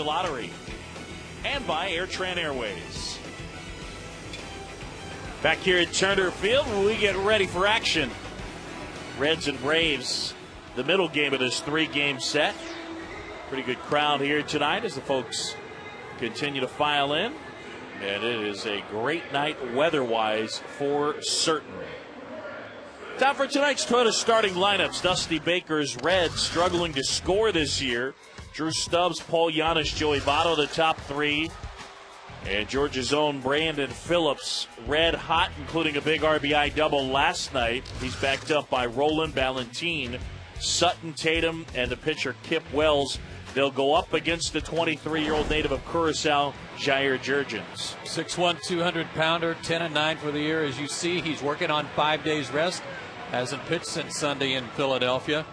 Lottery and by AirTran Airways. Back here at Turner Field, we get ready for action. Reds and Braves, the middle game of this three-game set. Pretty good crowd here tonight as the folks continue to file in. And it is a great night weather-wise for certain. Time for tonight's Toyota starting lineups. Dusty Baker's Reds struggling to score this year. Drew Stubbs, Paul Giannis, Joey Votto, the top three. And Georgia's own Brandon Phillips, red hot, including a big RBI double last night. He's backed up by Roland Valentin, Sutton Tatum, and the pitcher Kip Wells. They'll go up against the 23-year-old native of Curacao, Jair Jurgens. 6'1", 200-pounder, 10-9 for the year. As you see, he's working on 5 days rest. Hasn't pitched since Sunday in Philadelphia.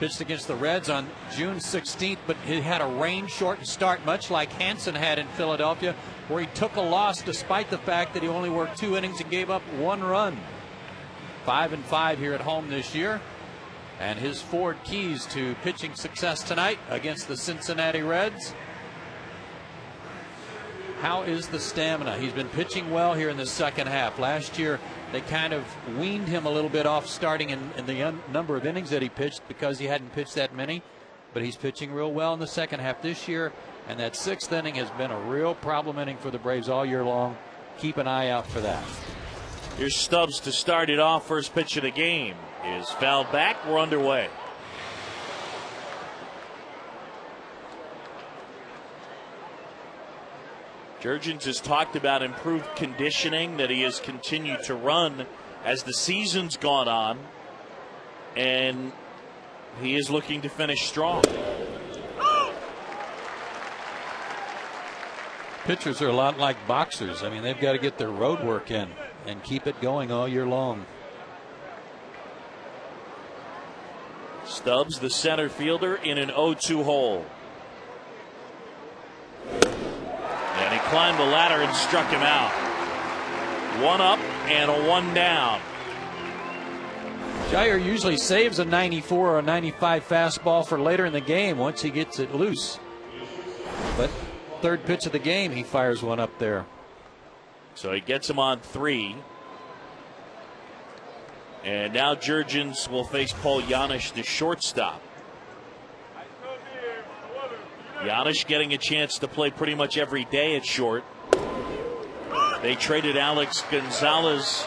Pitched against the Reds on June 16th, but he had a rain-shortened start, much like Hansen had in Philadelphia, where he took a loss despite the fact that he only worked 2 innings and gave up 1 run. 5-5 here at home this year. And his 4 keys to pitching success tonight against the Cincinnati Reds. How is the stamina? He's been pitching well here in the second half. Last year, they kind of weaned him a little bit off starting in the number of innings that he pitched because he hadn't pitched that many. But he's pitching real well in the second half this year. And that 6th inning has been a real problem inning for the Braves all year long. Keep an eye out for that. Here's Stubbs to start it off. First pitch of the game is fouled back. We're underway. Jurgens has talked about improved conditioning that he has continued to run as the season's gone on, and he is looking to finish strong. Pitchers are a lot like boxers. I mean, they've got to get their road work in and keep it going all year long. Stubbs, the center fielder, in an 0-2 hole. And he climbed the ladder and struck him out. 1 up and a 1 down. Jair usually saves a 94 or a 95 fastball for later in the game once he gets it loose. But third pitch of the game, he fires one up there. So he gets him on 3. And now Jurgens will face Paul Giannis, the shortstop. Giannis getting a chance to play pretty much every day at short. They traded Alex Gonzalez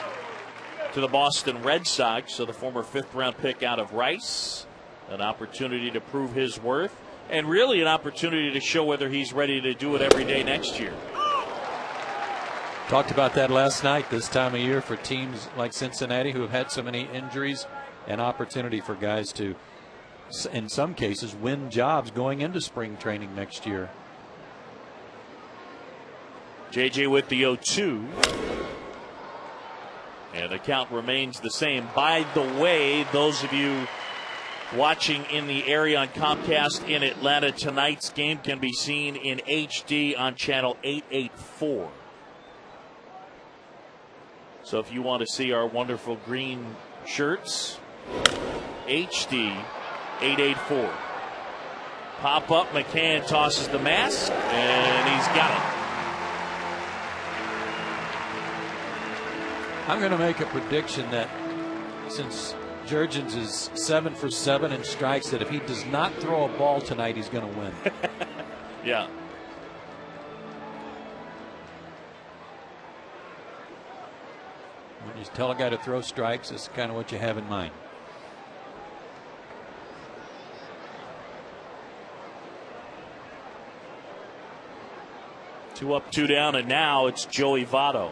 to the Boston Red Sox, so the former 5th-round pick out of Rice. An opportunity to prove his worth, and really an opportunity to show whether he's ready to do it every day next year. Talked about that last night. This time of year for teams like Cincinnati who have had so many injuries, an opportunity for guys to, in some cases, win jobs going into spring training next year. JJ with the 0-2. And the count remains the same. By the way, those of you watching in the area on Comcast in Atlanta, tonight's game can be seen in HD on channel 884. So if you want to see our wonderful green shirts, HD 884. Pop up, McCann tosses the mask, and he's got it. I'm going to make a prediction that since Jurgens is 7 for 7 in strikes, that if he does not throw a ball tonight, he's going to win. Yeah. When you tell a guy to throw strikes, it's kind of what you have in mind. Two up, 2 down, and now it's Joey Votto.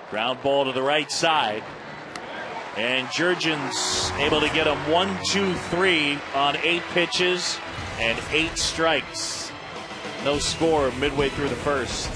Ground ball to the right side. And Jurgens able to get him 1, 2, 3 on 8 pitches and 8 strikes. No score midway through the first.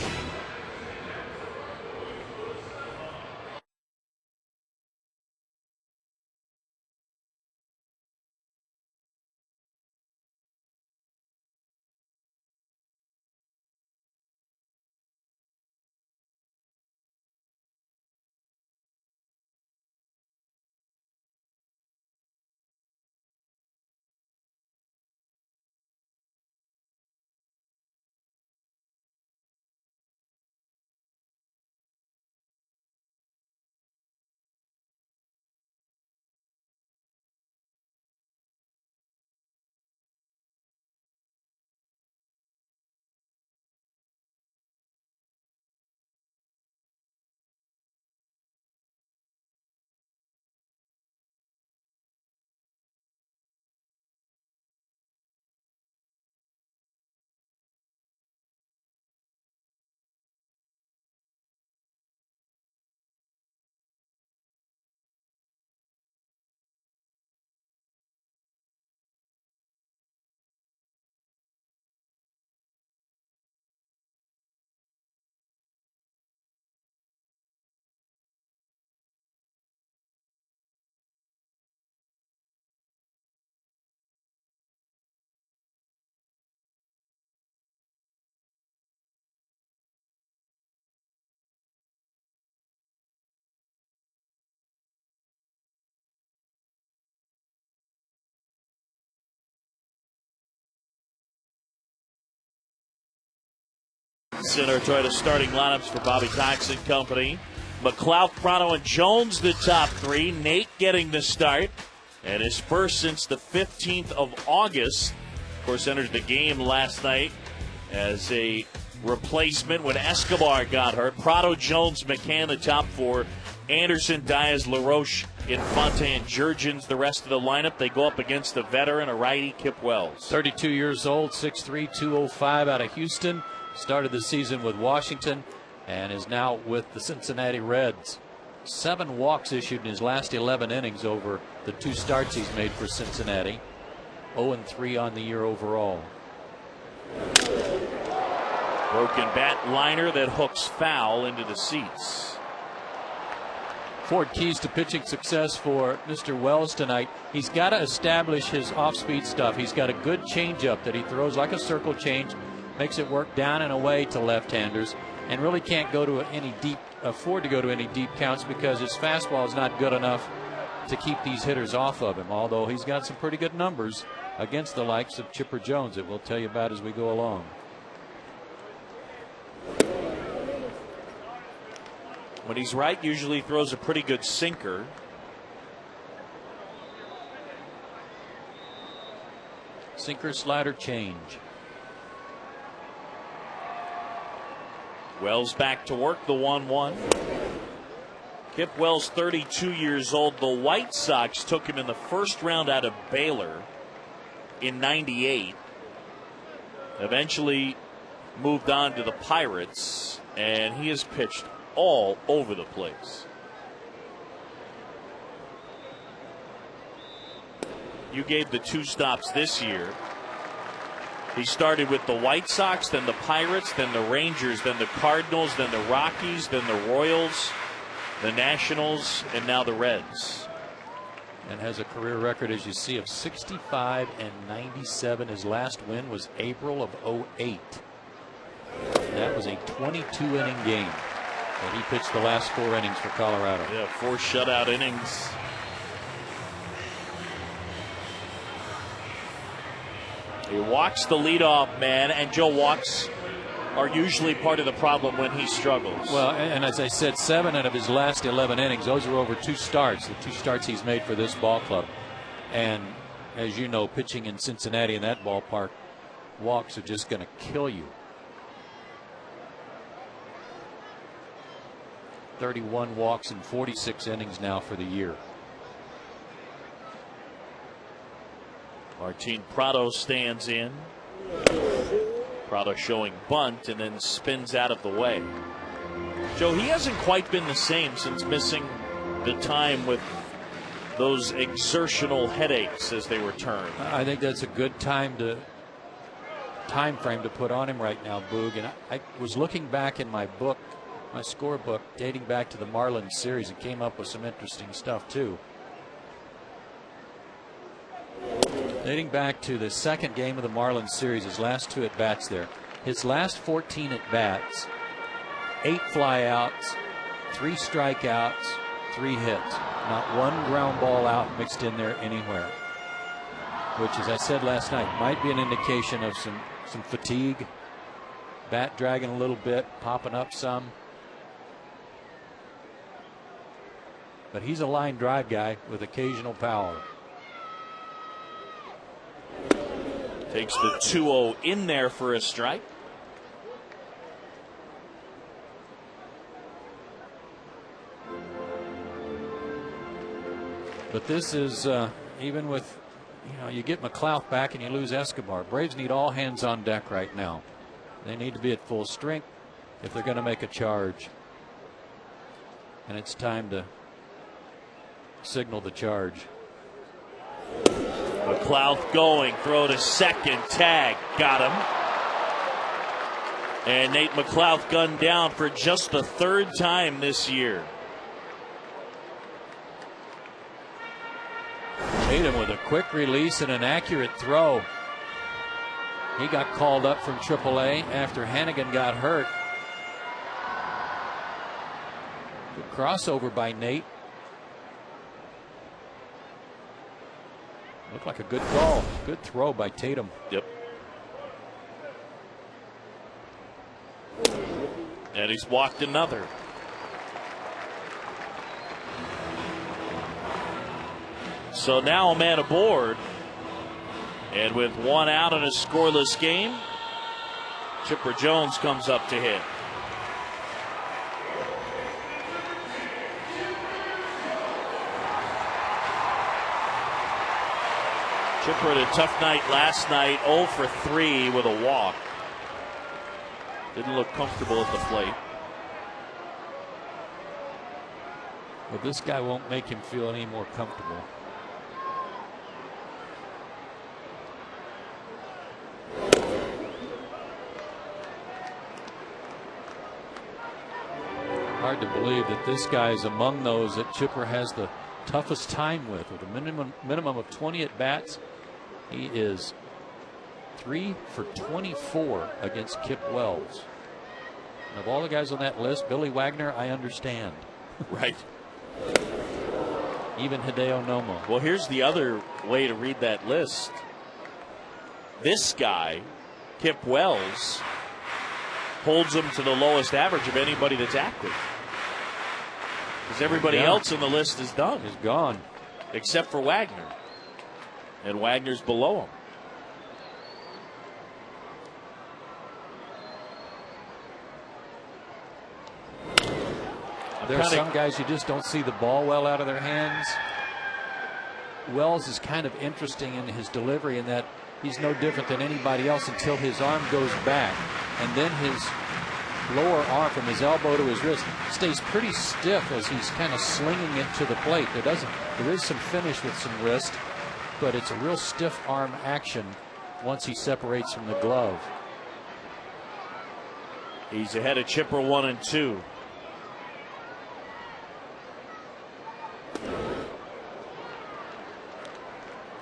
Reds in our Toyota starting lineups for Bobby Cox and company. McLeod, Prado, and Jones, the top three. Nate getting the start. And his first since the 15th of August. Of course, entered the game last night as a replacement when Escobar got hurt. Prado, Jones, McCann, the top four. Anderson, Diaz, LaRoche, Infante, and Jurgens, the rest of the lineup. They go up against the veteran, a righty, Kip Wells. 32 years old, 6'3", 205 out of Houston. Started the season with Washington and is now with the Cincinnati Reds. 7 walks issued in his last 11 innings over the 2 starts he's made for Cincinnati. 0-3 on the year overall. Broken bat liner that hooks foul into the seats. 4 keys to pitching success for Mr. Wells tonight. He's got to establish his off-speed stuff. He's got a good changeup that he throws like a circle change, makes it work down and away to left-handers, and really can't go to afford to go to any deep counts because his fastball is not good enough to keep these hitters off of him, although he's got some pretty good numbers against the likes of Chipper Jones that we'll tell you about as we go along. When he's right, usually throws a pretty good sinker. Sinker, slider, change. Wells back to work, the 1-1. Kip Wells, 32 years old. The White Sox took him in the first round out of Baylor in '98. Eventually moved on to the Pirates, and he has pitched all over the place. You gave the 2 stops this year. He started with the White Sox, then the Pirates, then the Rangers, then the Cardinals, then the Rockies, then the Royals, the Nationals, and now the Reds. And has a career record, as you see, of 65-97. His last win was April of '08. That was a 22-inning game. And he pitched the last 4 innings for Colorado. Yeah, 4 shutout innings. He walks the leadoff man, and Joe, walks are usually part of the problem when he struggles. Well, and as I said, 7 out of his last 11 innings, those are over 2 starts, the 2 starts he's made for this ball club. And as you know, pitching in Cincinnati in that ballpark, walks are just going to kill you. 31 walks in 46 innings now for the year. Martin Prado stands in. Prado showing bunt and then spins out of the way. Joe, he hasn't quite been the same since missing the time with those exertional headaches, as they were termed. I think that's a good time frame to put on him right now, Boog. And I was looking back in my book, my scorebook, dating back to the Marlins series, and came up with some interesting stuff too. Dating back to the second game of the Marlins series, his last 2 at-bats there. His last 14 at-bats, 8 flyouts, 3 strikeouts, 3 hits. Not one ground ball out mixed in there anywhere. Which, as I said last night, might be an indication of some fatigue. Bat dragging a little bit, popping up some. But he's a line drive guy with occasional power. Takes the 2-0 in there for a strike. But this is even with, you get McLeod back and you lose Escobar. Braves need all hands on deck right now. They need to be at full strength if they're going to make a charge. And it's time to signal the charge. McLeod going, throw to second, tag, got him. And Nate McLeod gunned down for just the 3rd time this year. Tatum with a quick release and an accurate throw. He got called up from AAA after Hannigan got hurt. Good crossover by Nate. Looked like a good call. Good throw by Tatum. Yep. And he's walked another. So now a man aboard. And with one out in a scoreless game, Chipper Jones comes up to hit. Chipper had a tough night last night, 0 for 3 with a walk. Didn't look comfortable at the plate. Well, this guy won't make him feel any more comfortable. Hard to believe that this guy is among those that Chipper has the toughest time with a minimum of 20 at bats. He is 3 for 24 against Kip Wells. And of all the guys on that list, Billy Wagner, I understand. Right. Even Hideo Nomo. Well, here's the other way to read that list. This guy, Kip Wells, holds him to the lowest average of anybody that's active. Because everybody else on the list is done. He's gone. Except for Wagner. And Wagner's below him. There are some guys you just don't see the ball well out of their hands. Wells is kind of interesting in his delivery in that he's no different than anybody else until his arm goes back. And then his lower arm from his elbow to his wrist stays pretty stiff as he's kind of slinging it to the plate. There is some finish with some wrist, but it's a real stiff arm action once he separates from the glove. He's ahead of Chipper 1 and 2.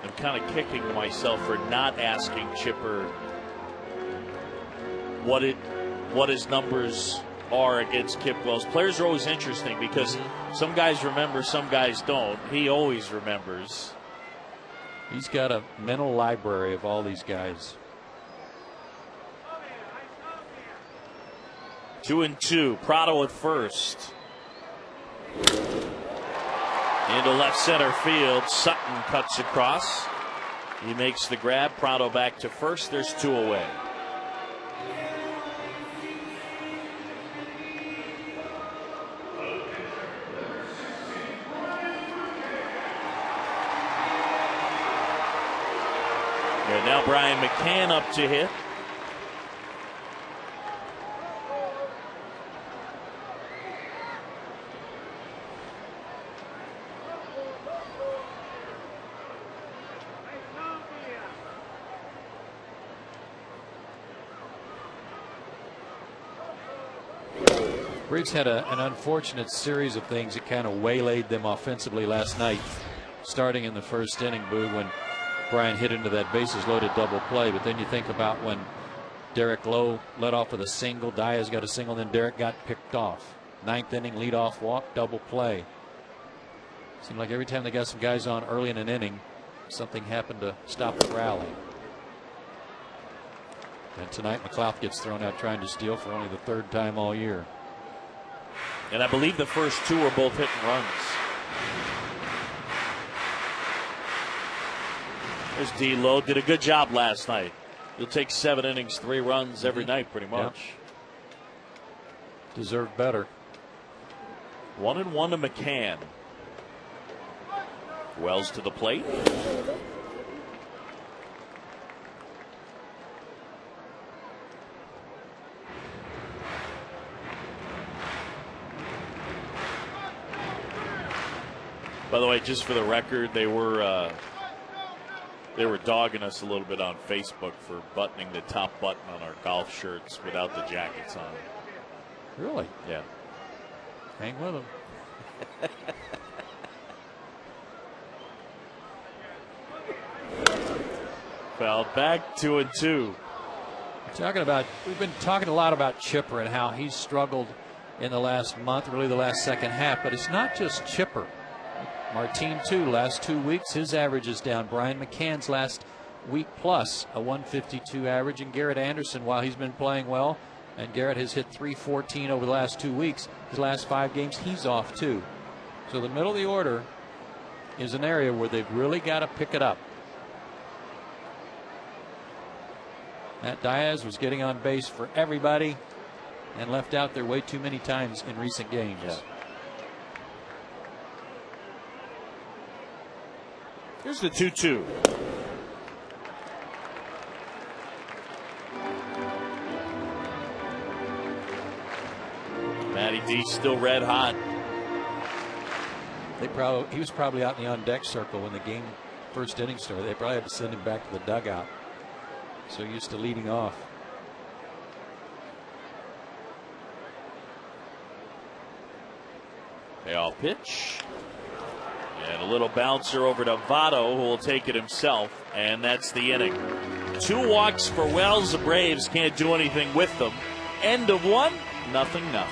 I'm kind of kicking myself for not asking Chipper what his numbers are against Kip Wells. Players are always interesting because some guys remember, some guys don't. He always remembers. He's got a mental library of all these guys. 2 and 2. Prado at first. Into left center field. Sutton cuts across. He makes the grab. Prado back to first. There's 2 away. And now Brian McCann up to hit. Braves had an unfortunate series of things that kind of waylaid them offensively last night, starting in the first inning, Boog, when Brian hit into that bases loaded double play. But then you think about when Derek Lowe led off with a single, Diaz got a single, then Derek got picked off. 9th inning, leadoff walk, double play. Seemed like every time they got some guys on early in an inning, something happened to stop the rally. And tonight McLeod gets thrown out trying to steal for only the 3rd time all year. And I believe the first 2 are both hitting runs. There's D-Lowe. Did a good job last night. He'll take 7 innings, 3 runs every night pretty much. Yep. Deserved better. 1 and 1 to McCann. Wells to the plate. By the way, just for the record, they were dogging us a little bit on Facebook for buttoning the top button on our golf shirts without the jackets on. Really? Yeah. Hang with them. Fouled back, 2 and 2. We've been talking a lot about Chipper and how he's struggled in the last month, really the last second half, but it's not just Chipper. Martin, too, last 2 weeks, his average is down. Brian McCann's last week plus a 152 average. And Garrett Anderson, while he's been playing well, And Garrett has hit .314 over the last 2 weeks. His last 5 games, he's off too. So the middle of the order is an area where they've really got to pick it up. Matt Diaz was getting on base for everybody and left out there way too many times in recent games. Yeah. Here's the 2-2. Matty D still red hot. He was probably out in the on deck circle when the game first inning started. They probably had to send him back to the dugout. So used to leading off. Payoff pitch. And a little bouncer over to Votto, who will take it himself. And that's the inning. 2 walks for Wells. The Braves can't do anything with them. End of 1, 0-0.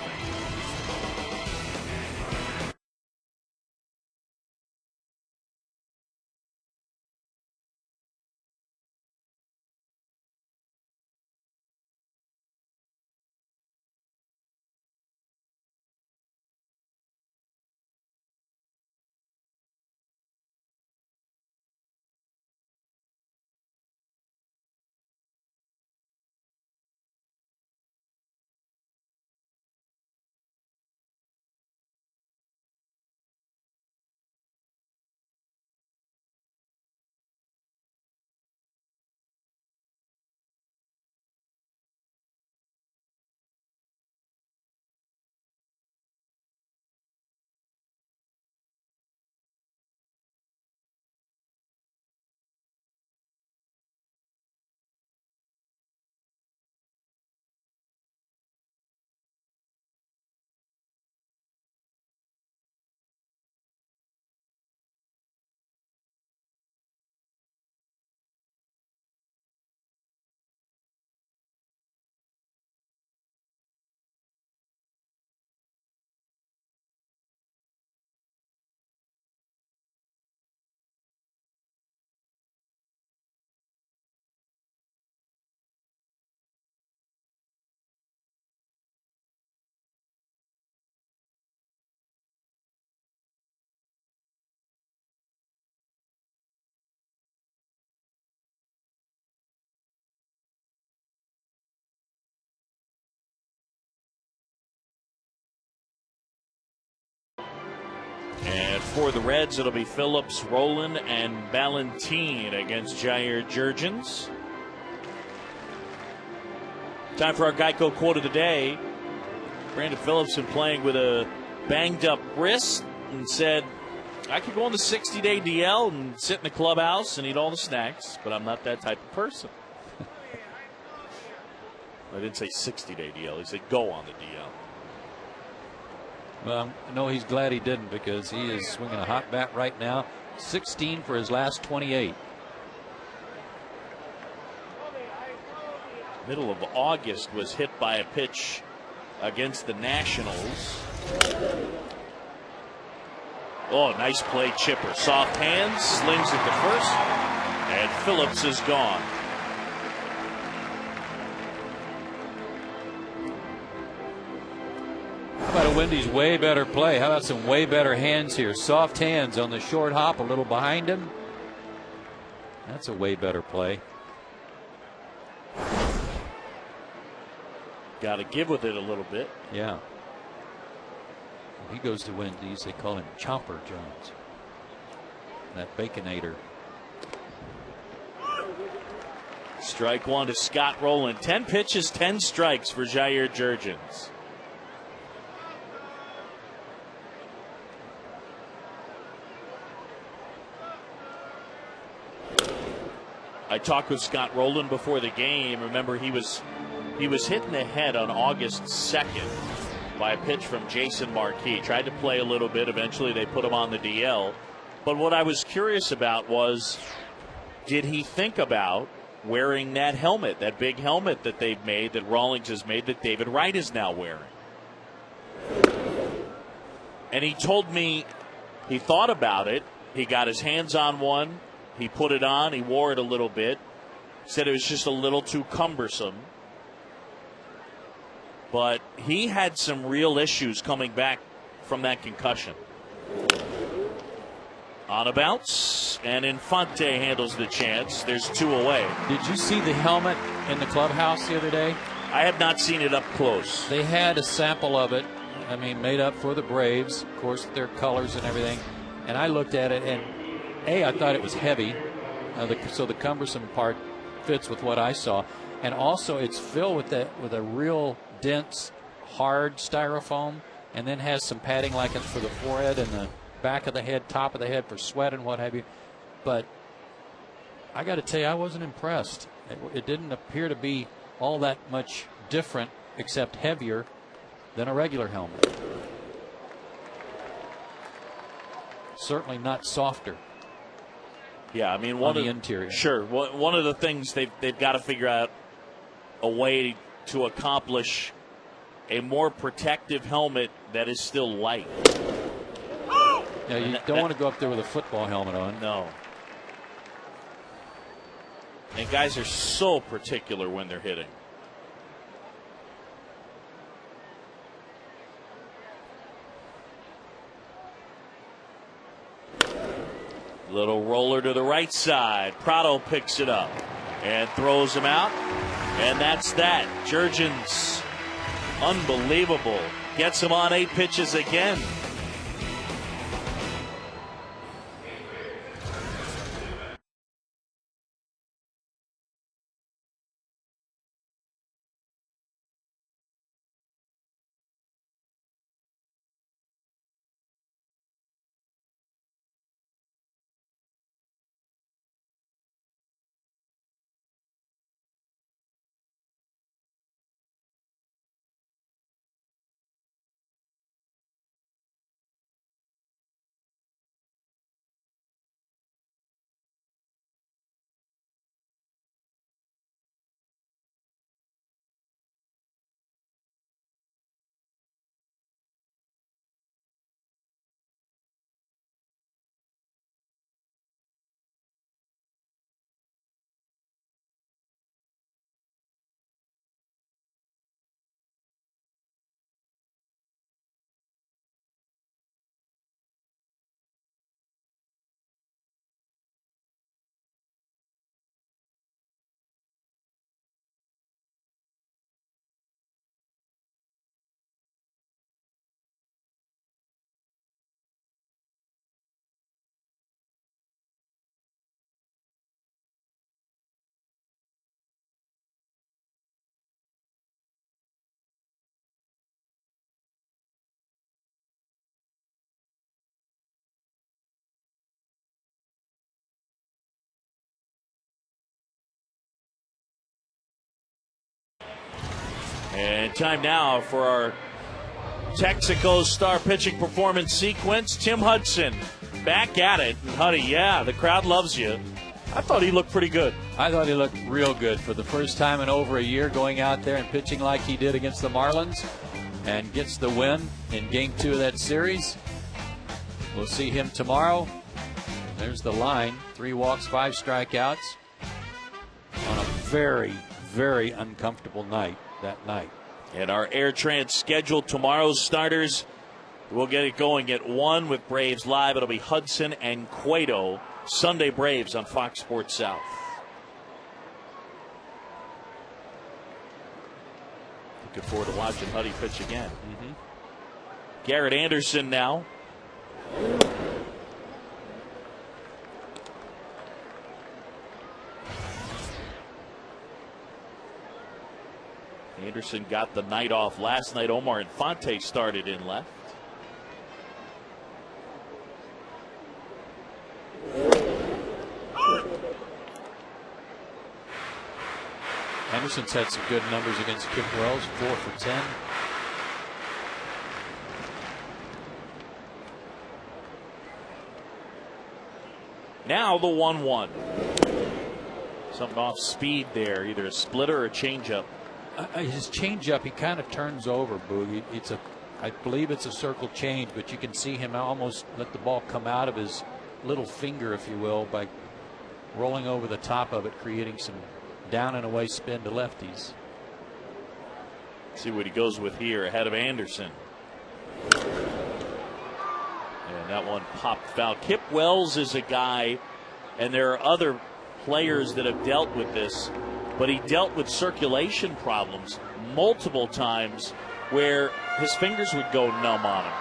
And for the Reds, it'll be Phillips, Rowland, and Ballantine against Jair Jurgens. Time for our Geico quote of the day. Brandon Phillips been playing with a banged-up wrist and said, I could go on the 60-day DL and sit in the clubhouse and eat all the snacks, but I'm not that type of person. I didn't say 60-day DL. He said go on the DL. Well, no, he's glad he didn't, because he is swinging a hot bat right now. 16 for his last 28. Middle of August was hit by a pitch against the Nationals. Oh, nice play, chipper. Soft hands, slings it to first, and Phillips is gone. How about a Wendy's way better play? How about some way better hands here? Soft hands on the short hop, a little behind him. That's a way better play. Got to give with it a little bit. Yeah. He goes to Wendy's. They call him Chomper Jones. That Baconator. Strike 1 to Scott Rowland. 10 pitches, 10 strikes for Jair Jurgens. I talked with Scott Rowland before the game. Remember, he was hit in the head on August 2nd by a pitch from Jason Marquis. Tried to play a little bit. Eventually, they put him on the DL. But what I was curious about was, did he think about wearing that helmet, that big helmet that they've made, that Rawlings has made, that David Wright is now wearing? And he told me he thought about it. He got his hands on one. He put it on. He wore it a little bit. Said it was just a little too cumbersome. but he had some real issues coming back from that concussion. On a bounce, and Infante handles the chance. There's 2 away. Did you see the helmet in the clubhouse the other day? I have not seen it up close. They had a sample of it, I mean, made up for the Braves, of course, their colors and everything. And I looked at it, and I thought it was heavy, so the cumbersome part fits with what I saw. And also, it's filled with a real dense, hard styrofoam, and then has some padding like it's for the forehead and the back of the head, top of the head for sweat and what have you. But I got to tell you, I wasn't impressed. It didn't appear to be all that much different, except heavier than a regular helmet. Certainly not softer. Yeah, I mean, on the interior. Sure. One of the things they've got to figure out a way to accomplish a more protective helmet that is still light. Yeah, you don't want to go up there with a football helmet on. No. And guys are so particular when they're hitting. Little roller to the right side. Prado picks it up and throws him out. And that's that. Jurgens, unbelievable. Gets him on 8 pitches again. And time now for our Texaco star pitching performance sequence. Tim Hudson back at it. And Huddy, yeah, the crowd loves you. I thought he looked pretty good. I thought he looked real good for the first time in over a year, going out there and pitching like he did against the Marlins, and gets the win in Game 2 of that series. We'll see him tomorrow. There's the line. 3 walks, 5 strikeouts on a very, very uncomfortable night that night. And our AirTrans schedule, tomorrow's starters, we'll get it going at 1 with Braves Live. It'll be Hudson and Cueto. Sunday Braves on Fox Sports South. Looking forward to watching Huddy pitch again. Garrett Anderson now. Anderson got the night off last night. Omar Infante started in left. Anderson's had some good numbers against Kip Wells, 4 for 10. Now the 1-1. Something off speed there, either a splitter or a changeup. His changeup, he kind of turns over, Boogie. I believe it's a circle change, but you can see him almost let the ball come out of his little finger, if you will, by rolling over the top of it, creating some down and away spin to lefties. See what he goes with here ahead of Anderson. And that one popped foul. Kip Wells is a guy, and there are other players that have dealt with this, but he dealt with circulation problems multiple times where his fingers would go numb on him.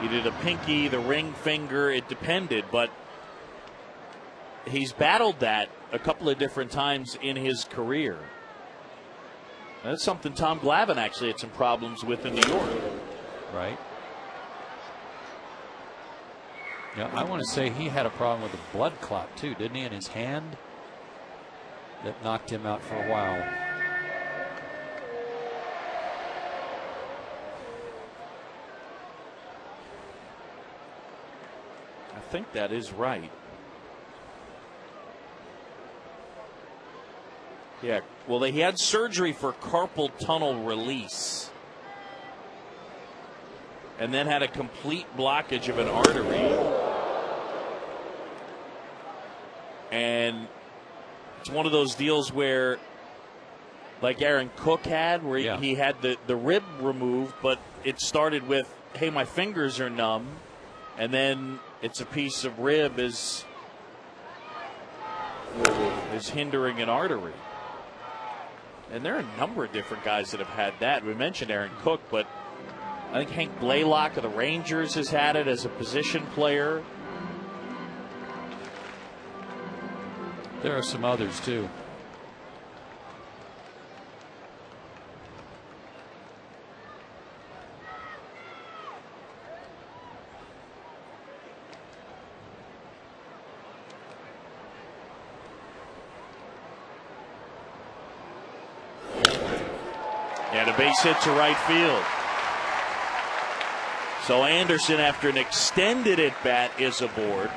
Either the pinky, the ring finger, it depended, but he's battled that a couple of different times in his career. That's something Tom Glavine actually had some problems with in New York. Right. Yeah, I want to say he had a problem with a blood clot too, didn't he, in his hand? That knocked him out for a while. I think that is right. Yeah, well, he had surgery for carpal tunnel release and then had a complete blockage of an artery. And it's one of those deals where, like Aaron Cook had, where he had the rib removed, but it started with, hey, my fingers are numb, and then it's a piece of rib is hindering an artery. And there are a number of different guys that have had that. We mentioned Aaron Cook, but I think Hank Blaylock of the Rangers has had it as a position player. There are some others too. And a base hit to right field. So Anderson, after an extended at-bat, is aboard.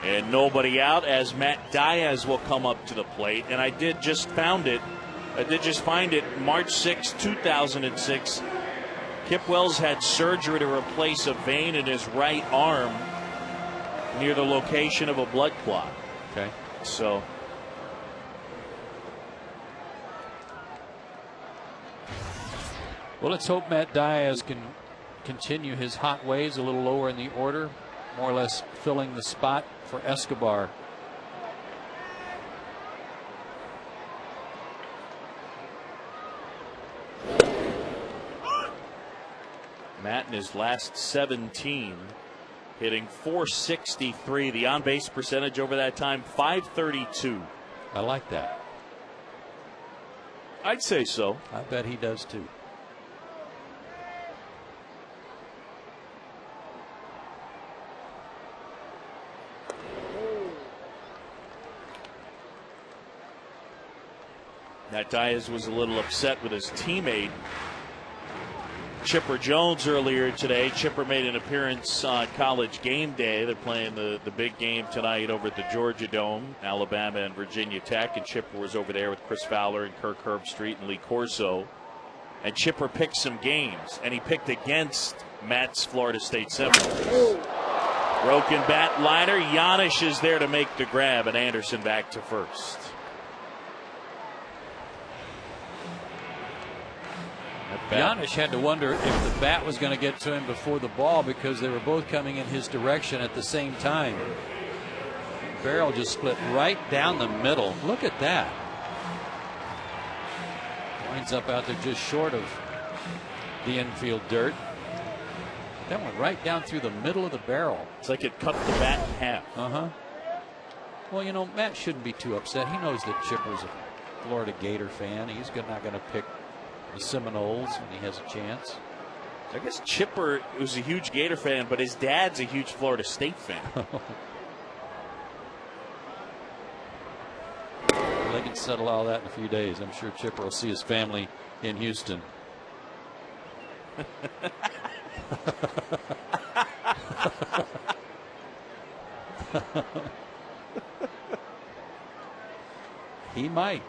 And nobody out as Matt Diaz will come up to the plate. And I did just find it March 6, 2006. Kip Wells had surgery to replace a vein in his right arm near the location of a blood clot. Okay. So well, let's hope Matt Diaz can continue his hot ways a little lower in the order, more or less filling the spot for Escobar. Matt in his last 17 hitting .463. The on-base percentage over that time, .532. I like that. I'd say so. I bet he does too. Matt Diaz was a little upset with his teammate Chipper Jones earlier today. Chipper made an appearance on College Game Day. They're playing the big game tonight over at the Georgia Dome, Alabama and Virginia Tech. And Chipper was over there with Chris Fowler and Kirk Herbstreit and Lee Corso. And Chipper picked some games, and he picked against Matt's Florida State Seminoles. Broken bat liner. Giannis is there to make the grab, and Anderson back to first. Giannis had to wonder if the bat was going to get to him before the ball because they were both coming in his direction at the same time. Barrel just split right down the middle. Look at that. Winds up out there just short of the infield dirt. That went right down through the middle of the barrel. It's like it cut the bat in half. Well, you know, Matt shouldn't be too upset. He knows that Chipper's a Florida Gator fan. He's not going to pick the Seminoles when he has a chance. I guess Chipper was a huge Gator fan, but his dad's a huge Florida State fan. They can settle all that in a few days. I'm sure Chipper will see his family in Houston. He might.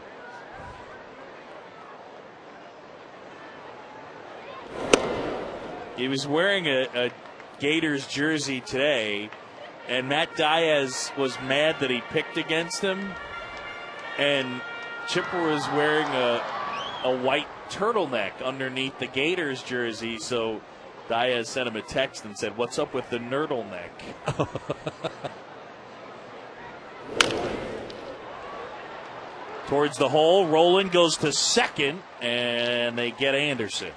He was wearing a Gators jersey today, and Matt Diaz was mad that he picked against him. And Chipper was wearing a white turtleneck underneath the Gators jersey. So Diaz sent him a text and said, "What's up with the nerdleneck?" Towards the hole, Rowland goes to second, and they get Anderson.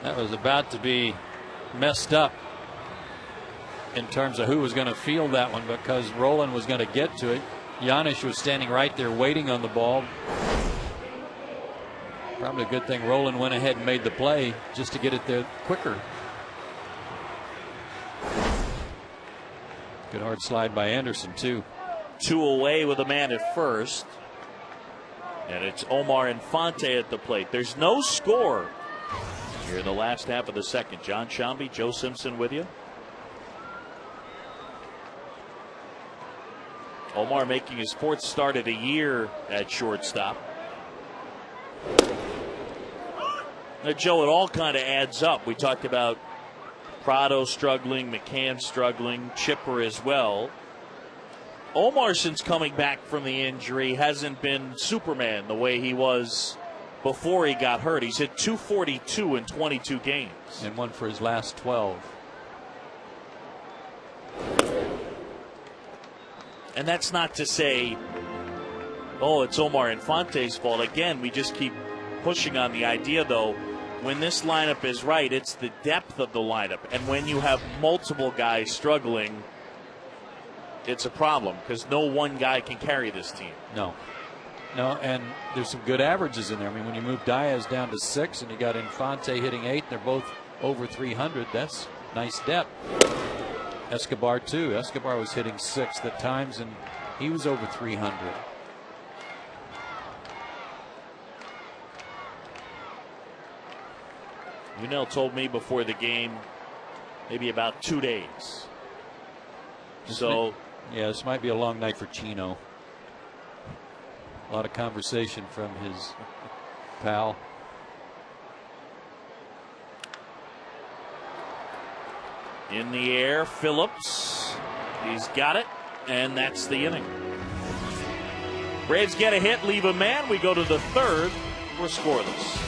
That was about to be messed up in terms of who was going to field that one, because Rowland was going to get to it. Janisch was standing right there waiting on the ball. Probably a good thing Rowland went ahead and made the play just to get it there quicker. Good hard slide by Anderson, too. 2 away with a man at first. And it's Omar Infante at the plate. There's no score here in the last half of the second. John Shambi, Joe Simpson with you. Omar making his 4th start of the year at shortstop. Now, Joe, it all kind of adds up. We talked about Prado struggling, McCann struggling, Chipper as well. Omar, since coming back from the injury, hasn't been Superman the way he was before he got hurt. He's hit .242 in 22 games. And one for his last 12. And that's not to say, oh, it's Omar Infante's fault. Again, we just keep pushing on the idea, though, when this lineup is right, it's the depth of the lineup. And when you have multiple guys struggling, it's a problem because no one guy can carry this team. No, and there's some good averages in there. I mean, when you move Diaz down to 6 and you got Infante hitting 8, they're both over 300. That's nice depth. Escobar, too. Escobar was hitting 6th at times, and he was over 300. Unell told me before the game, maybe about 2 days. Yeah, this might be a long night for Chino. A lot of conversation from his pal. In the air, Phillips. He's got it, and that's the inning. Braves get a hit, leave a man. We go to the 3rd. We're scoreless.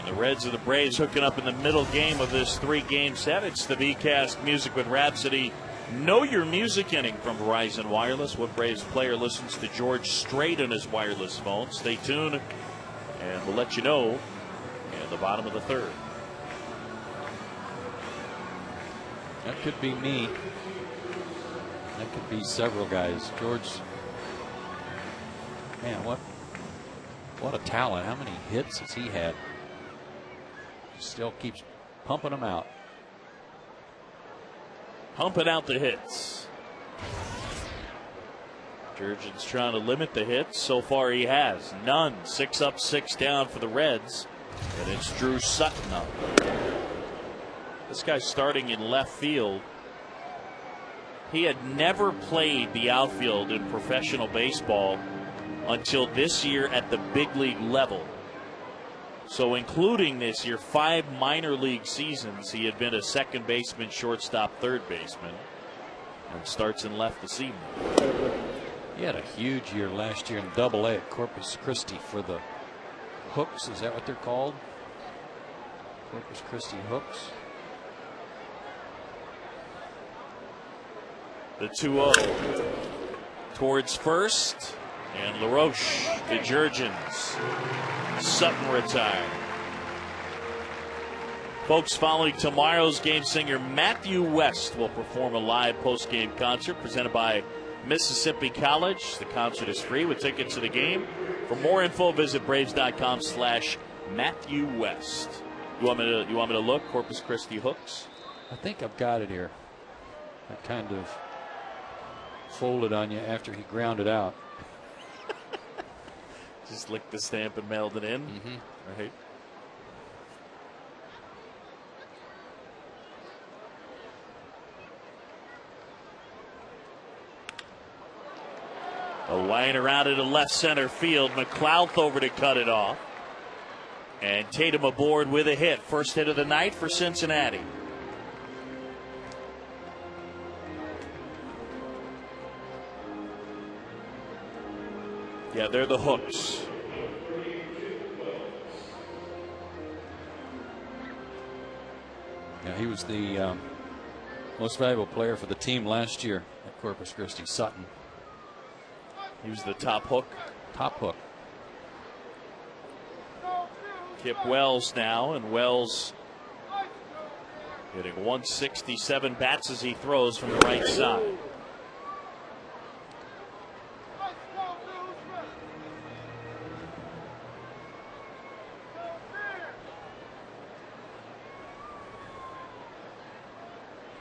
The Reds and the Braves hooking up in the middle game of this 3-game set. It's the VCast Music with Rhapsody Know Your Music inning from Verizon Wireless. What Braves player listens to George Strait on his wireless phone? Stay tuned, and we'll let you know in the bottom of the 3rd. That could be me. That could be several guys. George, man, what a talent. How many hits has he had? Still keeps pumping them out. Pumping out the hits. Jurgen's trying to limit the hits. So far he has none. 6 up, 6 down for the Reds. And it's Drew Sutton up. This guy's starting in left field. He had never played the outfield in professional baseball until this year at the big league level. So including this year, 5 minor league seasons, he had been a second baseman, shortstop, third baseman, and starts in left this evening. He had a huge year last year in Double-A at Corpus Christi for the Hooks. Is that what they're called? Corpus Christi Hooks. The 2-0 towards first, and LaRoche to Jurgens. Sutton retired. Folks, following tomorrow's game, singer Matthew West will perform a live post-game concert presented by Mississippi College. The concert is free with tickets to the game. For more info, visit Braves.com/Matthew West. You want me to look? Corpus Christi Hooks? I think I've got it here. I kind of folded on you after he grounded out. Just licked the stamp and mailed it in. Right. A line around it to left center field. McLouth over to cut it off. And Tatum aboard with a hit. First hit of the night for Cincinnati. Yeah, they're the Hooks. Yeah, he was the most valuable player for the team last year at Corpus Christi. Sutton. He was the top hook. Top hook. Kip Wells now, and Wells hitting 167 bats as he throws from the right side.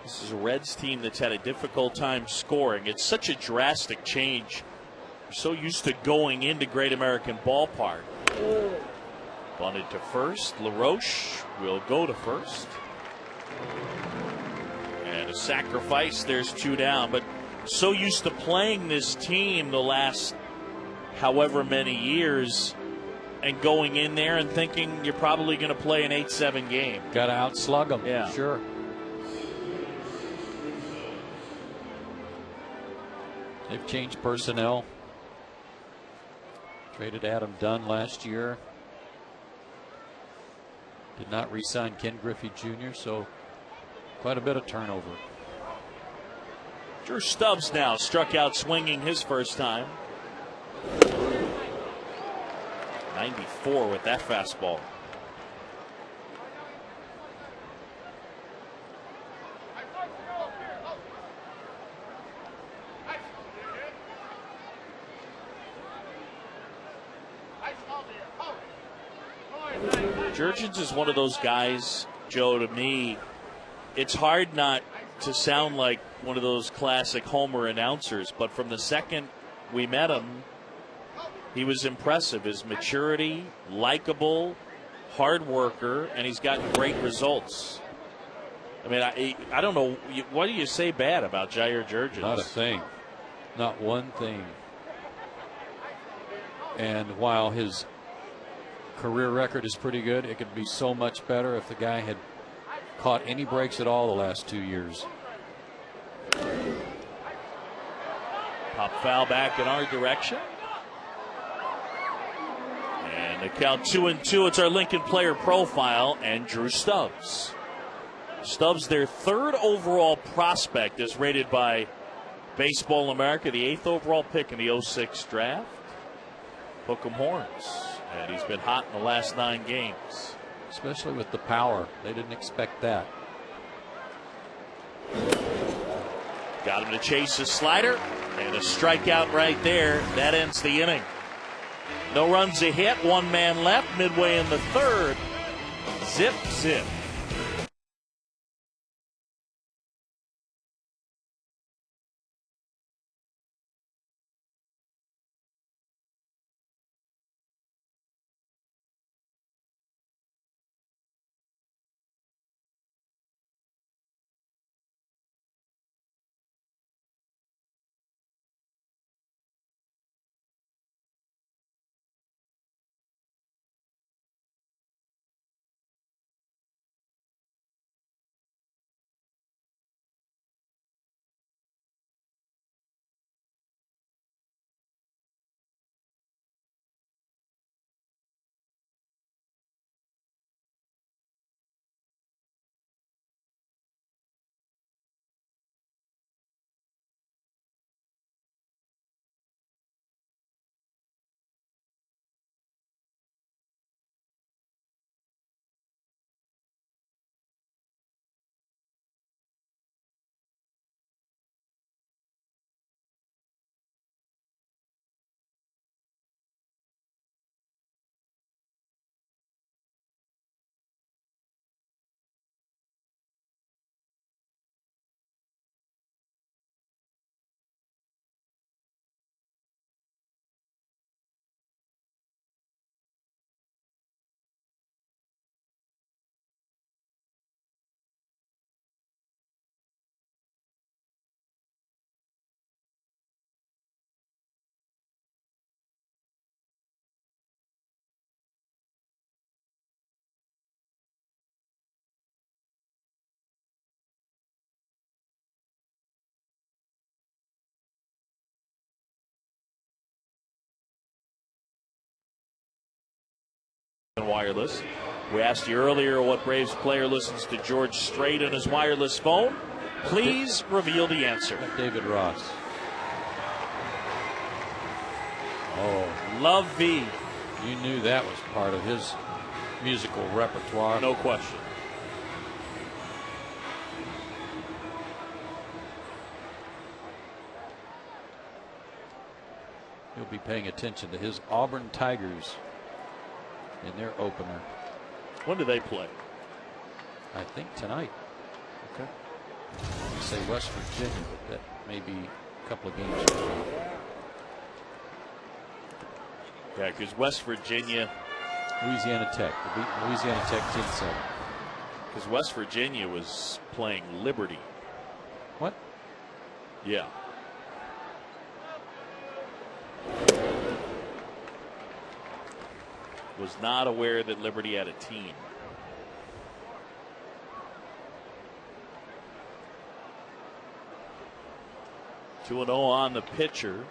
This is a Reds team that's had a difficult time scoring. It's such a drastic change. We're so used to going into Great American Ballpark. Bunted to first. LaRoche will go to first. And a sacrifice. There's 2 down. But so used to playing this team the last however many years and going in there and thinking you're probably going to play an 8-7 game. Got to outslug them. Yeah. Sure. They've changed personnel. Traded Adam Dunn last year. Did not re-sign Ken Griffey Jr., so quite a bit of turnover. Drew Stubbs now struck out swinging his first time. 94 with that fastball. Jurgens is one of those guys, Joe, to me, it's hard not to sound like one of those classic Homer announcers, but from the second we met him, he was impressive. His maturity, likable, hard worker, and he's gotten great results. I mean, I don't know, what do you say bad about Jair Jurgens? Not a thing. Not one thing. And while his career record is pretty good, it could be so much better if the guy had caught any breaks at all the last 2 years. Pop foul back in our direction. And the count 2-2. It's our Lincoln player profile and Drew Stubbs. Stubbs, their 3rd overall prospect, is rated by Baseball America, the 8th overall pick in the 06 draft. Hook 'em horns. And he's been hot in the last 9 games. Especially with the power. They didn't expect that. Got him to chase his slider. And a strikeout right there. That ends the inning. No runs a hit. 1 man left. Midway in the 3rd. Zip, zip. wireless. We asked you earlier what Braves player listens to George Strait on his wireless phone. Please reveal the answer. David Ross. Oh, Love V. You knew that was part of his musical repertoire. No question. He'll be paying attention to his Auburn Tigers in their opener. When do they play? I think tonight. Okay. You say West Virginia, but that may be a couple of games. Yeah, because West Virginia. Louisiana Tech. They beat Louisiana Tech 10-7. Because West Virginia was playing Liberty. What? Yeah. Was not aware that Liberty had a team. Two 2-0 on the pitcher.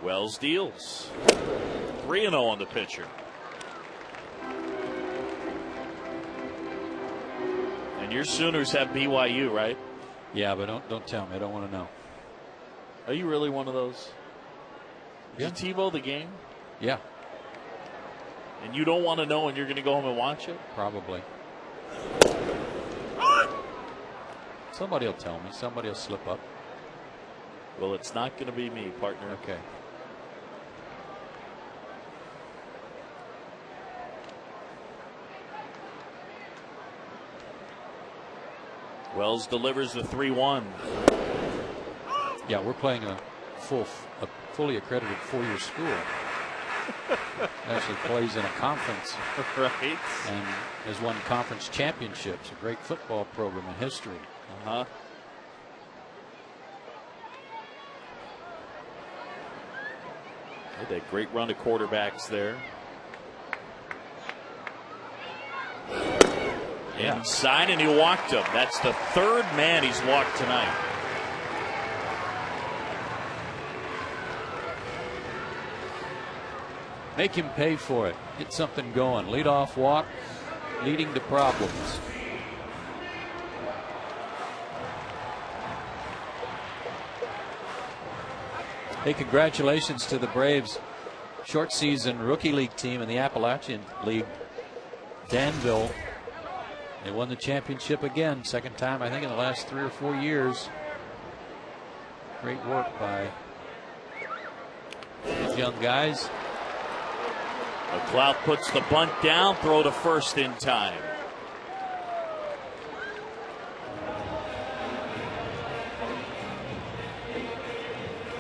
Wells deals. 3-0 on the pitcher. And your Sooners have BYU, right? Yeah, but don't tell me. I don't want to know. Are you really one of those? Did you TiVo the game? Yeah. And you don't want to know and you're going to go home and watch it? Probably. Somebody will tell me. Somebody will slip up. Well, it's not going to be me, partner. Okay. Wells delivers the 3-1. Yeah, we're playing a fully accredited 4-year school. Actually plays in a conference. Right. And has won conference championships. A great football program in history. Uh-huh. Had that great run of quarterbacks there. Yeah. Inside, and he walked him. That's the third man he's walked tonight. Make him pay for it. Get something going. Leadoff walk, leading to problems. Hey, congratulations to the Braves. Short season rookie league team in the Appalachian League. Danville. They won the championship again. Second time, I think, in the last 3 or 4 years. Great work by these young guys. McLeod puts the bunt down, throw to first in time.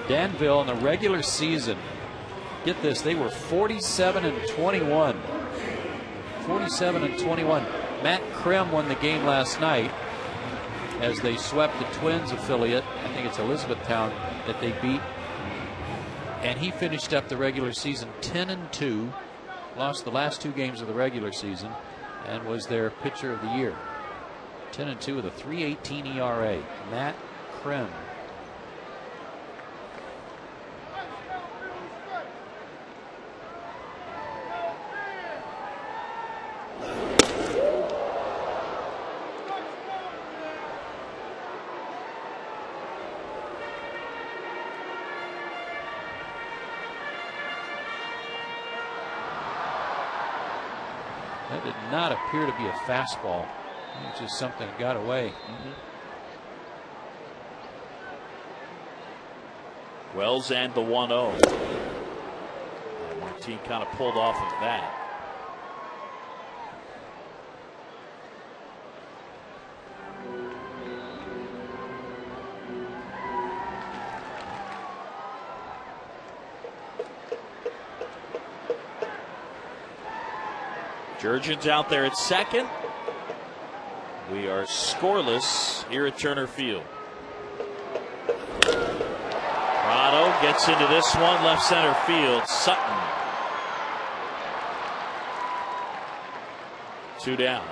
Danville in the regular season, get this, they were 47-21. 47-21. Matt Krim won the game last night as they swept the Twins affiliate. I think it's Elizabethtown that they beat. And he finished up the regular season 10-2. Lost the last 2 games of the regular season and was their pitcher of the year. 10-2 with a 3.18 ERA. Matt Krim. That did not appear to be a fastball. It was just something that got away. Wells and the 1-0. Martin kind of pulled off of that. Jurgen's out there at second. We are scoreless here at Turner Field. Prado gets into this one, left center field. Sutton. 2 down.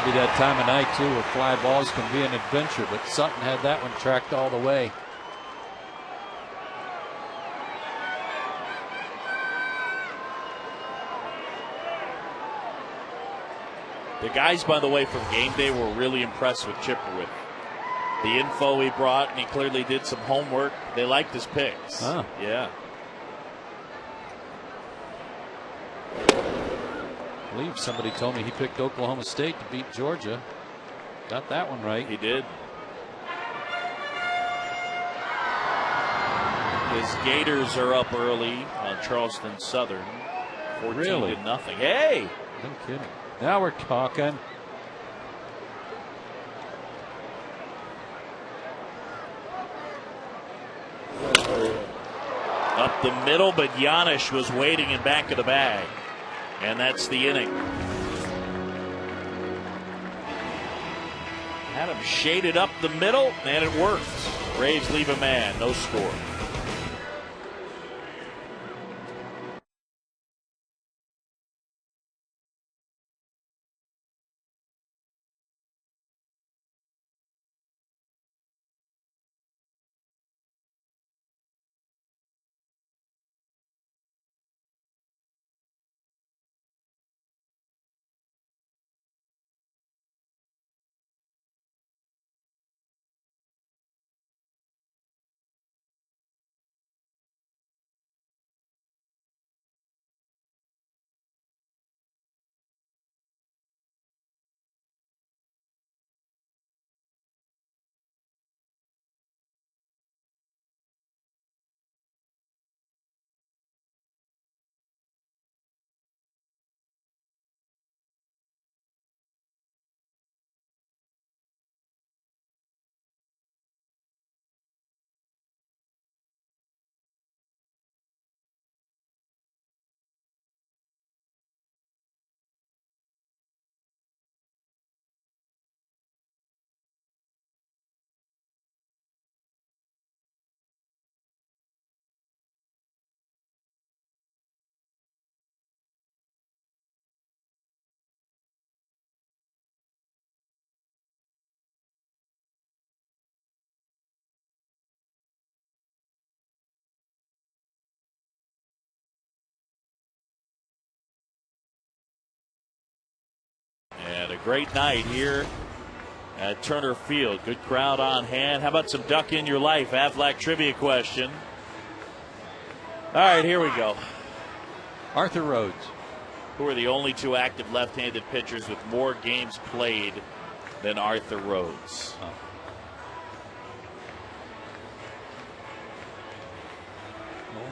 be that time of night, too, where fly balls can be an adventure, but Sutton had that one tracked all the way. The guys, by the way, from game day were really impressed with Chipper with the info he brought, and he clearly did some homework. They liked his picks. Huh. Yeah. I believe somebody told me he picked Oklahoma State to beat Georgia. Got that one right. He did. His Gators are up early on Charleston Southern. 14-0. Hey! No kidding. Now we're talking. Up the middle, but Giannis was waiting in back of the bag. And that's the inning. Had him shaded up the middle, and it worked. Braves leave a man, no score. And a great night here at Turner Field. Good crowd on hand. How about some Duck in Your Life Aflac trivia question? All right, here we go. Arthur Rhodes. Who are the only two active left-handed pitchers with more games played than Arthur Rhodes? Oh.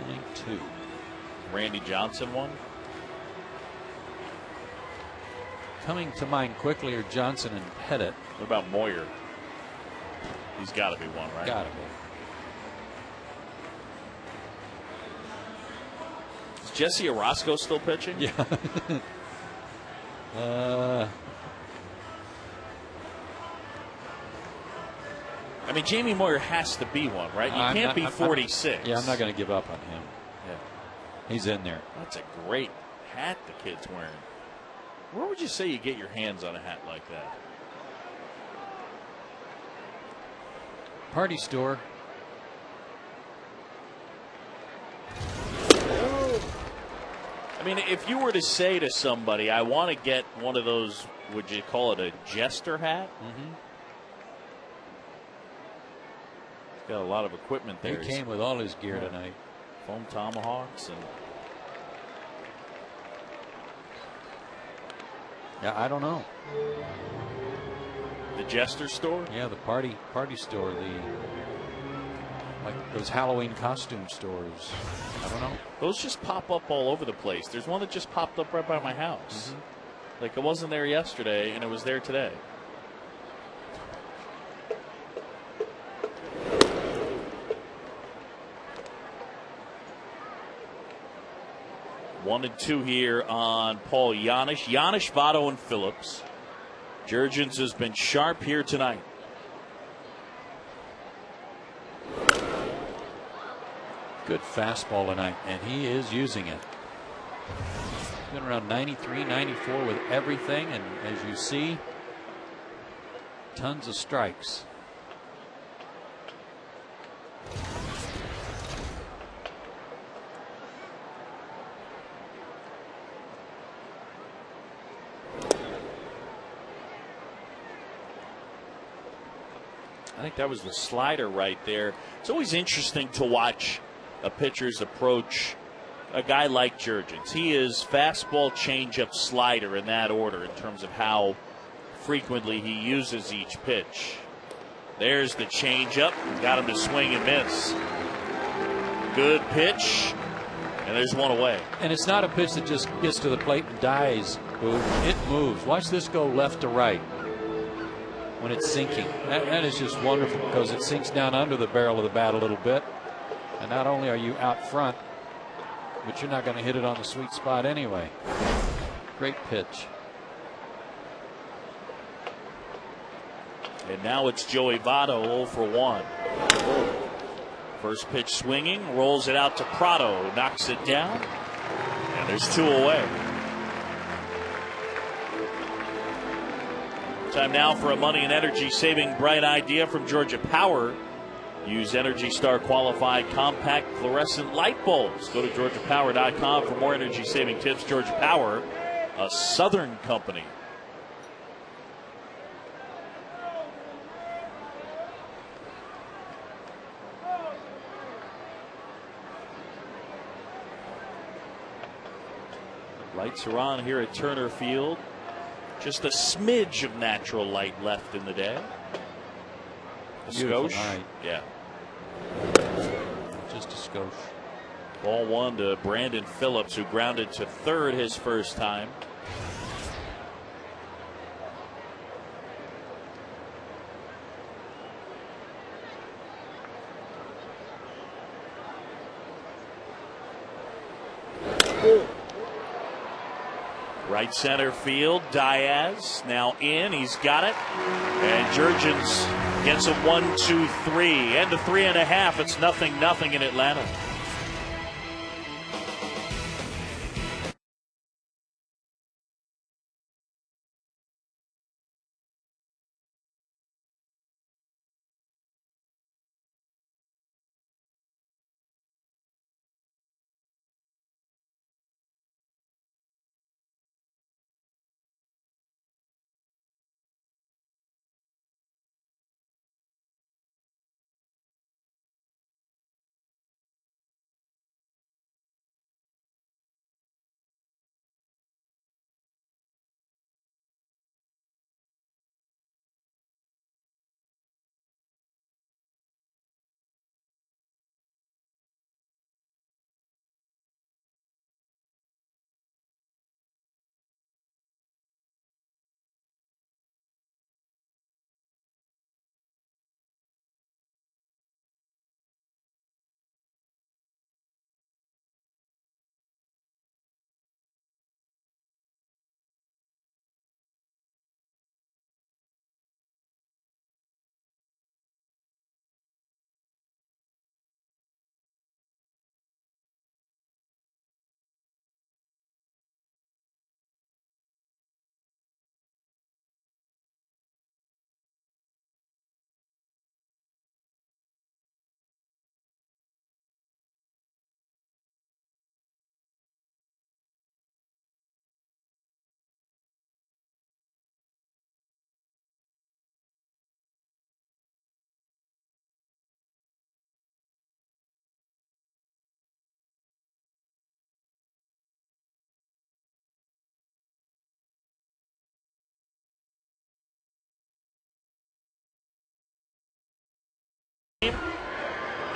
Only two. Randy Johnson won? Coming to mind quickly are Johnson and Pettit. What about Moyer? He's got to be one, right? Got to be. Is Jesse Orozco still pitching? Yeah. I mean, Jamie Moyer has to be one, right? You can't be 46. Yeah, I'm not going to give up on him. Yeah. He's in there. That's a great hat the kid's wearing. Where would you say you get your hands on a hat like that? Party store. I mean, if you were to say to somebody, I want to get one of those, would you call it a jester hat? Mm-hmm. He's got a lot of equipment there. He came with all his gear tonight. Foam tomahawks and. Yeah, I don't know. The Jester store? Yeah, the party store. Like those Halloween costume stores. I don't know. Those just pop up all over the place. There's one that just popped up right by my house. Mm-hmm. Like it wasn't there yesterday, and it was there today. One and two here on Paul Giannis. Giannis, Votto, and Phillips. Jurgens has been sharp here tonight. Good fastball tonight, and he is using it. Been around 93, 94 with everything, and as you see, tons of strikes. I think that was the slider right there. It's always interesting to watch a pitcher's approach a guy like Jurgens. He is fastball, changeup, slider in that order in terms of how frequently he uses each pitch. There's the changeup. Got him to swing and miss. Good pitch. And there's one away. And it's not a pitch that just gets to the plate and dies. It moves. Watch this go left to right when it's sinking. That is just wonderful because it sinks down under the barrel of the bat a little bit. And not only are you out front, but you're not going to hit it on the sweet spot anyway. Great pitch. And now it's Joey Votto 0 for 1. First pitch swinging, rolls it out to Prado, knocks it down, and there's 2 away. Time now for a money and energy saving bright idea from Georgia Power. Use Energy Star qualified compact fluorescent light bulbs. Go to GeorgiaPower.com for more energy saving tips. Georgia Power, a Southern company. Lights are on here at Turner Field. Just a smidge of natural light left in the day. A skosh. Yeah. Just a skosh. Ball 1 to Brandon Phillips, who grounded to third his first time. Right center field, Diaz now in. He's got it. And Jurgens gets a 1-2-3. End of 3.5. It's 0-0 in Atlanta.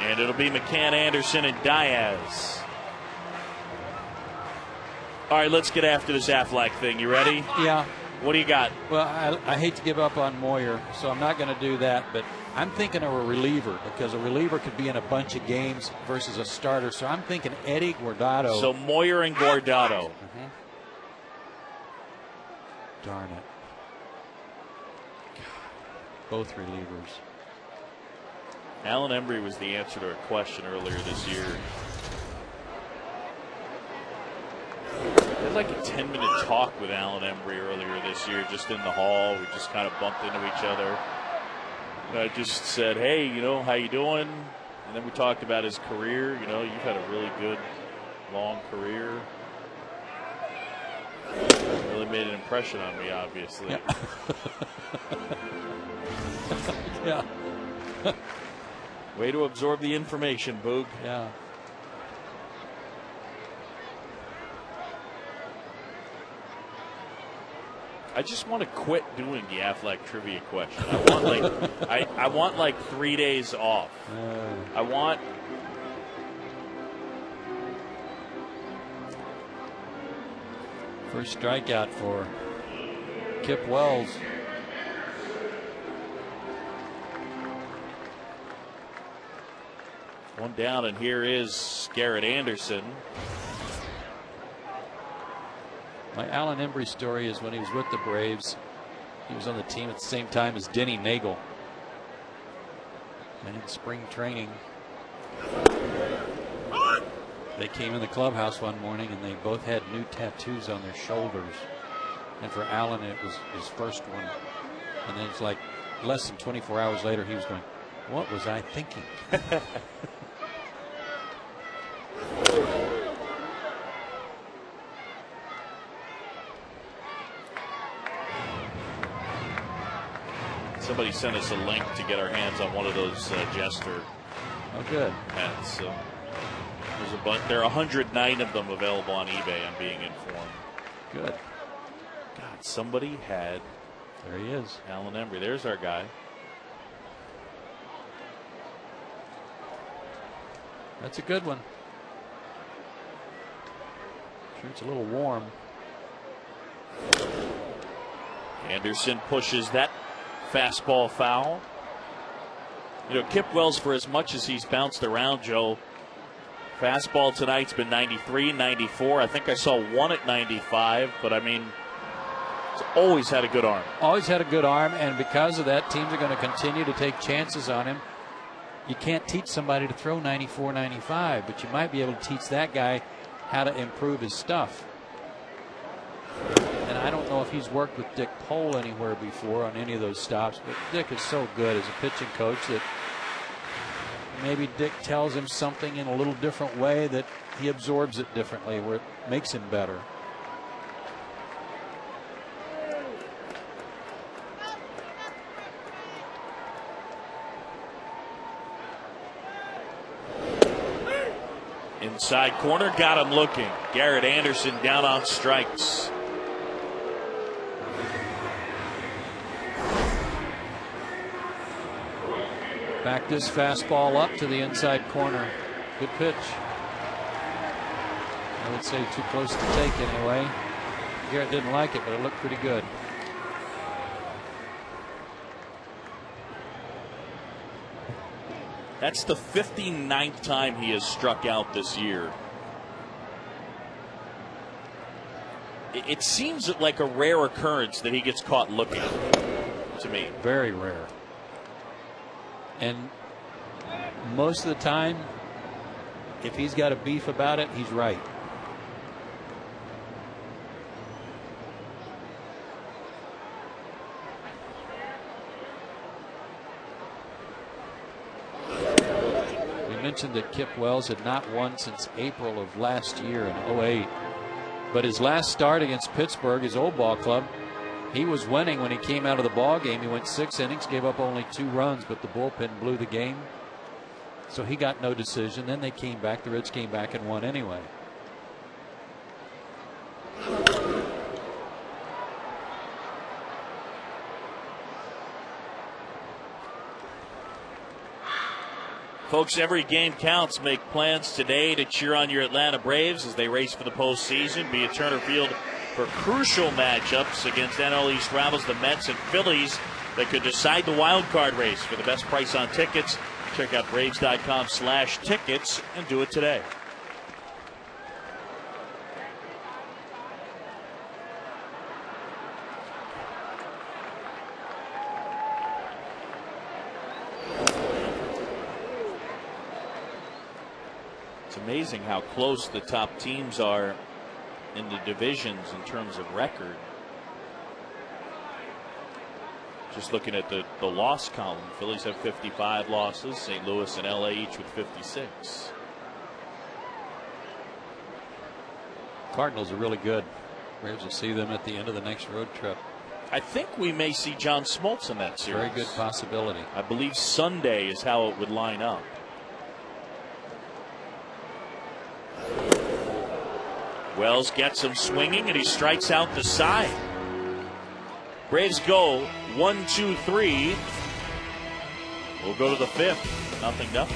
And it'll be McCann, Anderson, and Diaz. All right, let's get after this Aflac thing. You ready? Yeah. What do you got? Well, I hate to give up on Moyer, so I'm not going to do that. But I'm thinking of a reliever because a reliever could be in a bunch of games versus a starter. So I'm thinking Eddie Guardado. So Moyer and Guardado. Mm-hmm. Darn it. Both relievers. Alan Embry was the answer to a question earlier this year. had like a 10-minute talk with Alan Embry earlier this year, just in the hall. We just kind of bumped into each other. And I just said, hey, you know, how you doing? And then we talked about his career. You know, you've had a really good, long career. Really made an impression on me, obviously. Yeah. Yeah. Way to absorb the information, Boog. Yeah. I just want to quit doing the Affleck trivia question. I want like 3 days off. I want. First strikeout for Kip Wells. One down, and here is Garrett Anderson. My Alan Embry story is when he was with the Braves, he was on the team at the same time as Denny Nagel. And in spring training, they came in the clubhouse one morning and they both had new tattoos on their shoulders. And for Alan, it was his first one. And then it's like less than 24 hours later, he was going, what was I thinking? Somebody sent us a link to get our hands on one of those Jester good hats. So there's a bunch. There are 109 of them available on eBay. I'm being informed. Good. God, somebody had. There he is. Alan Embry. There's our guy. That's a good one. Sure, it's a little warm. Anderson pushes that fastball foul. You know, Kip Wells, for as much as he's bounced around, Joe, fastball tonight's been 93, 94. I think I saw one at 95, but I mean, he's always had a good arm. Always had a good arm, and because of that, teams are going to continue to take chances on him. You can't teach somebody to throw 94, 95, but you might be able to teach that guy how to improve his stuff. And I don't know if he's worked with Dick Pohl anywhere before on any of those stops, but Dick is so good as a pitching coach that maybe Dick tells him something in a little different way that he absorbs it differently, where it makes him better. Inside corner, got him looking. Garrett Anderson down on strikes. Back this fastball up to the inside corner. Good pitch. I would say too close to take anyway. Garrett didn't like it, but it looked pretty good. That's the 59th time he has struck out this year. It seems like a rare occurrence that he gets caught looking, to me. Very rare. And most of the time, if he's got a beef about it, he's right. We mentioned that Kip Wells had not won since April of last year in 08. But his last start against Pittsburgh, his old ball club, he was winning when he came out of the ball game. He went 6 innings, gave up only 2 runs, but the bullpen blew the game. So he got no decision. Then they came back. The Reds came back and won anyway. Folks, every game counts. Make plans today to cheer on your Atlanta Braves as they race for the postseason. Be at Turner Field for crucial matchups against NL East rivals, the Mets and Phillies, that could decide the wild card race. For the best price on tickets, check out Braves.com/tickets and do it today. It's amazing how close the top teams are in the divisions in terms of record. Just looking at the loss column, Phillies have 55 losses, St. Louis and LA each with 56. Cardinals are really good. Braves will see them at the end of the next road trip. I think we may see John Smoltz in that series. Very good possibility. I believe Sunday is how it would line up. Wells gets him swinging, and he strikes out the side. Braves go 1-2-3. We'll go to the fifth. 0-0.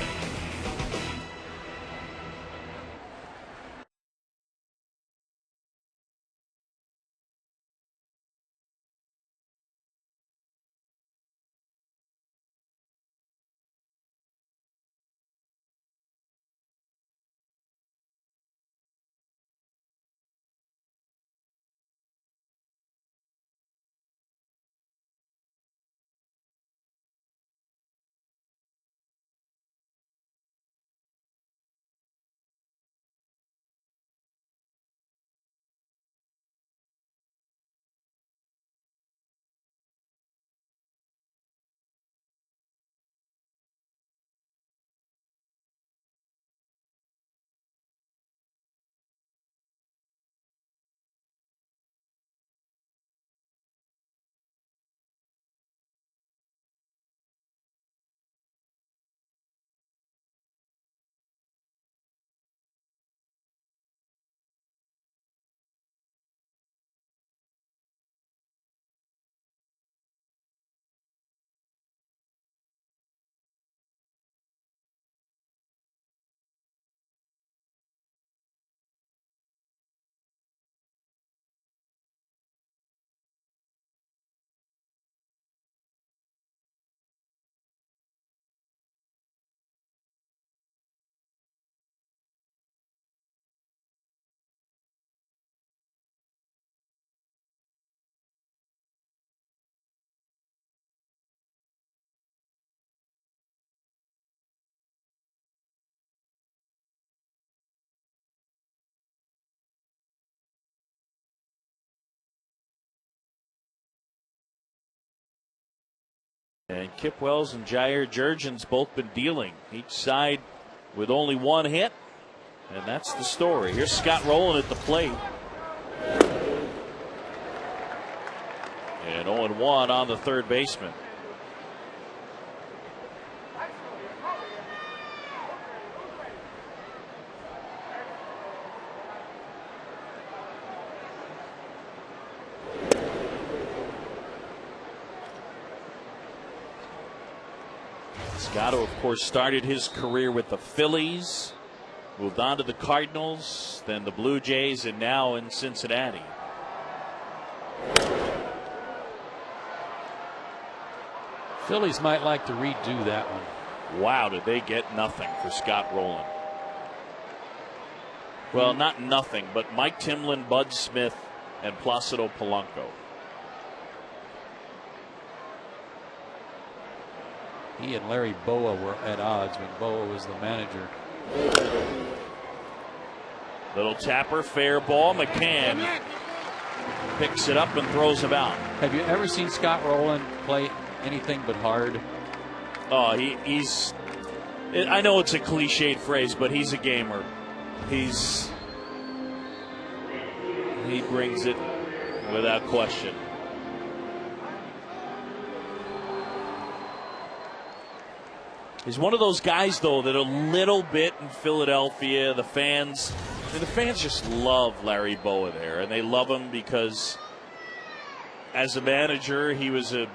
And Kip Wells and Jair Jurgens both been dealing, each side with only one hit. And that's the story. Here's Scott Rowland at the plate. And 0-1 on the third baseman. Scotto, of course, started his career with the Phillies, moved on to the Cardinals, then the Blue Jays, and now in Cincinnati. Phillies might like to redo that one. Wow, did they get nothing for Scott Rowland? Well, not nothing, but Mike Timlin, Bud Smith, and Placido Polanco. He and Larry Boa were at odds when Boa was the manager. Little tapper, fair ball. McCann picks it up and throws him out. Have you ever seen Scott Rowland play anything but hard? Oh, he's. I know it's a cliched phrase, but he's a gamer. He brings it without question. He's one of those guys, though, that a little bit in Philadelphia, the fans just love Larry Boa there, and they love him because as a manager, he was a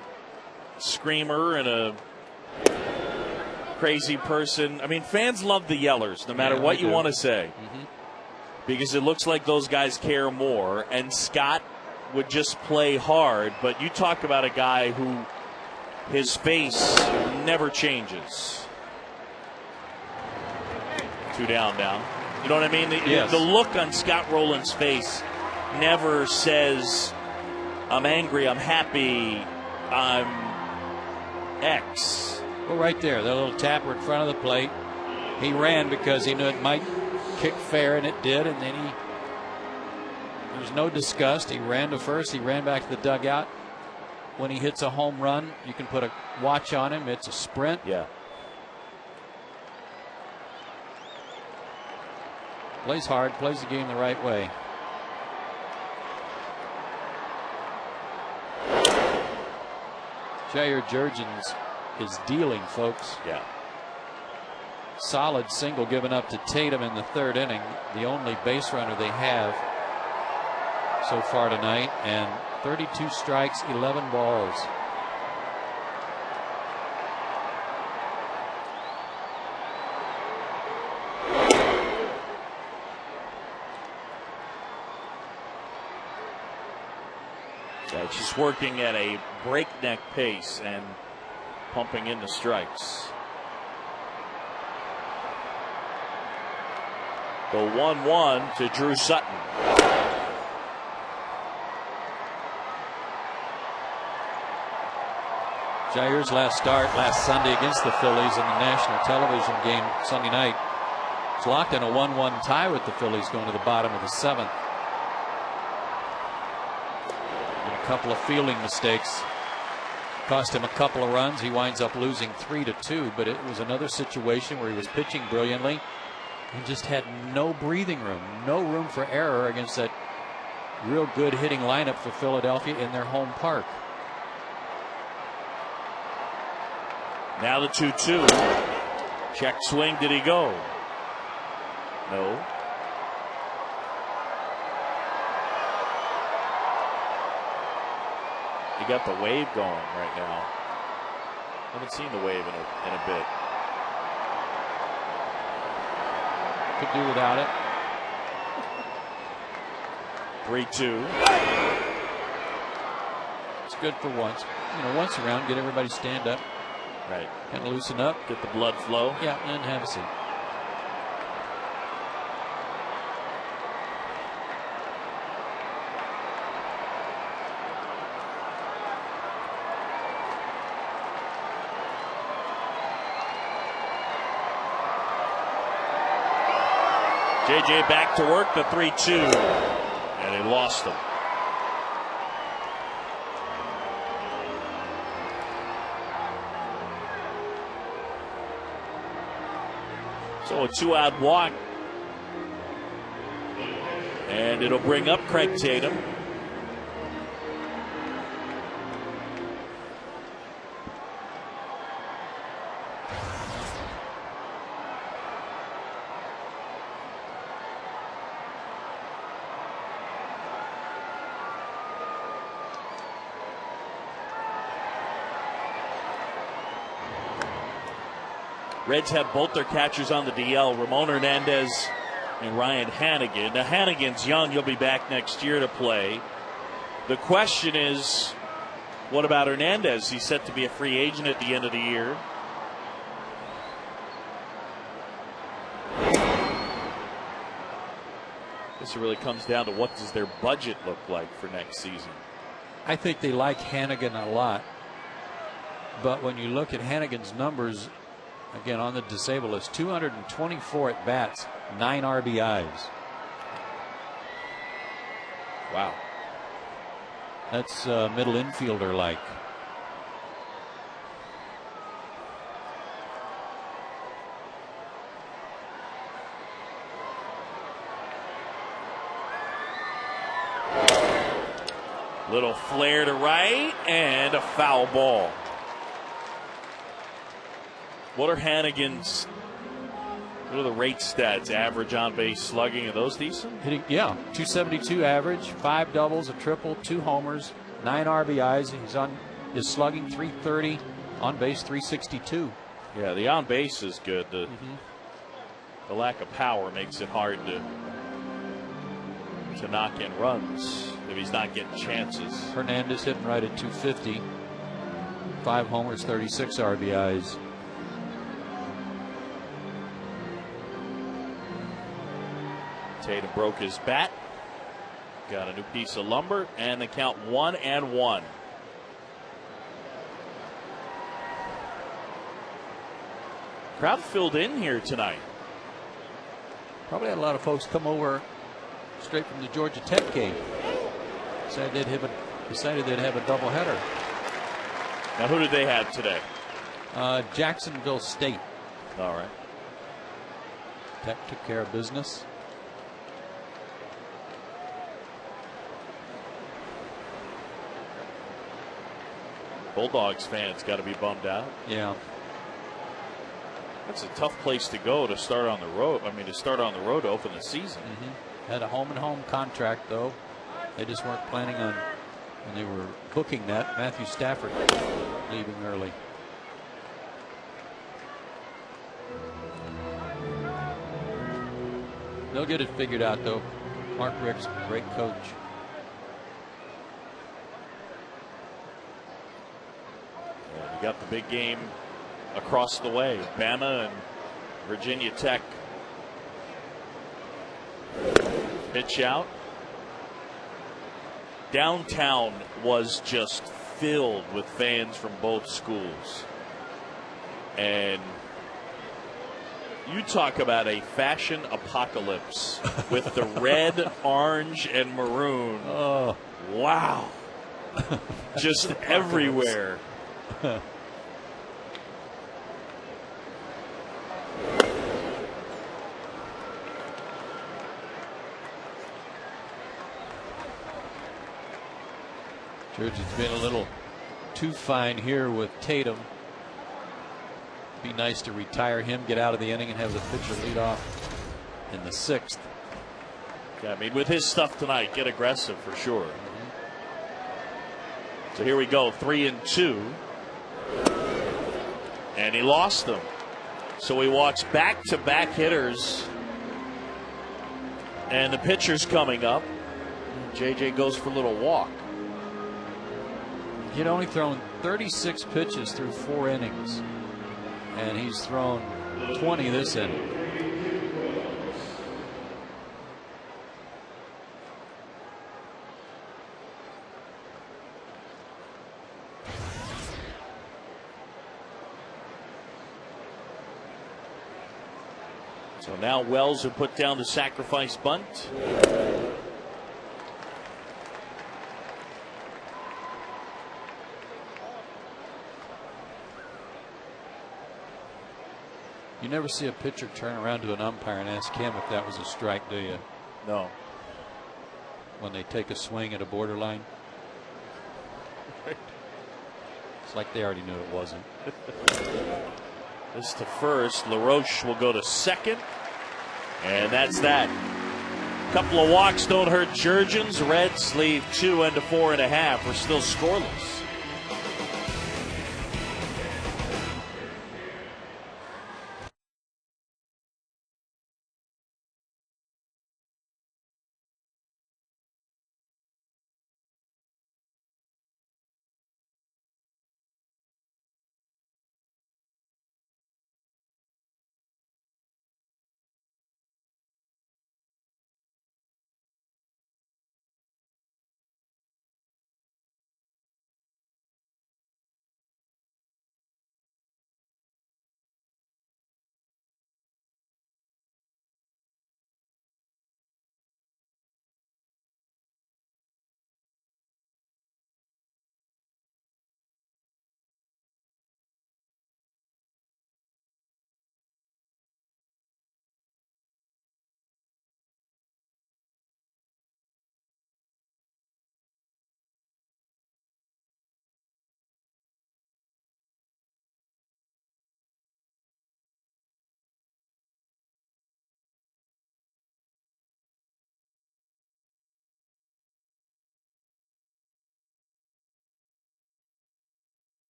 screamer and a crazy person. I mean, fans love the yellers, no matter what you want to say, because it looks like those guys care more, and Scott would just play hard, but you talk about a guy who his face never changes. 2 down now. You know what I mean? Yes. The look on Scott Rowland's face never says, I'm angry, I'm happy, I'm X. Well, right there, that little tapper in front of the plate. He ran because he knew it might kick fair, and it did, and then he There's no disgust. He ran to first. He ran back to the dugout. When he hits a home run, you can put a watch on him. It's a sprint. Yeah. Plays hard, plays the game the right way. Jair Jurgens is dealing, folks. Yeah. Solid single given up to Tatum in the third inning. The only base runner they have so far tonight. And 32 strikes, 11 balls. She's working at a breakneck pace and pumping in the strikes. The 1-1 to Drew Sutton. Jair's last start last Sunday against the Phillies in the national television game Sunday night. It's locked in a 1-1 tie with the Phillies going to the bottom of the seventh. Couple of fielding mistakes cost him a couple of runs. He winds up losing 3-2, but it was another situation where he was pitching brilliantly and just had no breathing room, no room for error against that real good hitting lineup for Philadelphia in their home park. Now the 2-2. Check swing. Did he go? No. He got the wave going right now. Haven't seen the wave in a bit. Could do without it. 3-2. It's good for once. You know, once around, get everybody stand up. Right. Kind of loosen up. Get the blood flow. Yeah, and have a seat. JJ back to work, the 3-2, and he lost them. So a 2-out walk, and it'll bring up Craig Tatum. Reds have both their catchers on the DL, Ramon Hernandez and Ryan Hannigan. Now, Hannigan's young. He'll be back next year to play. The question is, what about Hernandez? He's set to be a free agent at the end of the year. I guess it really comes down to what does their budget look like for next season. I think they like Hannigan a lot. But when you look at Hannigan's numbers, again, on the disabled list, 224 at bats, 9 RBIs. Wow. That's middle infielder like. Little flare to right and a foul ball. What are Hannigan's, what are the rate stats? Average on base slugging, are those decent? Hitting, yeah, 272 average, 5 doubles, a triple, 2 homers, 9 RBIs. His slugging 330, on base 362. Yeah, the on base is good. The lack of power makes it hard to knock in runs if he's not getting chances. Hernandez hitting right at 250, 5 homers, 36 RBIs. Tatum broke his bat. Got a new piece of lumber, and the count 1-1. Crowd filled in here tonight. Probably had a lot of folks come over straight from the Georgia Tech game. Decided they'd have a doubleheader. Now, who did they have today? Jacksonville State. All right. Tech took care of business. Bulldogs fans got to be bummed out. Yeah. That's a tough place to go to start on the road. I mean, to start on the road to open the season. Had a home and home contract, though. They just weren't planning on, when they were booking that, Matthew Stafford leaving early. They'll get it figured out, though. Mark Richt's a great coach. You got the big game across the way. Bama and Virginia Tech. Pitch out. Downtown was just filled with fans from both schools. And you talk about a fashion apocalypse with the red, orange, and maroon. Oh. Wow. Just everywhere. Georgia's been a little too fine here with Tatum. Be nice to retire him, get out of the inning, and have the pitcher lead off in the 6th. Yeah, I mean, with his stuff tonight, get aggressive for sure. So here we go, 3-2. And he lost them. So he walks back-to-back hitters. And the pitcher's coming up. JJ goes for a little walk. He'd only thrown 36 pitches through 4 innings. And he's thrown 20 this inning. So now Wells will put down the sacrifice bunt. You never see a pitcher turn around to an umpire and ask him if that was a strike, do you? No. When they take a swing at a borderline. It's like they already knew it wasn't. This to first. LaRoche will go to second. And that's that. Couple of walks don't hurt Georgians. Reds leave 2 into 4.5. We're still scoreless.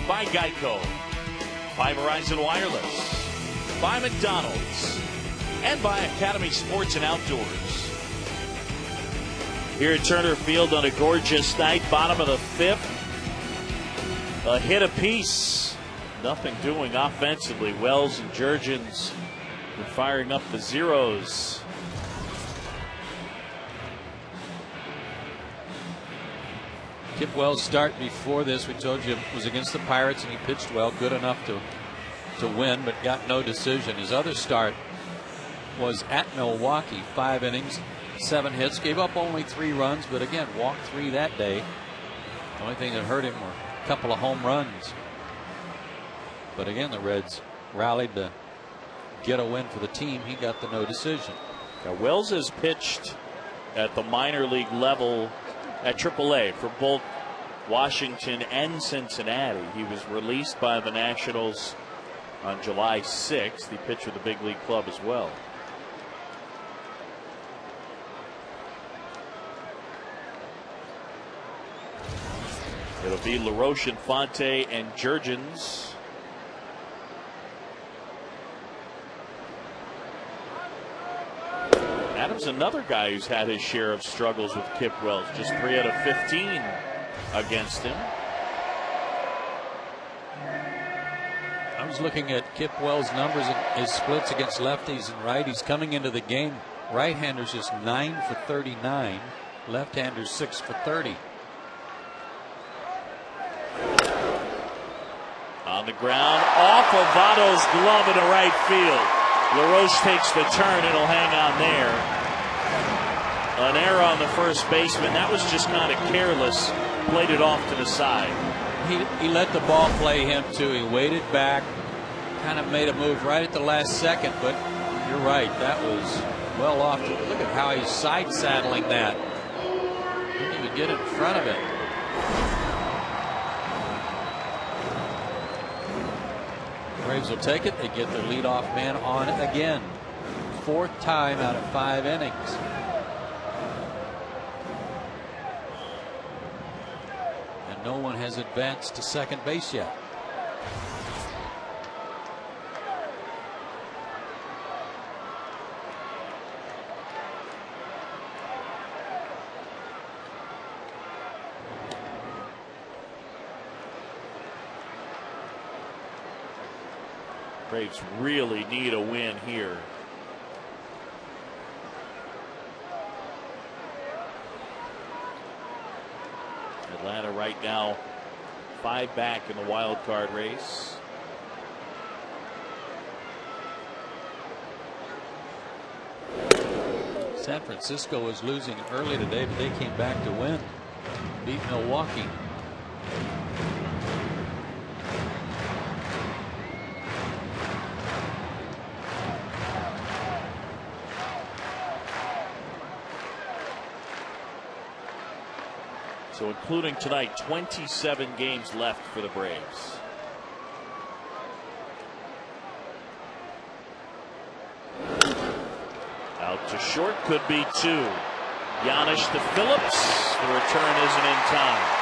By Geico, by Verizon Wireless, by McDonald's, and by Academy Sports and Outdoors. here at Turner Field on a gorgeous night, bottom of the 5th. A hit apiece. Nothing doing offensively. Wells and Jurgens are firing up the zeros. Kip Wells' start before this, we told you, was against the Pirates, and he pitched well, good enough to win, but got no decision. His other start was at Milwaukee, 5 innings, 7 hits, gave up only 3 runs, but again, walked 3 that day. The only thing that hurt him were a couple of home runs. But again, the Reds rallied to get a win for the team. He got the no decision. Now, Wells has pitched at the minor league level at AAA for both Washington and Cincinnati. He was released by the Nationals on July 6th. He pitched with the big league club as well. It'll be LaRoche, Infante, and Jurgens. Adams, another guy who's had his share of struggles with Kip Wells. Just 3 out of 15 against him. I was looking at Kip Wells' numbers and his splits against lefties and righties coming into the game. Right-handers just 9 for 39. Left-handers 6 for 30. On the ground, off of Votto's glove into right field. LaRoche takes the turn. It'll hang on there. An error on the first baseman. That was just kind of careless. Played it off to the side. He let the ball play him too. He waited back, kind of made a move right at the last second. But you're right, that was well off. Look at how he's side saddling that. Didn't even get in front of it. Braves will take it. They get their leadoff man on again. 4th time out of 5 innings. And no one has advanced to second base yet. Braves really need a win here. Atlanta right now 5 back in the wild card race. San Francisco was losing early today, but they came back to win. Beat Milwaukee. So including tonight, 27 games left for the Braves. Out to short, could be 2. Giannis to Phillips. The return isn't in time.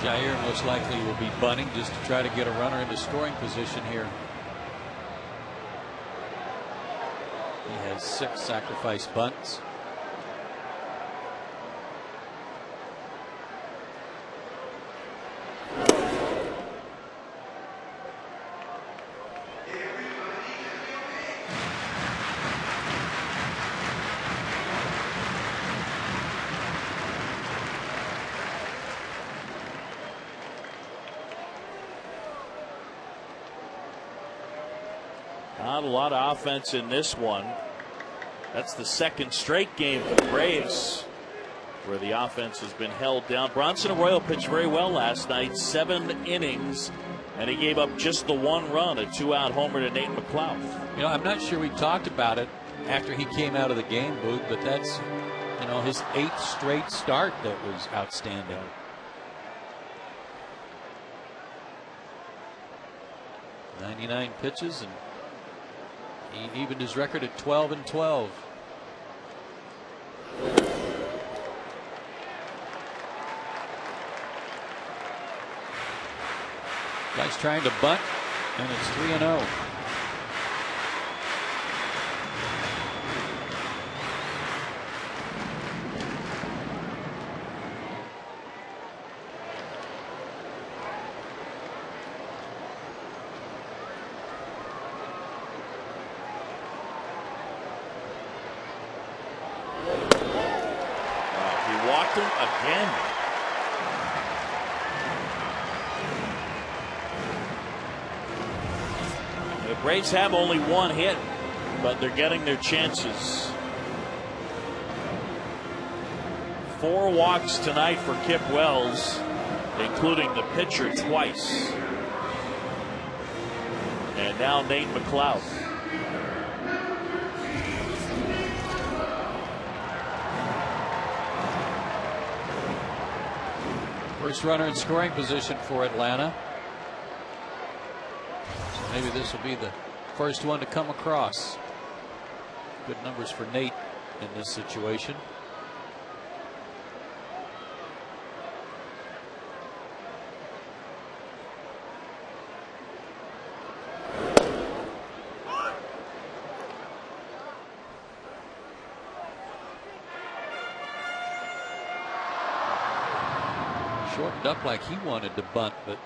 Jair most likely will be bunting just to try to get a runner into scoring position here. He has 6 sacrifice bunts. Not a lot of offense in this one. That's the 2nd straight game for the Braves where the offense has been held down. Bronson Arroyo pitched very well last night, 7 innings, and he gave up just the 1 run, a 2-out homer to Nate McLeod. You know, I'm not sure we talked about it after he came out of the game, Booth, but that's, you know, his 8th straight start that was outstanding. 99 pitches, and he evened his record at 12-12. Guy's trying to bunt, and it's 3-0. He walked him again. The Braves have only one hit, but they're getting their chances. 4 walks tonight for Kip Wells, including the pitcher twice. And now Nate McLeod. First runner in scoring position for Atlanta. So maybe this will be the first one to come across. Good numbers for Nate in this situation. Shortened up like he wanted to bunt, but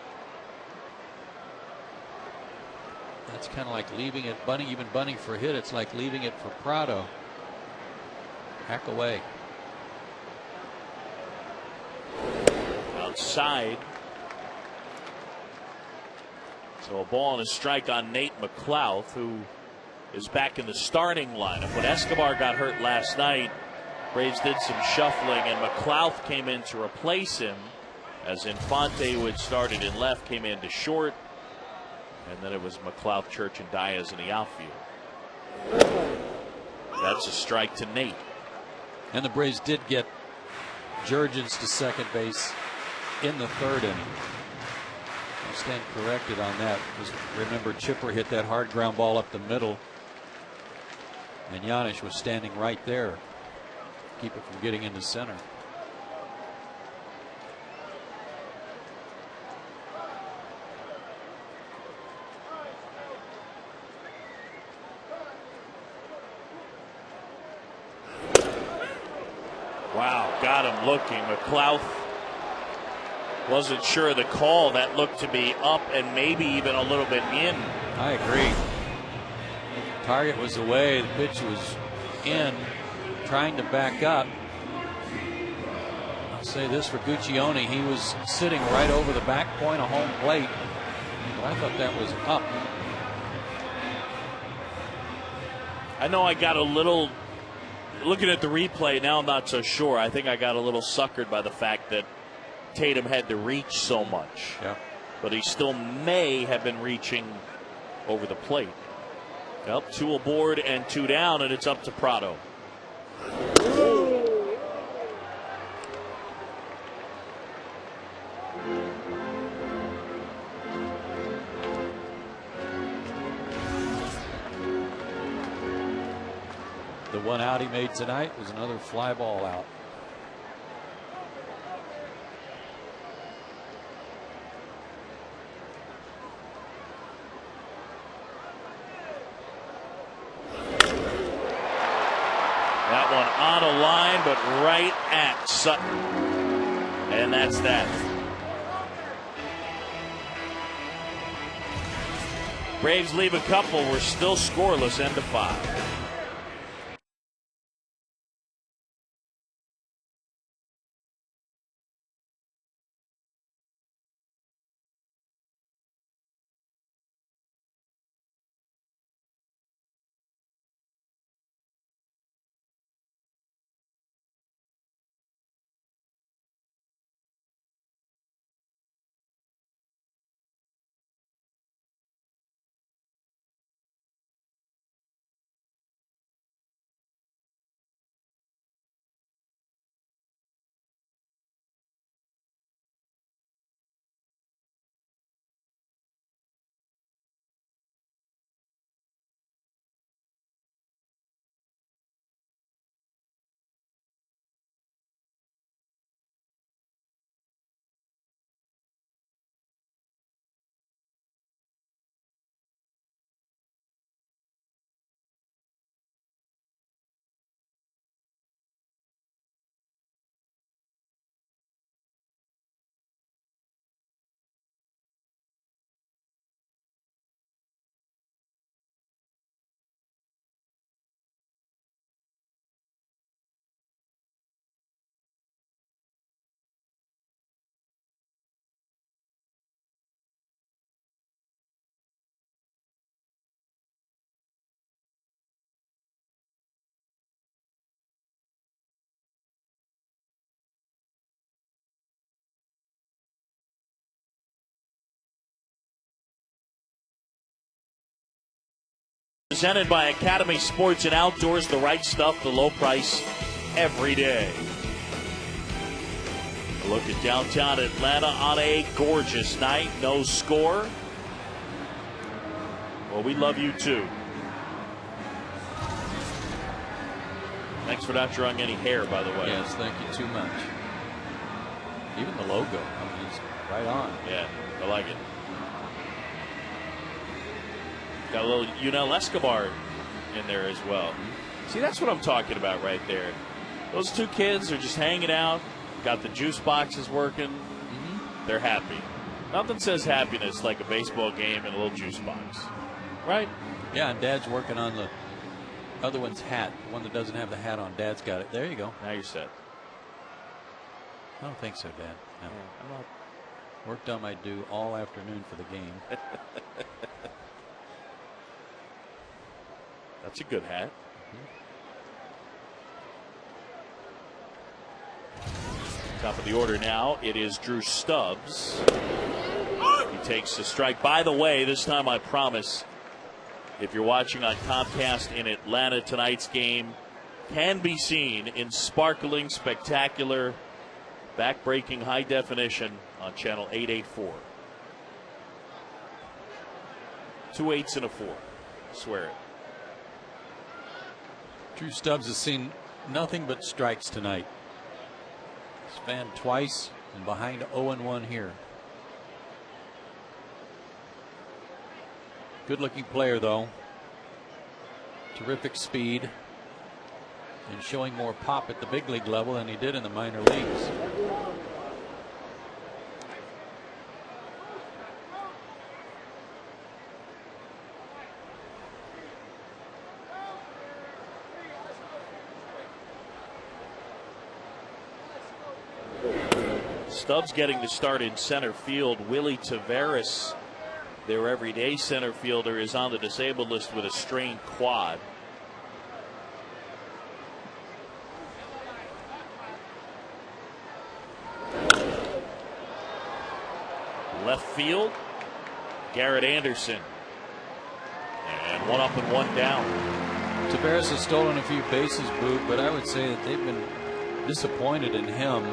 that's kind of like leaving it bunting, even bunting for a hit. It's like leaving it for Prado. Hack away. Outside. So a ball and a strike on Nate McLeod, who is back in the starting lineup. When Escobar got hurt last night, Braves did some shuffling, and McLeod came in to replace him, as Infante, who had started in left, came into short, and then it was McLeod, Church, and Diaz in the outfield. That's a strike to Nate. And the Braves did get Jurgens to second base in the 3rd inning. I stand corrected on that, because remember, Chipper hit that hard ground ball up the middle, and Giannis was standing right there, keep it from getting into center. Wow, got him looking. McLeod wasn't sure of the call. That looked to be up and maybe even a little bit in. I agree. Target was away. The pitch was in, trying to back up. I'll say this for Guccione. He was sitting right over the back point of home plate, but I thought that was up. I know I got a little, looking at the replay now, I'm not so sure. I think I got a little suckered by the fact that Tatum had to reach so much. Yeah. But he still may have been reaching over the plate. Well, 2 aboard and 2 down, and it's up to Prado. the one out he made tonight was another fly ball out. That one on a line, but right at Sutton. And that's that. Braves leave a couple. We're still scoreless, end of 5. Presented by Academy Sports and Outdoors, the right stuff, the low price every day. A look at downtown Atlanta on a gorgeous night. No score. Well, we love you too. Thanks for not drawing any hair, by the way. Yes, thank you too much. Even the logo, I mean, it's right on. Yeah, I like it. Got a little Yunel Escobar in there as well. See, that's what I'm talking about right there. Those two kids are just hanging out, got the juice boxes working. They're happy. Nothing says happiness like a baseball game and a little juice box. Right? Yeah, and Dad's working on the other one's hat. The one that doesn't have the hat on. Dad's got it. There you go. Now you're set. I don't think so, Dad. No. Yeah, I'm not. Worked on my due all afternoon for the game. That's a good hat. Top of the order now. It is Drew Stubbs. He takes the strike. By the way, this time I promise, if you're watching on Comcast in Atlanta, tonight's game can be seen in sparkling, spectacular, back-breaking high definition on channel 884. 2 8s and a 4. Swear it. Drew Stubbs has seen nothing but strikes tonight. He's fanned twice and behind 0-1 here. Good looking player though. Terrific speed and showing more pop at the big league level than he did in the minor leagues. Stubbs getting the start in center field. Willie Taveras, their everyday center fielder, is on the disabled list with a strained quad. Left field, Garrett Anderson. And 1 up and 1 down. Taveras has stolen a few bases, Boot, but I would say that they've been disappointed in him.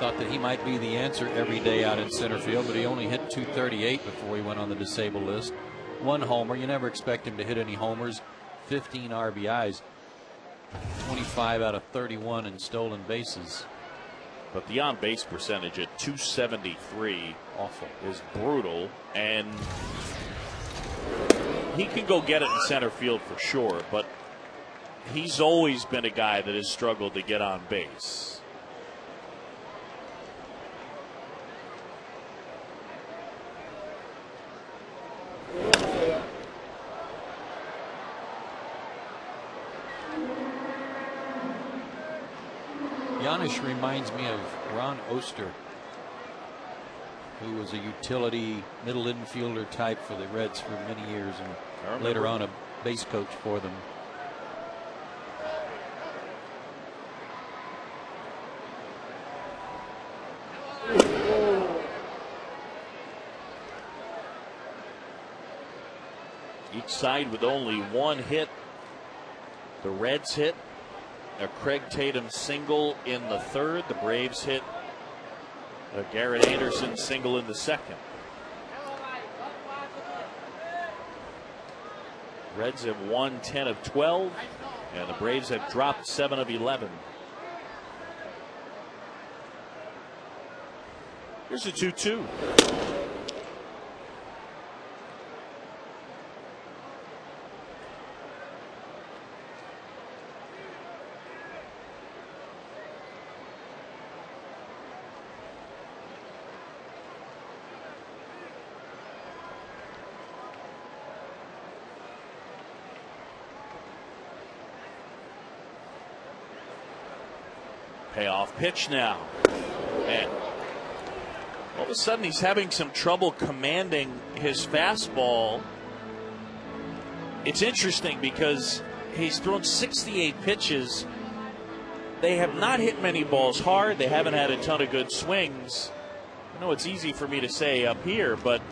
Thought that he might be the answer every day out in center field, but he only hit .238 before he went on the disabled list. 1 homer. You never expect him to hit any homers. 15 RBIs. 25 out of 31 in stolen bases. But the on-base percentage at .273 awful is brutal, and he can go get it in center field for sure, but he's always been a guy that has struggled to get on base. Giannis reminds me of Ron Oster, who was a utility middle infielder type for the Reds for many years and later on a base coach for them. Each side with only 1 hit. The Reds hit a Craig Tatum single in the 3rd. The Braves hit a Garrett Anderson single in the 2nd. Reds have won 10 of 12, and the Braves have dropped 7 of 11. Here's a 2-2. Payoff pitch now. And all of a sudden he's having some trouble commanding his fastball. It's interesting because he's thrown 68 pitches. They have not hit many balls hard. They haven't had a ton of good swings. I know it's easy for me to say up here, but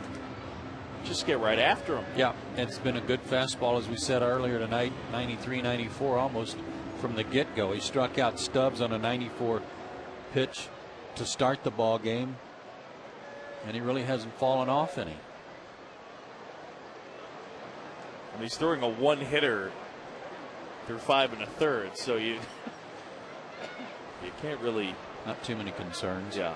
just get right after him. Yeah, it's been a good fastball, as we said earlier tonight. 93, 94 almost from the get-go. He struck out Stubbs on a 94 pitch to start the ball game, and he really hasn't fallen off any. And he's throwing a one-hitter through 5 1/3, so you can't really. Not too many concerns. Yeah.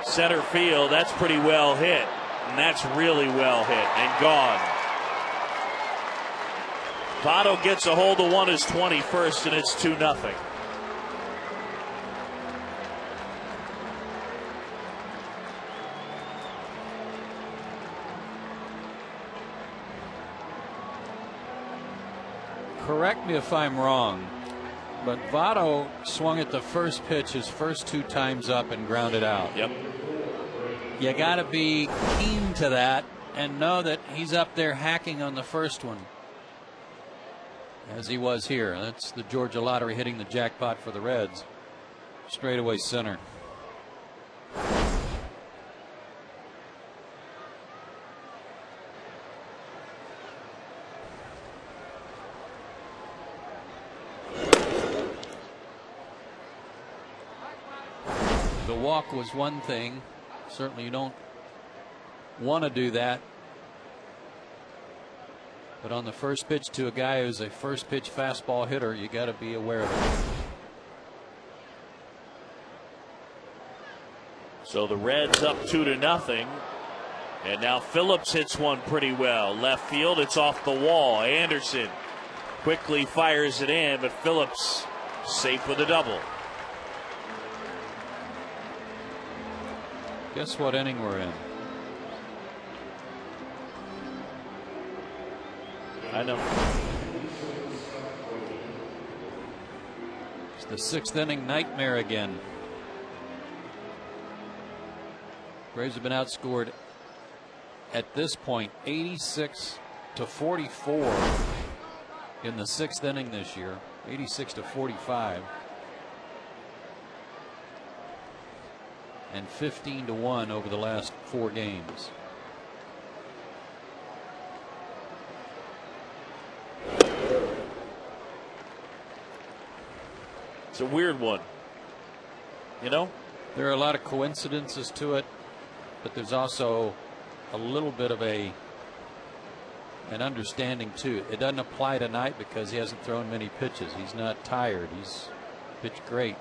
Center field, that's pretty well hit, and that's really well hit and gone. Votto gets a hold of one, his 21st, and it's 2-0. Correct me if I'm wrong, but Votto swung at the first pitch his first 2 times up and grounded out. Yep. You got to be keen to that and know that he's up there hacking on the first one, as he was here. That's the Georgia Lottery hitting the jackpot for the Reds. Straightaway center. The walk was one thing. Certainly you don't want to do that. But on the first pitch to a guy who's a first pitch fastball hitter, you got to be aware of it. So the Reds up 2-0. And now Phillips hits one pretty well. Left field, it's off the wall. Anderson quickly fires it in, but Phillips safe with a double. Guess what inning we're in? I know. It's the 6th inning nightmare again. Braves have been outscored at this point 86-44 in the 6th inning this year. 86-45. And 15-1 over the last 4 games. It's a weird one. You know? There are a lot of coincidences to it, but there's also a little bit of an understanding too. It doesn't apply tonight because he hasn't thrown many pitches. He's not tired. He's pitched great.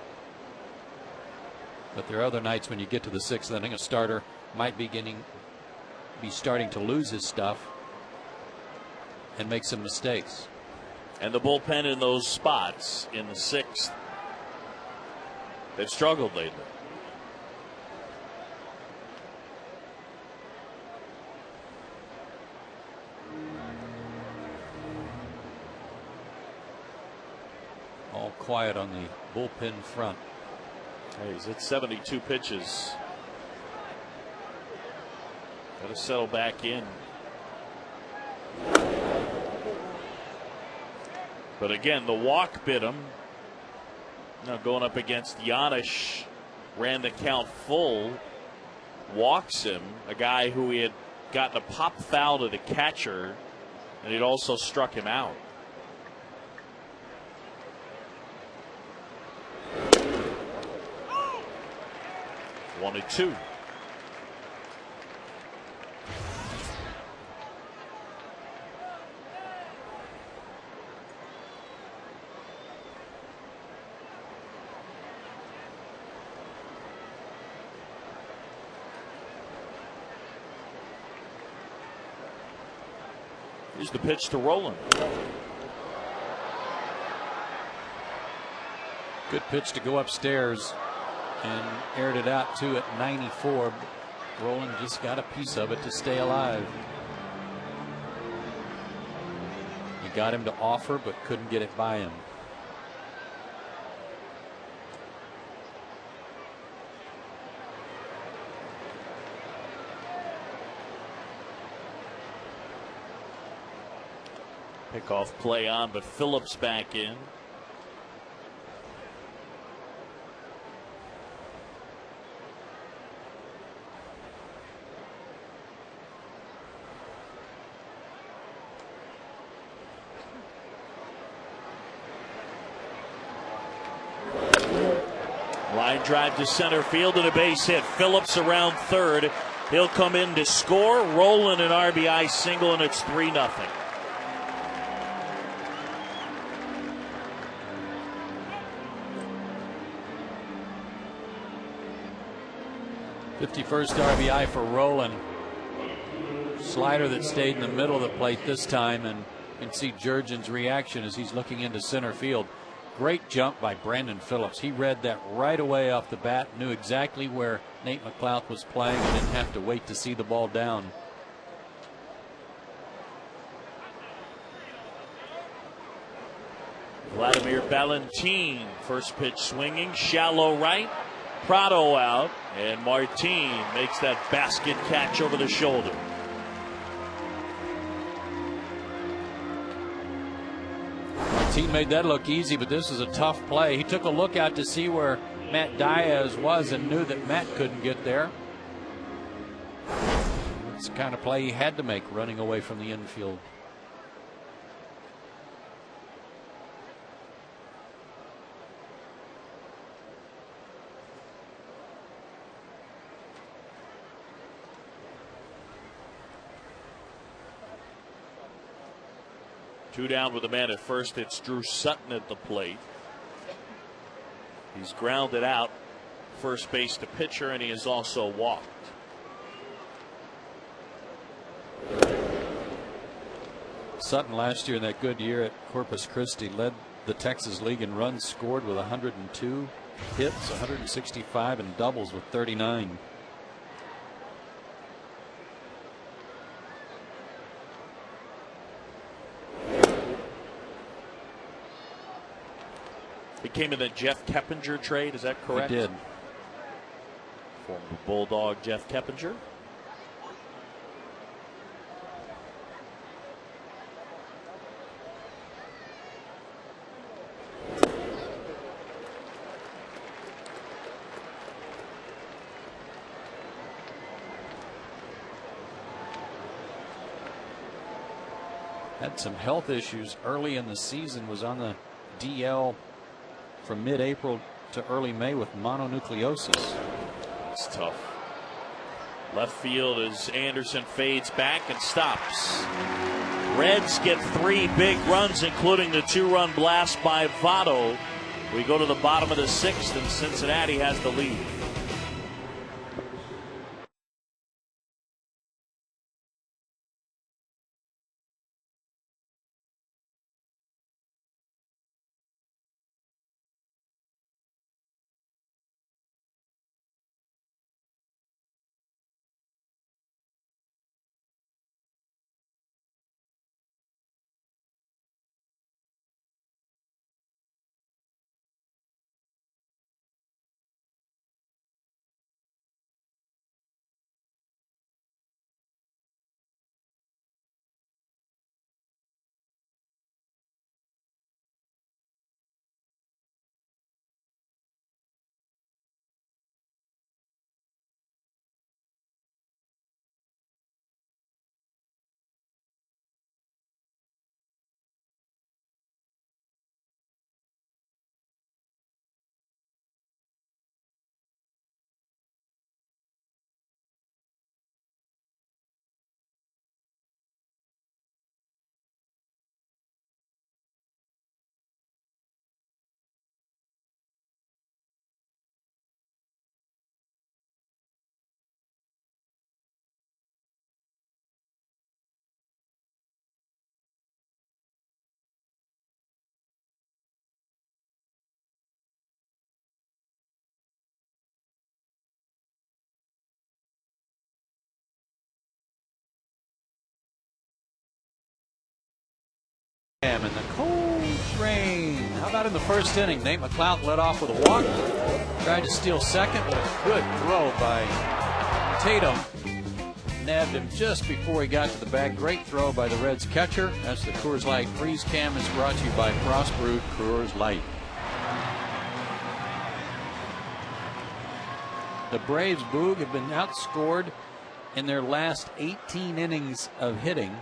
But there are other nights when you get to the 6th inning, a starter might be starting to lose his stuff and make some mistakes. And the bullpen in those spots in the 6th, they've struggled lately. All quiet on the bullpen front. Hey, he's hit 72 pitches. Got to settle back in. But again, the walk bit him. Now going up against Giannis, ran the count full, walks him, a guy who he had gotten a pop foul to the catcher, and he'd also struck him out. One and two. Here's the pitch to Roland. Good pitch to go upstairs and aired it out too at 94. Roland just got a piece of it to stay alive. He got him to offer but couldn't get it by him. Pickoff play on, but Phillips back in. Line drive to center field and a base hit. Phillips around third. He'll come in to score. Rolen an RBI single, and it's 3-0. '51st RBI for Rolen. Slider that stayed in the middle of the plate this time, and you can see Jurgen's reaction as he's looking into center field. Great jump by Brandon Phillips. He read that right away off the bat, knew exactly where Nate McLouth was playing, and didn't have to wait to see the ball down. Vladimir Valentin, first pitch swinging, shallow right. Prado out, and Martin makes that basket catch over the shoulder. Martin made that look easy, but this is a tough play. He took a look out to see where Matt Diaz was and knew that Matt couldn't get there. It's the kind of play he had to make, running away from the infield. Two down with a man at first. It's Drew Sutton at the plate. He's grounded out first base to pitcher, and he has also walked. Sutton last year in that good year at Corpus Christi led the Texas League in runs scored with 102, hits 165, and doubles with 39. He came in the Jeff Keppinger trade, is that correct? He did. Former Bulldog Jeff Keppinger. Had some health issues early in the season, was on the DL from mid-April to early May with mononucleosis. It's tough. Left field as Anderson fades back and stops. Reds get 3 big runs, including the 2-run blast by Votto. We go to the bottom of the 6th, and Cincinnati has the lead. In the cold rain. How about in the first inning? Nate McLouth led off with a walk. Tried to steal second, but a good throw by Tatum. Nabbed him just before he got to the bag. Great throw by the Reds catcher. That's the Coors Light Freeze Cam. Is brought to you by Frost Brewed Coors Light. The Braves, Boog, have been outscored in their last 18 innings of hitting.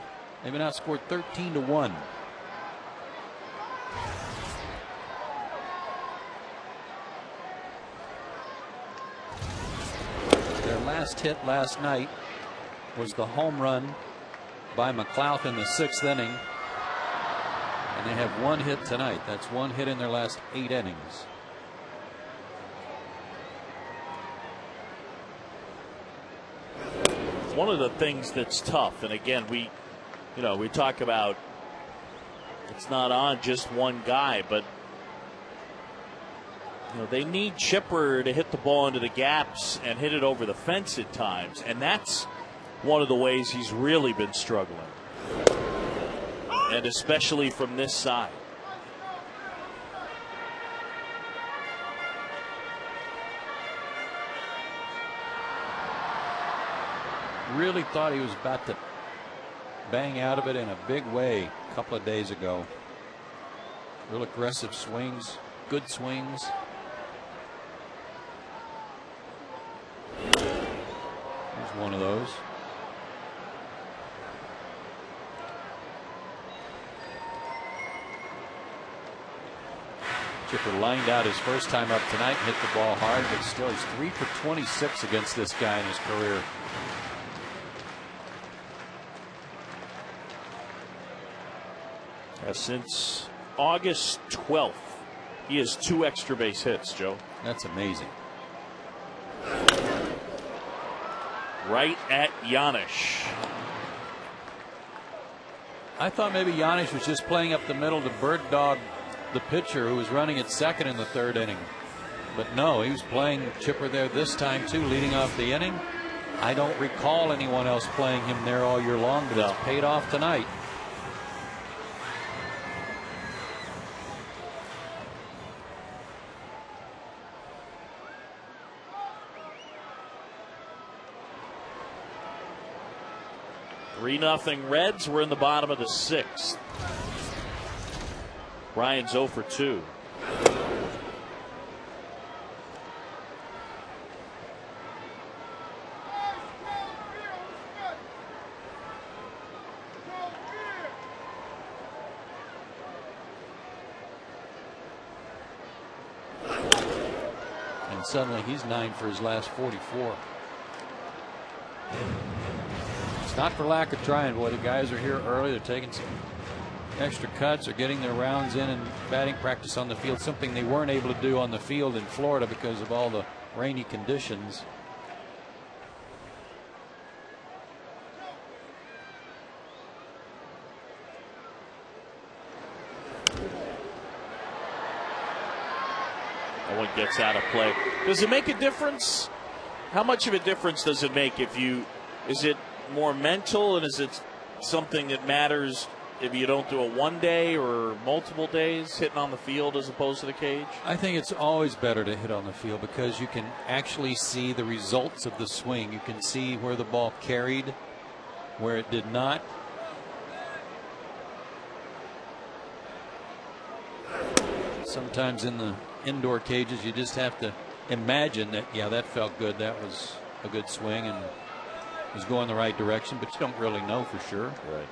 They've been outscored 13-1. last hit last night was the home run by McLouth in the 6th inning. And they have 1 hit tonight. That's 1 hit in their last 8 innings. One of the things that's tough, and again, we talk about it's not on just one guy, but they need Chipper to hit the ball into the gaps and hit it over the fence at times, and that's one of the ways he's really been struggling, and especially from this side. Really thought he was about to bang out of it in a big way a couple of days ago. Real aggressive swings, good swings. Here's one of those. Chipper lined out his first time up tonight, hit the ball hard, but still he's 3 for 26 against this guy in his career. Since August 12th, he has 2 extra base hits, Joe. That's amazing. Right at Janisch. I thought maybe Janisch was just playing up the middle to bird dog the pitcher who was running at second in the 3rd inning. But no, he was playing Chipper there this time too, leading off the inning. I don't recall anyone else playing him there all year long, but it's paid off tonight. Nothing Reds. We're in the bottom of the 6th. Ryan's 0 for 2. And suddenly he's 9 for his last 44. It's not for lack of trying, boy. The guys are here early. They're taking some extra cuts or getting their rounds in and batting practice on the field, something they weren't able to do on the field in Florida because of all the rainy conditions. That one gets out of play. Does it make a difference? How much of a difference does it make is it more mental, and is it something that matters if you don't do a one day or multiple days hitting on the field as opposed to the cage? I think it's always better to hit on the field because you can actually see the results of the swing. You can see where the ball carried, where it did not. Sometimes in the indoor cages you just have to imagine that, yeah, that felt good, that was a good swing and was going the right direction, but you don't really know for sure. Right.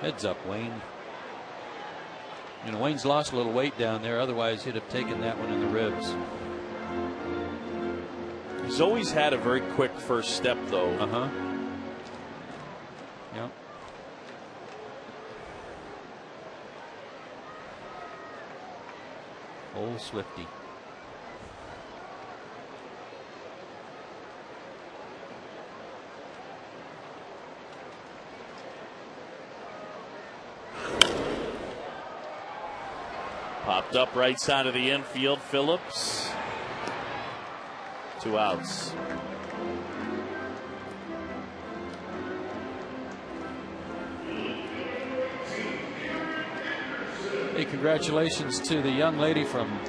Heads up, Wayne. Wayne's lost a little weight down there, otherwise he'd have taken that one in the ribs. He's always had a very quick first step, though. Yep. Old Swifty. Popped up right side of the infield. Phillips. 2 outs. Hey, congratulations to the young lady from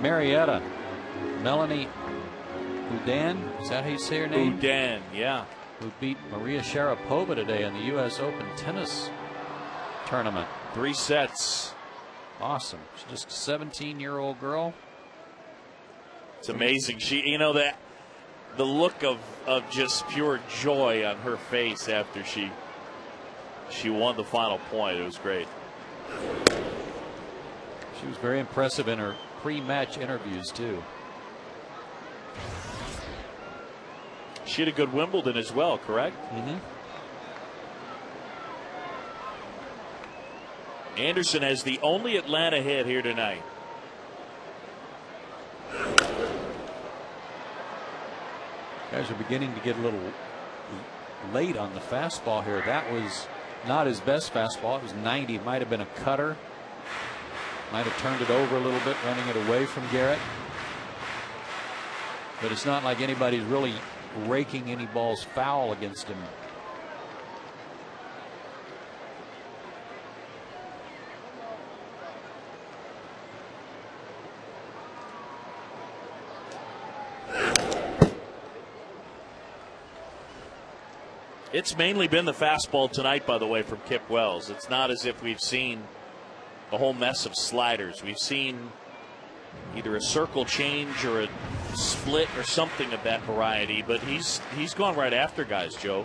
Marietta, Melanie Udan. Is that how you say her name? Udan, yeah. Who beat Maria Sharapova today in the U.S. Open tennis tournament. 3 sets. Awesome. She's just a 17-year-old girl. It's amazing. She, that the look of just pure joy on her face after she she won the final point. It was great. She was very impressive in her pre-match interviews too. She had a good Wimbledon as well, correct? Mm-hmm. Anderson has the only Atlanta hit here tonight. Guys are beginning to get a little late on the fastball here. That was not his best fastball. It was 90. It might have been a cutter. Might have turned it over a little bit, running it away from Garrett. But it's not like anybody's really raking any balls foul against him. It's mainly been the fastball tonight, by the way, from Kip Wells. It's not as if we've seen a whole mess of sliders. We've seen either a circle change or a split or something of that variety, but he's gone right after guys, Joe.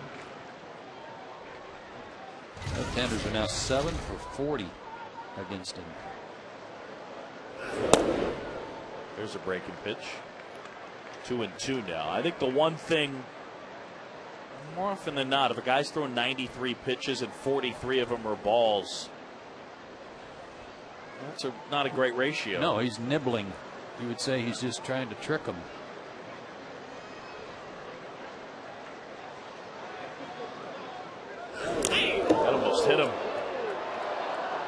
Left-handers are now 7 for 40 against him. There's a breaking pitch. 2-2 now. I think the one thing, more often than not, if a guy's throwing 93 pitches and 43 of them are balls, that's not a great ratio. No, he's nibbling. You would say he's just trying to trick him. That almost hit him.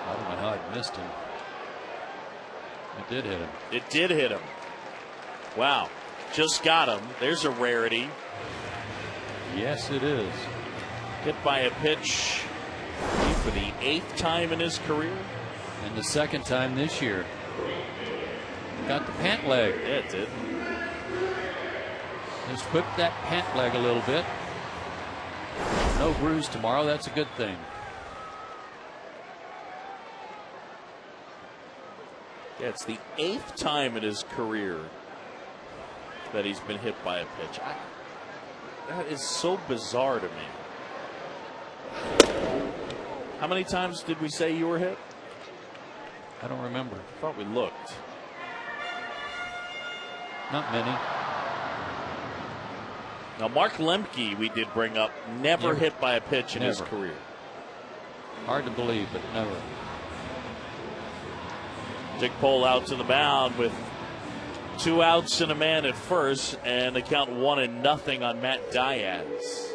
I don't know how it missed him. It did hit him. It did hit him. Wow. Just got him. There's a rarity. Yes, it is. Hit by a pitch for the 8th time in his career. And the 2nd time this year. Got the pant leg. Yeah, it did. Just whipped that pant leg a little bit. No bruise tomorrow. That's a good thing. Yeah, it's the 8th time in his career that he's been hit by a pitch. That is so bizarre to me. How many times did we say you were hit? I don't remember. I thought we looked. Not many. Now, Mark Lemke, we did bring up, never hit by a pitch in his career. Hard to believe, but never. Dick Pole out to the mound with 2 outs and a man at first, and the count 1-0 on Matt Diaz.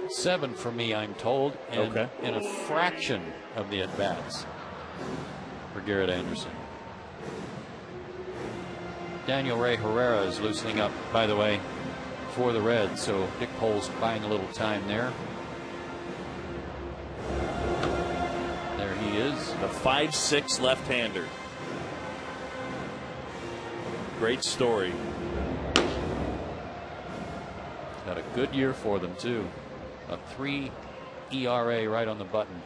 7 for me, I'm told, and okay, in a fraction of the at-bats for Garrett Anderson. Daniel Ray Herrera is loosening up, by the way, for the Reds, so Dick Pole's buying a little time there. There he is. The 5'6" left-hander. Great story. Got a good year for them, too. A 3 ERA right on the button.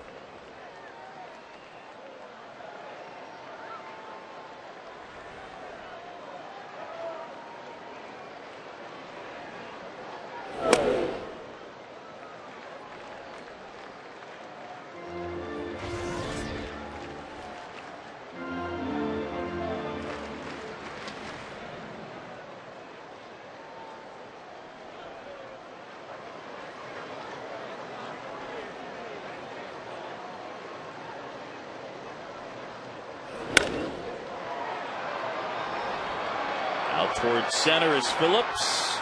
Out towards center is Phillips.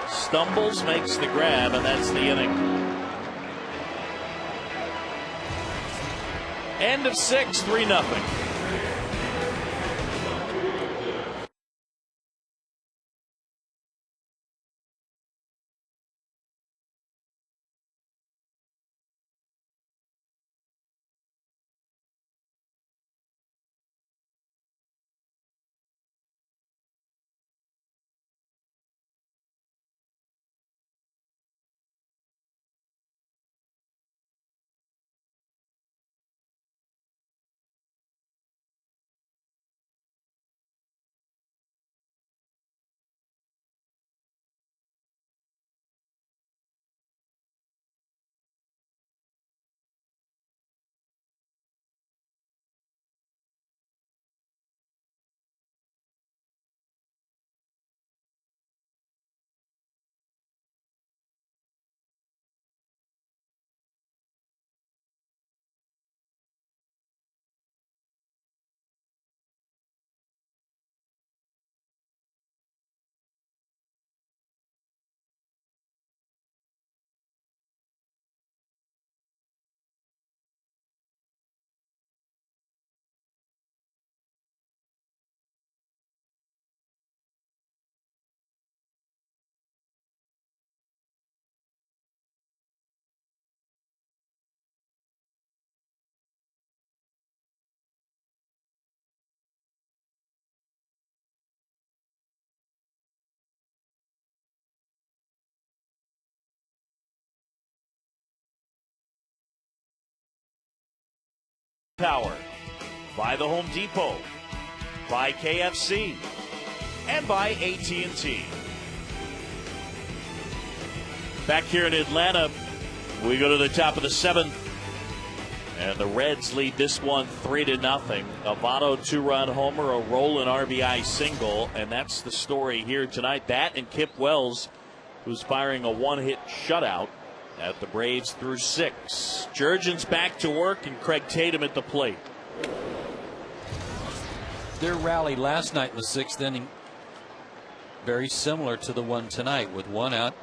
Stumbles, makes the grab, and that's the inning. End of 6, 3-0. Power, by the Home Depot, by KFC, and by AT&T. Back here in Atlanta, we go to the top of the 7th, and the Reds lead this one 3-0. A Votto 2-run homer, a Rolen RBI single, and that's the story here tonight. That and Kip Wells, who's firing a one-hit shutout at the Braves through 6. Jurgens back to work, and Craig Tatum at the plate. Their rally last night in the 6th inning, very similar to the one tonight. With one out,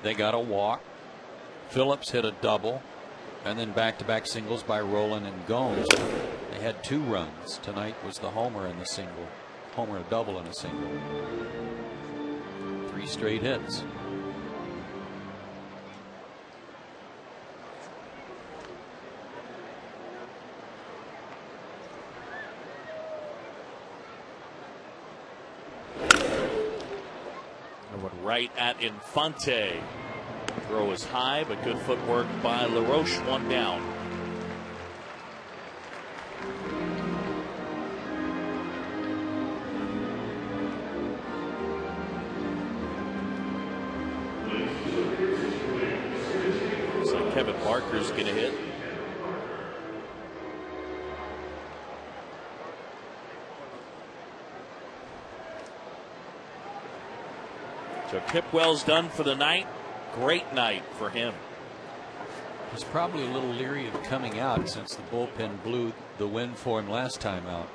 they got a walk. Phillips hit a double, and then back-to-back singles by Rolen and Gomes. They had 2 runs. Tonight was the homer and the single. Homer, a double, and a single. 3 straight hits. Right at Infante. Throw is high, but good footwork by LaRoche. 1 down. Looks like Kevin Barker's going to hit. So Kip Wells done for the night. Great night for him. He's probably a little leery of coming out since the bullpen blew the win for him last time out.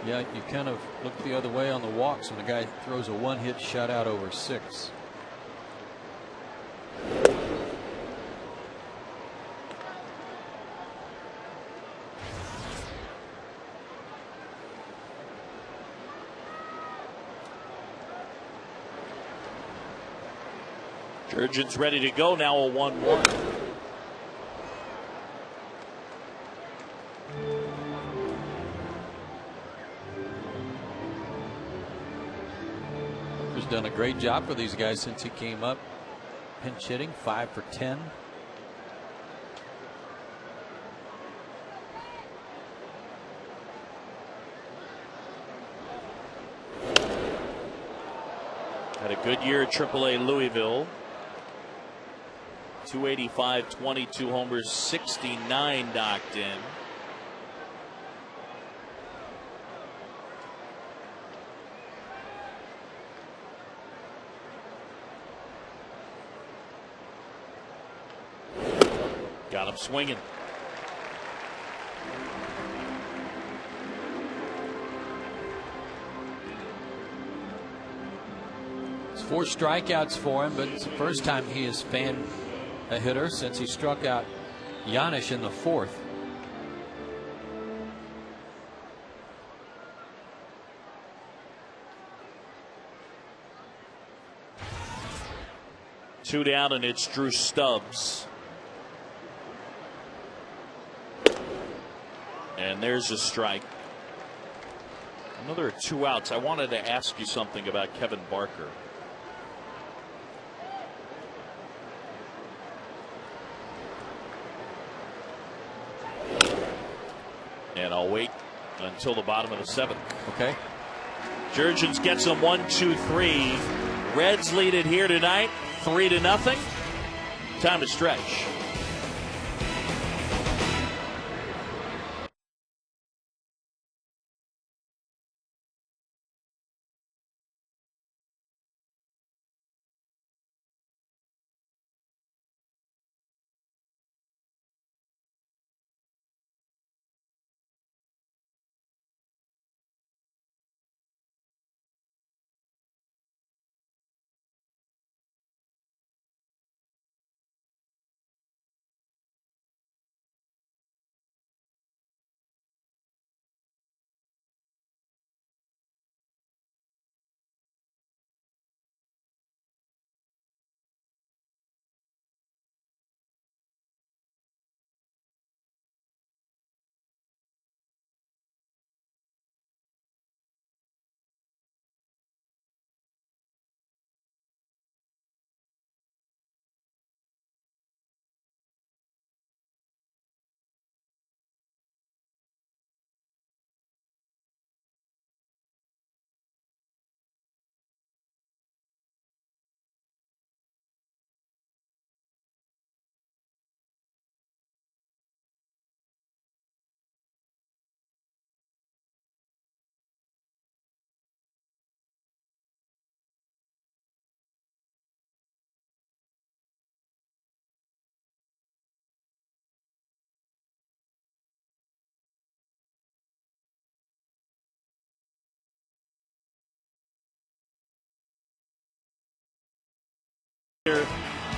Yeah, you kind of look the other way on the walks when a guy throws a one-hit shutout over 6. Jurgens ready to go now. A 1-1. He's done a great job for these guys since he came up. Pinch hitting, 5 for 10. Had a good year at AAA Louisville. 285, 22 homers, 69 knocked in. Got him swinging. It's 4 strikeouts for him, but it's the first time he has fanned a hitter since he struck out Giannis in the 4th. Two down, and it's Drew Stubbs. And there's a strike. Another 2 outs. I wanted to ask you something about Kevin Barker. And I'll wait until the bottom of the 7th. Okay. Jurgens gets them 1-2-3. Reds lead it here tonight, 3-0. Time to stretch.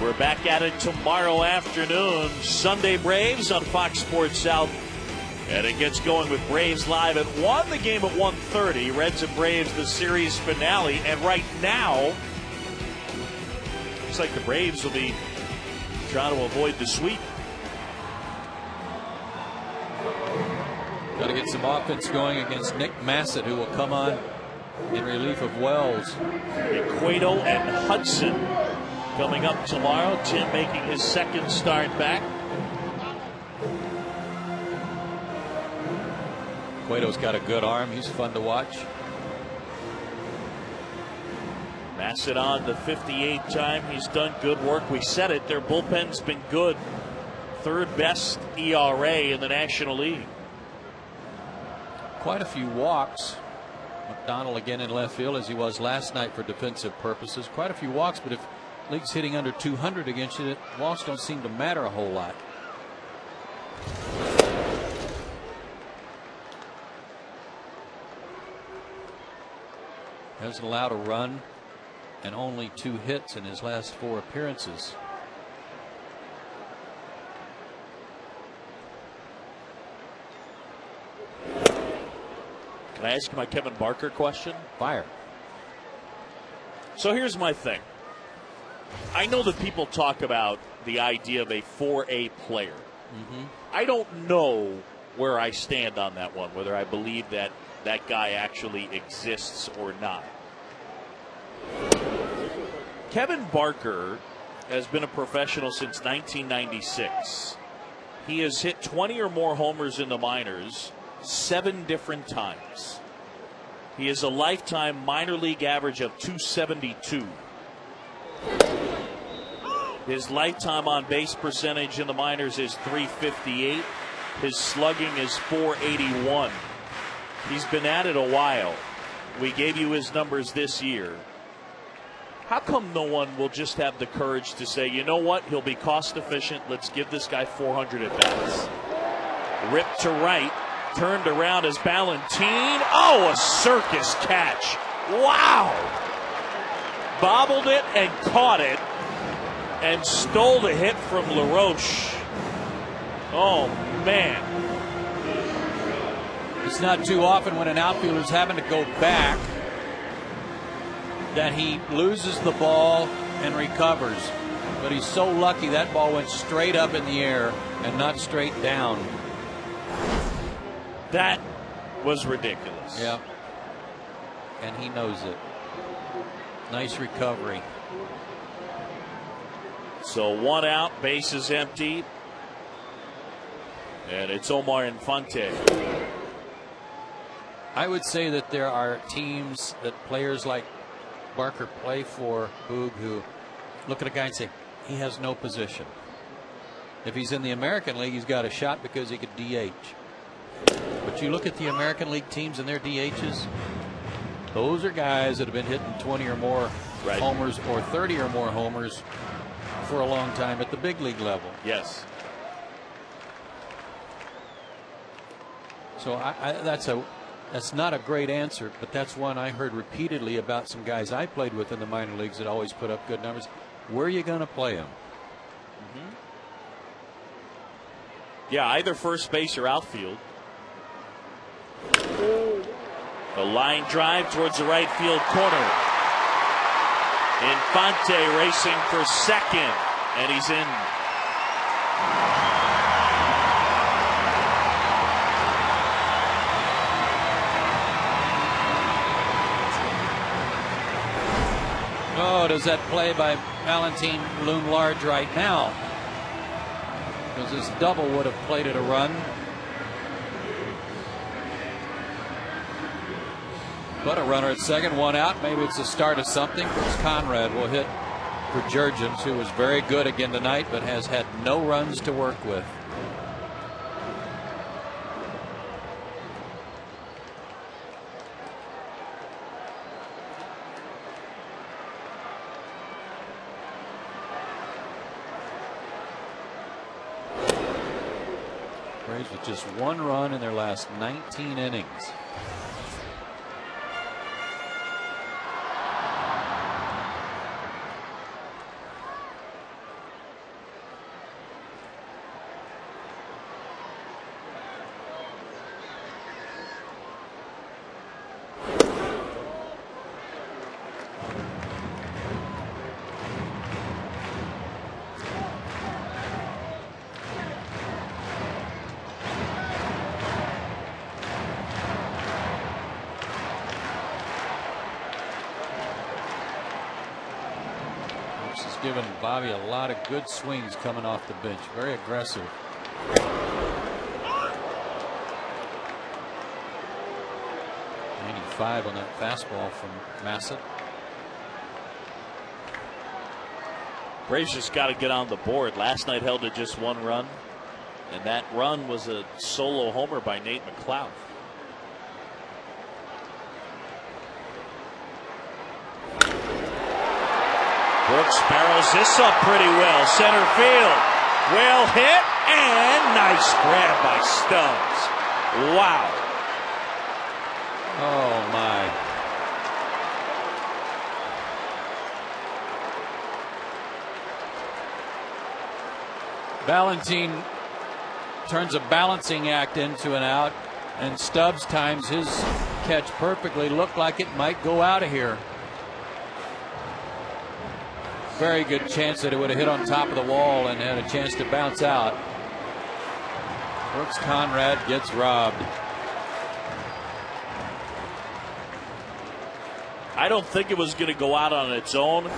We're back at it tomorrow afternoon. Sunday Braves on Fox Sports South. And it gets going with Braves Live at 1, the game at 1:30. Reds and Braves, the series finale. And right now, looks like the Braves will be trying to avoid the sweep. Got to get some offense going against Nick Massett, who will come on in relief of Wells. Cueto and Hudson coming up tomorrow. Tim making his second start back. Cueto's got a good arm. He's fun to watch. Massett on the 58th time. He's done good work. We said it. Their bullpen's been good. Third best ERA in the National League. Quite a few walks. McDonald again in left field as he was last night for defensive purposes. Quite a few walks, but if league's hitting under 200 against you, walks don't seem to matter a whole lot. Hasn't allowed a run and only 2 hits in his last 4 appearances. Can I ask you my Kevin Barker question? Fire. So here's my thing. I know that people talk about the idea of a 4A player. I don't know where I stand on that one, whether I believe that that guy actually exists or not. Kevin Barker has been a professional since 1996. He has hit 20 or more homers in the minors 7 different times. He has a lifetime minor league average of 272. His lifetime on base percentage in the minors is 358. His slugging is 481. He's been at it a while. We gave you his numbers this year. How come no one will just have the courage to say, you know what, he'll be cost efficient, let's give this guy 400 at bats? Ripped to right, turned around as Ballantine. Oh, a circus catch. Wow. Bobbled it and caught it and stole the hit from LaRoche. Oh, man. It's not too often when an outfielder's having to go back that he loses the ball and recovers. But he's so lucky that ball went straight up in the air and not straight down. That was ridiculous. Yeah. And he knows it. Nice recovery. So 1 out, bases empty. And it's Omar Infante. I would say that there are teams that players like Barker play for, Boog, who look at a guy and say, he has no position. If he's in the American League, he's got a shot because he could DH. But you look at the American League teams and their DHs, those are guys that have been hitting 20 or more homers or 30 or more homers for a long time at the big league level. Yes. So that's not a great answer, but that's one I heard repeatedly about some guys I played with in the minor leagues that always put up good numbers. Where are you going to play them? Yeah, either first base or outfield. A line drive towards the right field corner. Infante racing for second, and he's in. Oh, does that play by Ballantine loom large right now? Because this double would have played it a run. But a runner at second, 1 out. Maybe it's the start of something. Chris Conrad will hit for Jurgens, who was very good again tonight, but has had no runs to work with. Braves with just 1 run in their last 19 innings. Brooks has given Bobby a lot of good swings coming off the bench. Very aggressive. 95 on that fastball from Massett. Braves just got to get on the board. Last night held to just 1 run, and that run was a solo homer by Nate McLeod. Brooks barrels this up pretty well. Center field. Well hit and nice grab by Stubbs. Wow. Oh my. Valentine turns a balancing act into an out, and Stubbs times his catch perfectly. Looked like it might go out of here. Very good chance that it would have hit on top of the wall and had a chance to bounce out. Brooks Conrad gets robbed. I don't think it was going to go out on its own,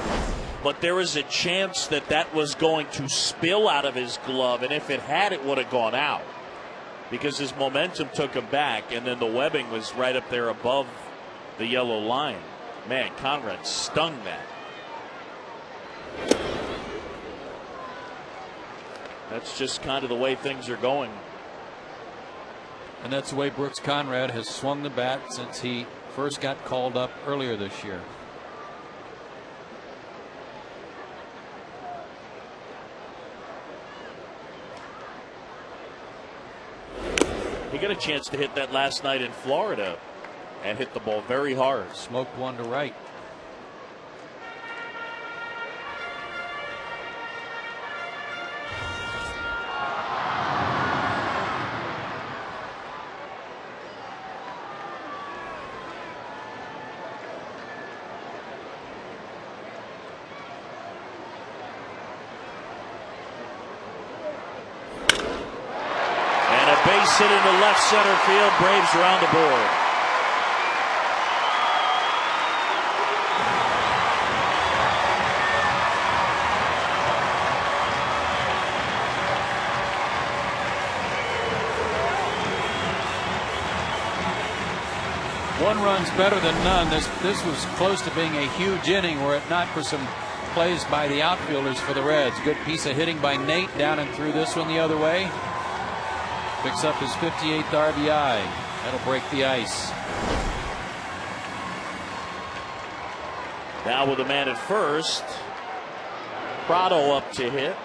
but there was a chance that that was going to spill out of his glove, and if it had, it would have gone out because his momentum took him back, and then the webbing was right up there above the yellow line. Man, Conrad stung that. That's just kind of the way things are going. And that's the way Brooks Conrad has swung the bat since he first got called up earlier this year. He got a chance to hit that last night in Florida and hit the ball very hard. Smoked one to right. Base hit into left center field. Braves are on the board. One run's better than none. This was close to being a huge inning were it not for some plays by the outfielders for the Reds. Good piece of hitting by Nate down and through this one the other way. Picks up his 58th RBI. That'll break the ice. Now with a man at first. Prado up to hit.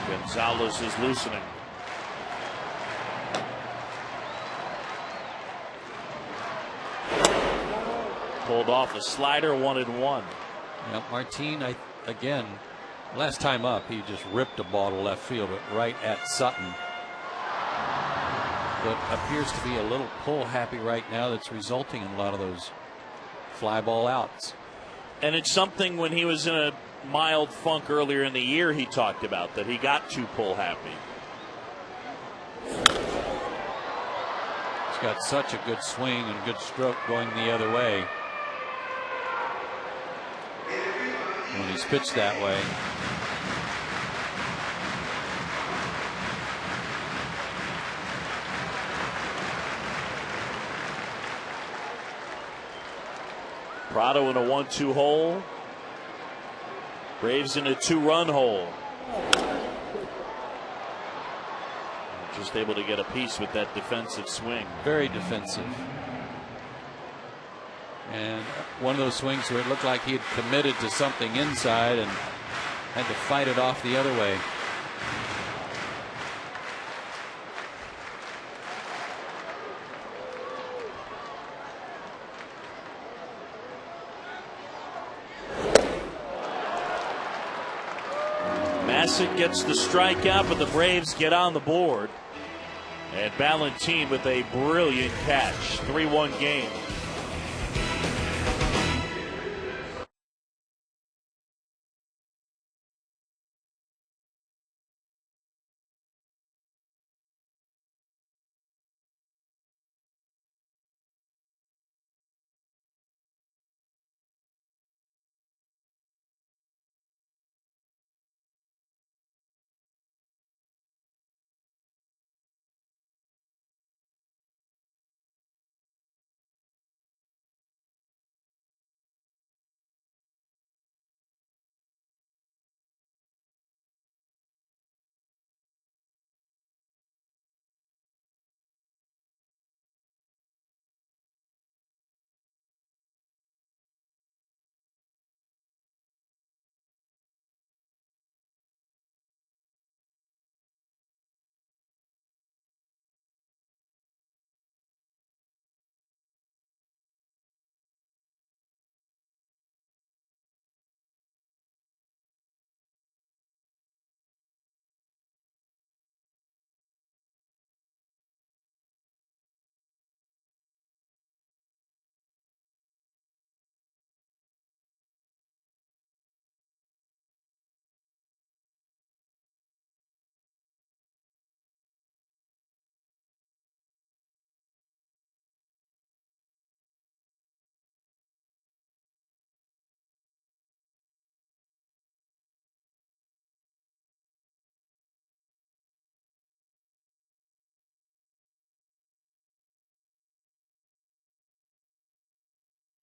Gonzalez is loosening. Pulled off a slider, 1-1. Yep, Martin, again, last time up, he just ripped a ball to left field, but right at Sutton. But appears to be a little pull happy right now that's resulting in a lot of those fly ball outs. And it's something when he was in a mild funk earlier in the year he talked about, that he got too pull happy. He's got such a good swing and good stroke going the other way when he's pitched that way. Prado in a 1-2 hole. Braves in a 2-run hole. Just able to get a piece with that defensive swing. Very defensive. And one of those swings where it looked like he had committed to something inside and had to fight it off the other way. Bassett gets the strikeout, but the Braves get on the board. And Ballantine with a brilliant catch. 3-1 game.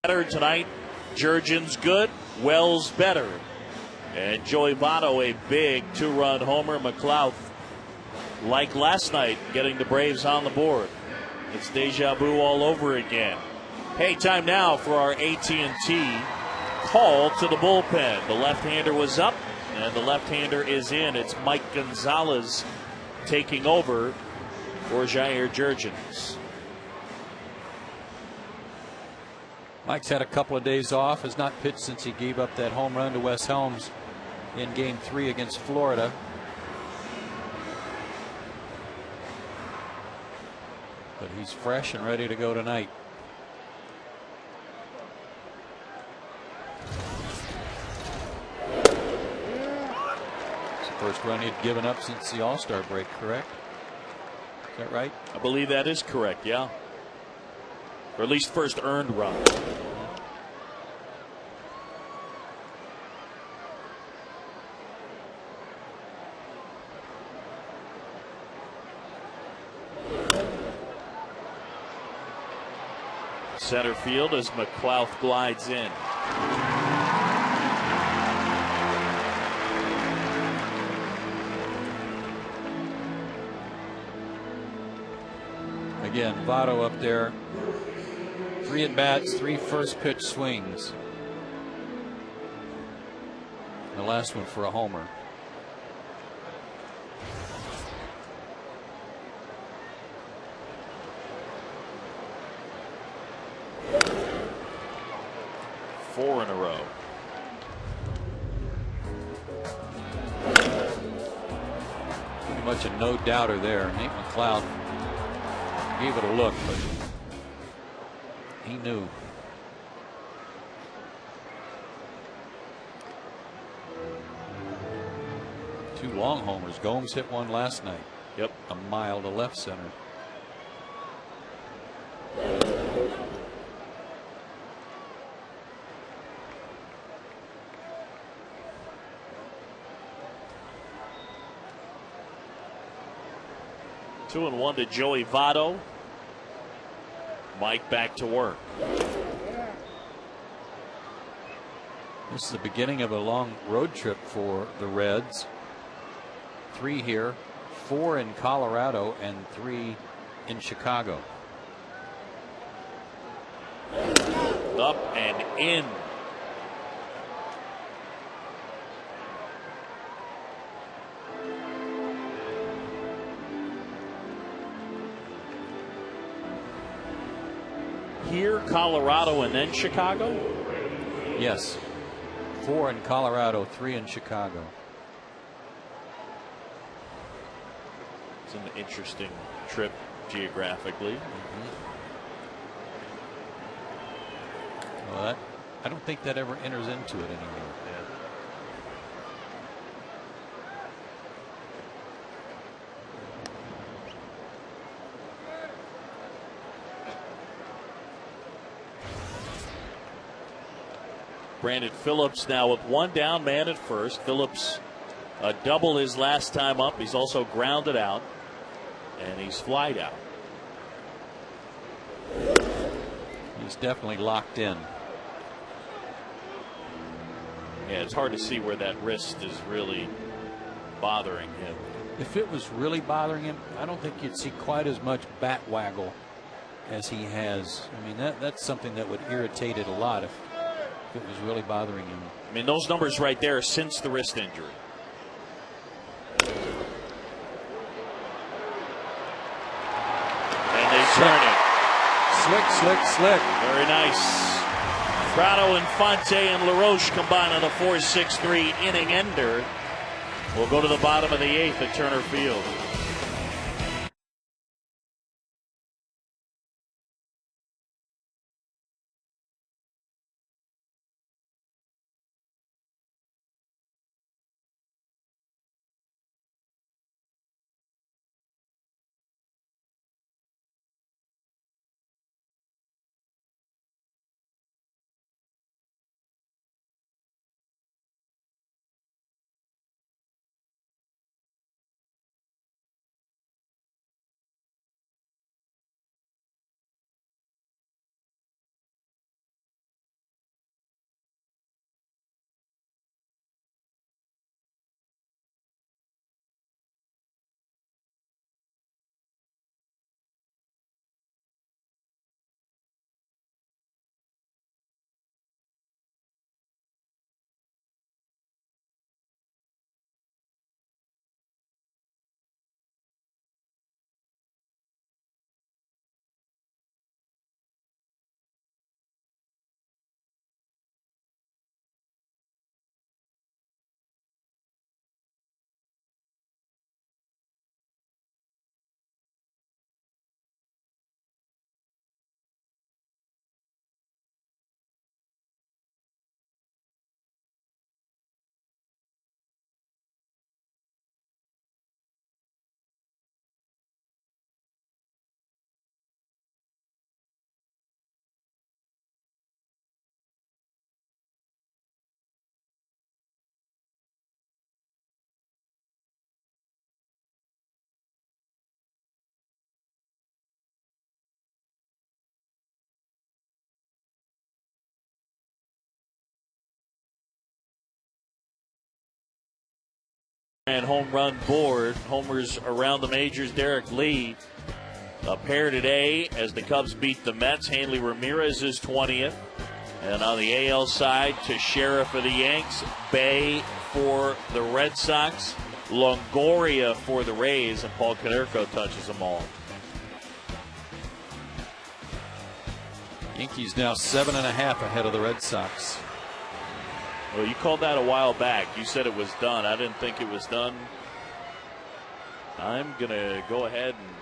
Better tonight. Jurgen's good. Wells better. And Joey Votto a big 2-run homer. McLeod, like last night, getting the Braves on the board. It's deja vu all over again. Hey, time now for our AT&T call to the bullpen. The left-hander was up, and the left-hander is in. It's Mike Gonzalez taking over for Jair Jurgens. Mike's had a couple of days off, has not pitched since he gave up that home run to Wes Helms in Game 3 against Florida. But he's fresh and ready to go tonight. It's the first run he'd given up since the All-Star break, correct? Is that right? I believe that is correct, yeah. Or at least first earned run. Center field as McLeod glides in. Again, Votto up there. 3 at-bats, 3 first pitch swings. The last one for a homer. Four in a row. Pretty much a no-doubter there. Nate McLeod gave it a look, but he knew. Two long homers. Gomes hit one last night. Yep. A mile to left center. Two and one to Joey Votto. Mike back to work. This is the beginning of a long road trip for the Reds. 3 here, 4 in Colorado, and 3 in Chicago. Up and in. Here, Colorado, and then Chicago? Yes. 4 in Colorado, 3 in Chicago. It's an interesting trip geographically. Well, I don't think that ever enters into it anymore. Brandon Phillips now with one down, man at first. Phillips double his last time up. He's also grounded out, and he's flied out. He's definitely locked in. Yeah, it's hard to see where that wrist is really bothering him. If it was really bothering him, I don't think you'd see quite as much bat waggle as he has. I mean, that's something that would irritate it a lot if it was really bothering him. I mean, those numbers right there are since the wrist injury. And they turn it. Slick, slick, slick. Very nice. Prado, Infante, and LaRoche combine on a 4-6-3 inning ender. We'll go to the bottom of the 8th at Turner Field. And home run board. Homers around the majors. Derek Lee, a pair today as the Cubs beat the Mets. Hanley Ramirez is 20th. And on the AL side, Teixeira for the Yanks, Bay for the Red Sox, Longoria for the Rays, and Paul Konerko touches them all. Yankees now 7.5 ahead of the Red Sox. Well, you called that a while back. You said it was done. I didn't think it was done. I'm going to go ahead and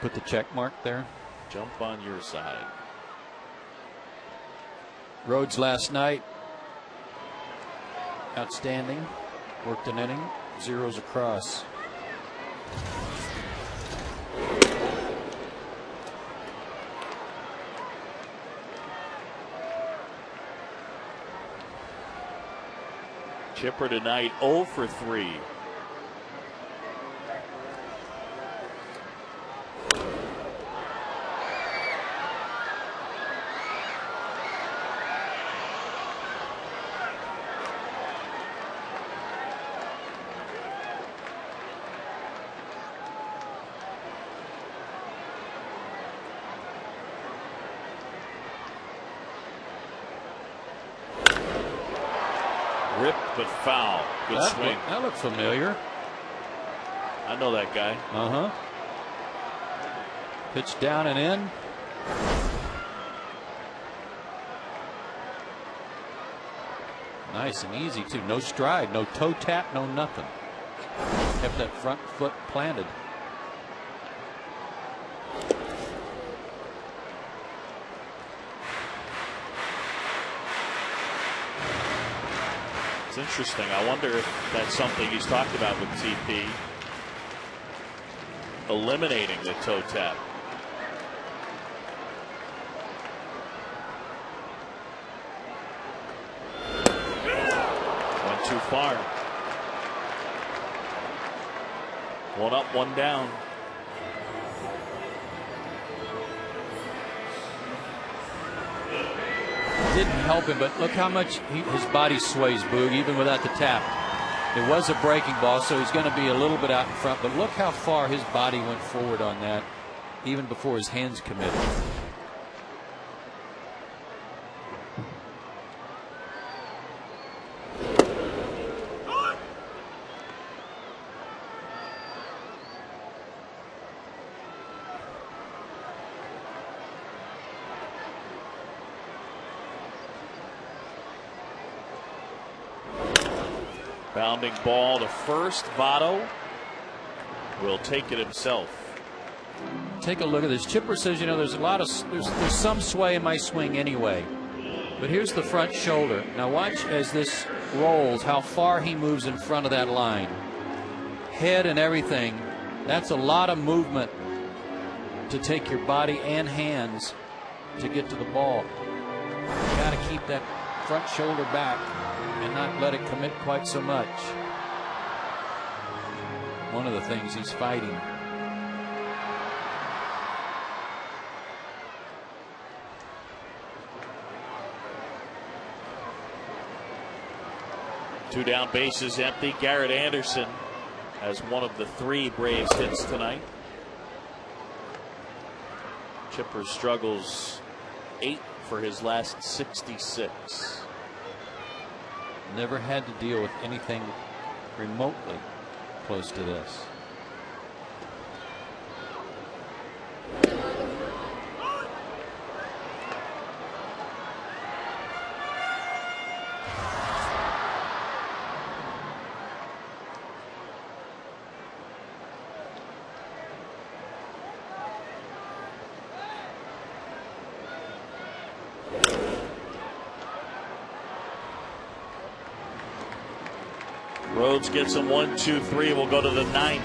put the check mark there. Jump on your side. Rhodes last night, outstanding. Worked an inning, zeros across. Chipper tonight 0 for 3. Ripped but foul. Good swing. That looked familiar. I know that guy. Pitch down and in. Nice and easy too. No stride, no toe tap, no nothing. kept that front foot planted. It's interesting. I wonder if that's something he's talked about with TP, eliminating the toe tap. Went too far. One up, one down. Didn't help him, but look how much his body sways, Boog, even without the tap. It was a breaking ball, so he's going to be a little bit out in front, but look how far his body went forward on that, even before his hands committed. Bounding ball to first. Votto will take it himself. Take a look at this. Chipper says, you know, there's a lot of there's some sway in my swing anyway, but here's the front shoulder. Now watch as this rolls, how far he moves in front of that line. Head and everything. That's a lot of movement to take your body and hands to get to the ball. You got to keep that front shoulder back and not let it commit quite so much. One of the things he's fighting. Two down, bases empty. Garrett Anderson has one of the 3 Braves hits tonight. Chipper struggles 8 for his last 66. Never had to deal with anything remotely close to this. Rhodes gets him 1, 2, 3. We'll go to the 9th.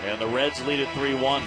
And the Reds lead at 3-1.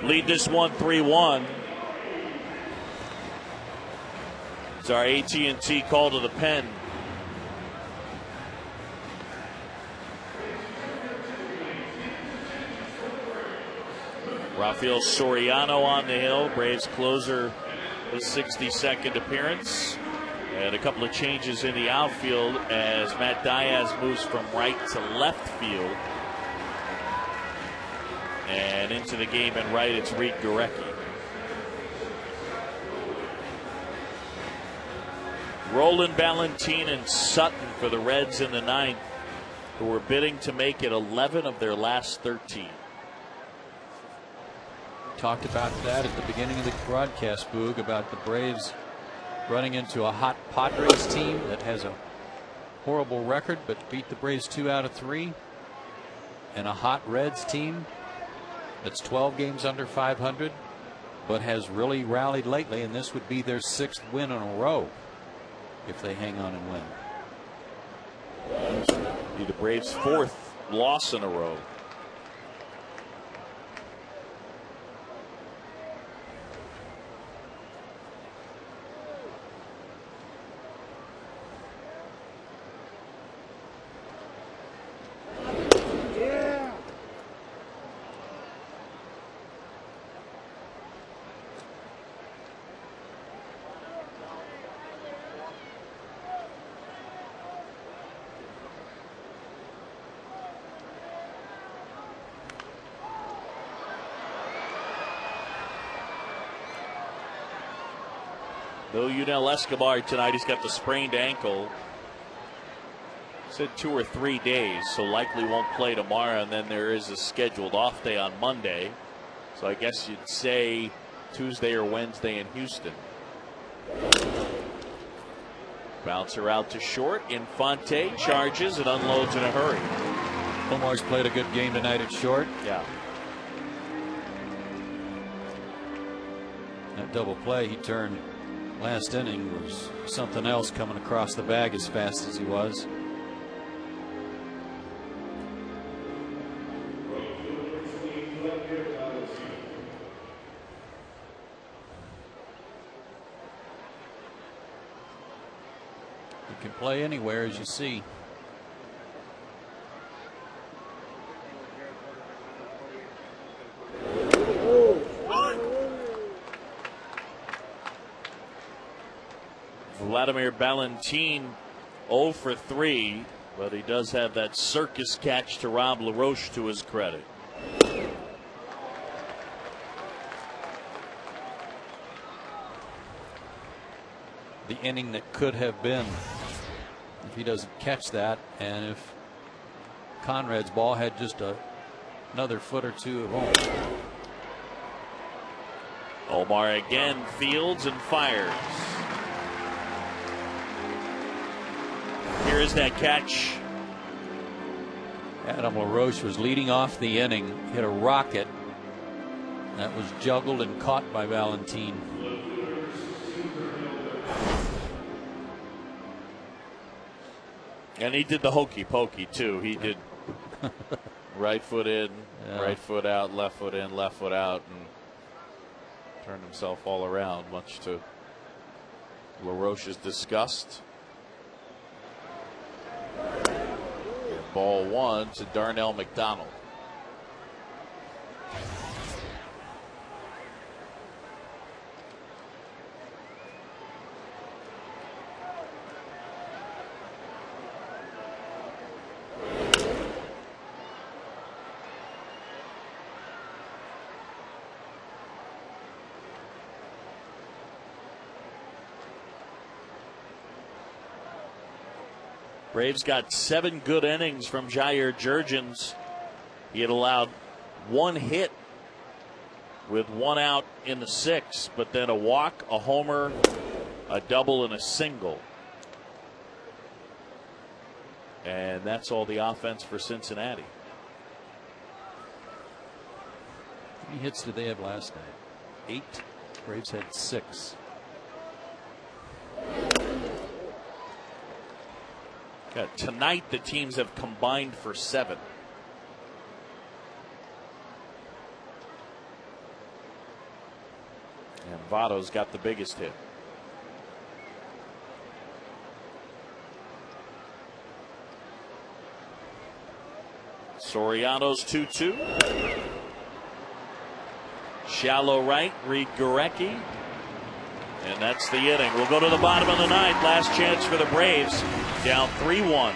Lead this one 3-1. It's our AT&T call to the pen. Rafael Soriano on the hill. Braves closer, his 62nd appearance. And a couple of changes in the outfield as Matt Diaz moves from right to left field. And into the game and right, it's Reed Gurecki. Roland, Ballantine, and Sutton for the Reds in the ninth, who were bidding to make it 11 of their last 13. Talked about that at the beginning of the broadcast, Boog, about the Braves running into a hot Padres team that has a horrible record but beat the Braves 2 out of 3, and a hot Reds team that's 12 games under 500 but has really rallied lately, and this would be their 6th win in a row if they hang on and win. Be the Braves' 4th loss in a row. Though Yunel Escobar tonight, he's got the sprained ankle. Said 2 or 3 days, so likely won't play tomorrow, and then there is a scheduled off day on Monday. So I guess you'd say Tuesday or Wednesday in Houston. Bouncer out to short. Infante charges and unloads in a hurry. Omar's played a good game tonight at short. Yeah. That double play he turned last inning was something else, coming across the bag as fast as he was. He can play anywhere, as you see. Vladimir Ballantine 0 for 3, but he does have that circus catch to Rob LaRoche to his credit. The inning that could have been if he doesn't catch that, and if Conrad's ball had just another foot or two of home. Omar again fields and fires. Here is that catch. Adam LaRoche was leading off the inning, hit a rocket that was juggled and caught by Ballantine. And he did the hokey pokey too. He did right foot in, right foot out, left foot in, left foot out, and turned himself all around, much to LaRoche's disgust. Ball 1 to Darnell McDonald. Braves got 7 good innings from Jair Jurgens. He had allowed 1 hit with 1 out in the 6th, but then a walk, a homer, a double, and a single. And that's all the offense for Cincinnati. How many hits did they have last night? 8. Braves had 6. Tonight the teams have combined for 7. And Votto's got the biggest hit. Soriano's 2-2. Shallow right, Reed Gurecki. And that's the inning. We'll go to the bottom of the ninth. Last chance for the Braves. Down 3-1.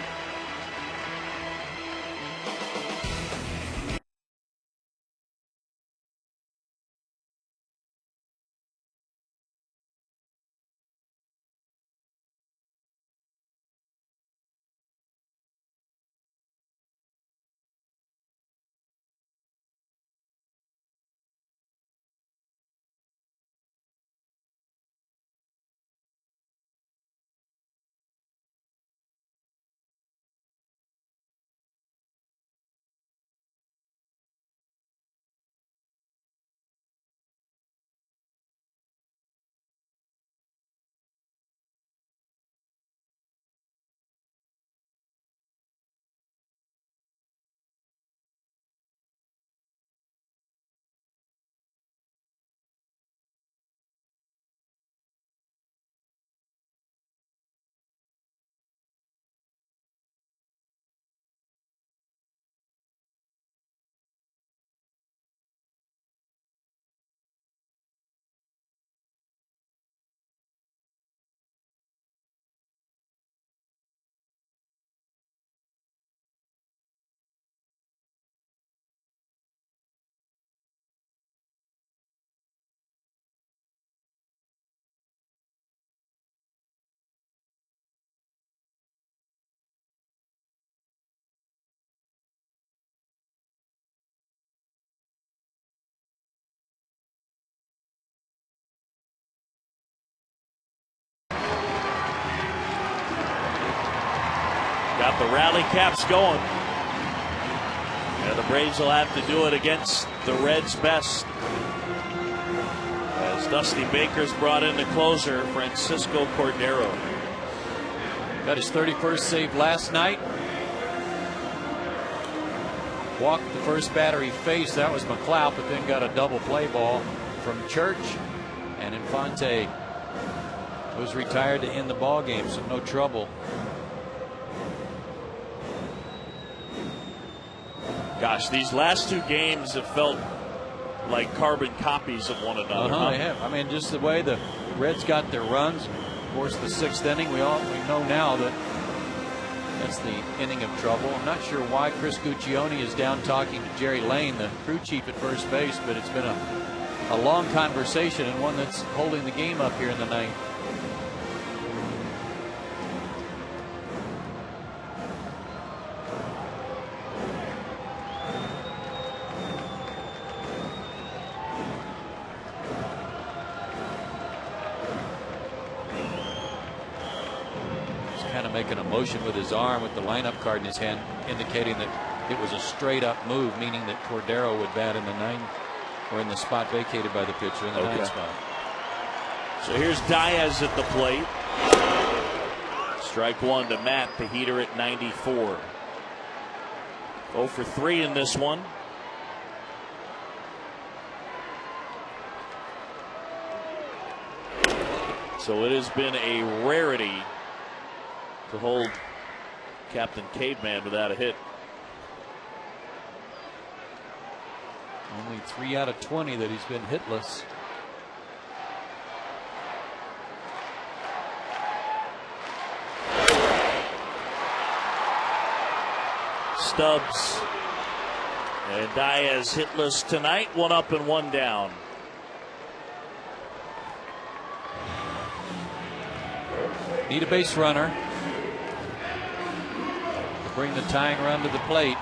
Got the rally caps going. And the Braves will have to do it against the Reds' best. As Dusty Baker's brought in the closer, Francisco Cordero. Got his 31st save last night. Walked the first batter he faced. That was McLeod, but then got a double play ball from Church. And Infante was retired to end the ball game, so no trouble. Gosh, these last two games have felt like carbon copies of one another. Huh? They have. I mean, just the way the Reds got their runs. Of course, the 6th inning, we know now that that's the inning of trouble. I'm not sure why Chris Guccione is down talking to Jerry Lane, the crew chief at first base, but it's been a long conversation and one that's holding the game up here in the ninth. Making a motion with his arm with the lineup card in his hand, indicating that it was a straight up move, meaning that Cordero would bat in the 9th or in the spot vacated by the pitcher in the 9th spot. So here's Diaz at the plate. Strike one to Matt, the heater at 94. 0 for 3 in this one. So it has been a rarity to hold Captain Caveman without a hit. Only 3 out of 20 that he's been hitless. Stubbs and Diaz hitless tonight. 1 up and 1 down. Need a base runner. Bring the tying run to the plate.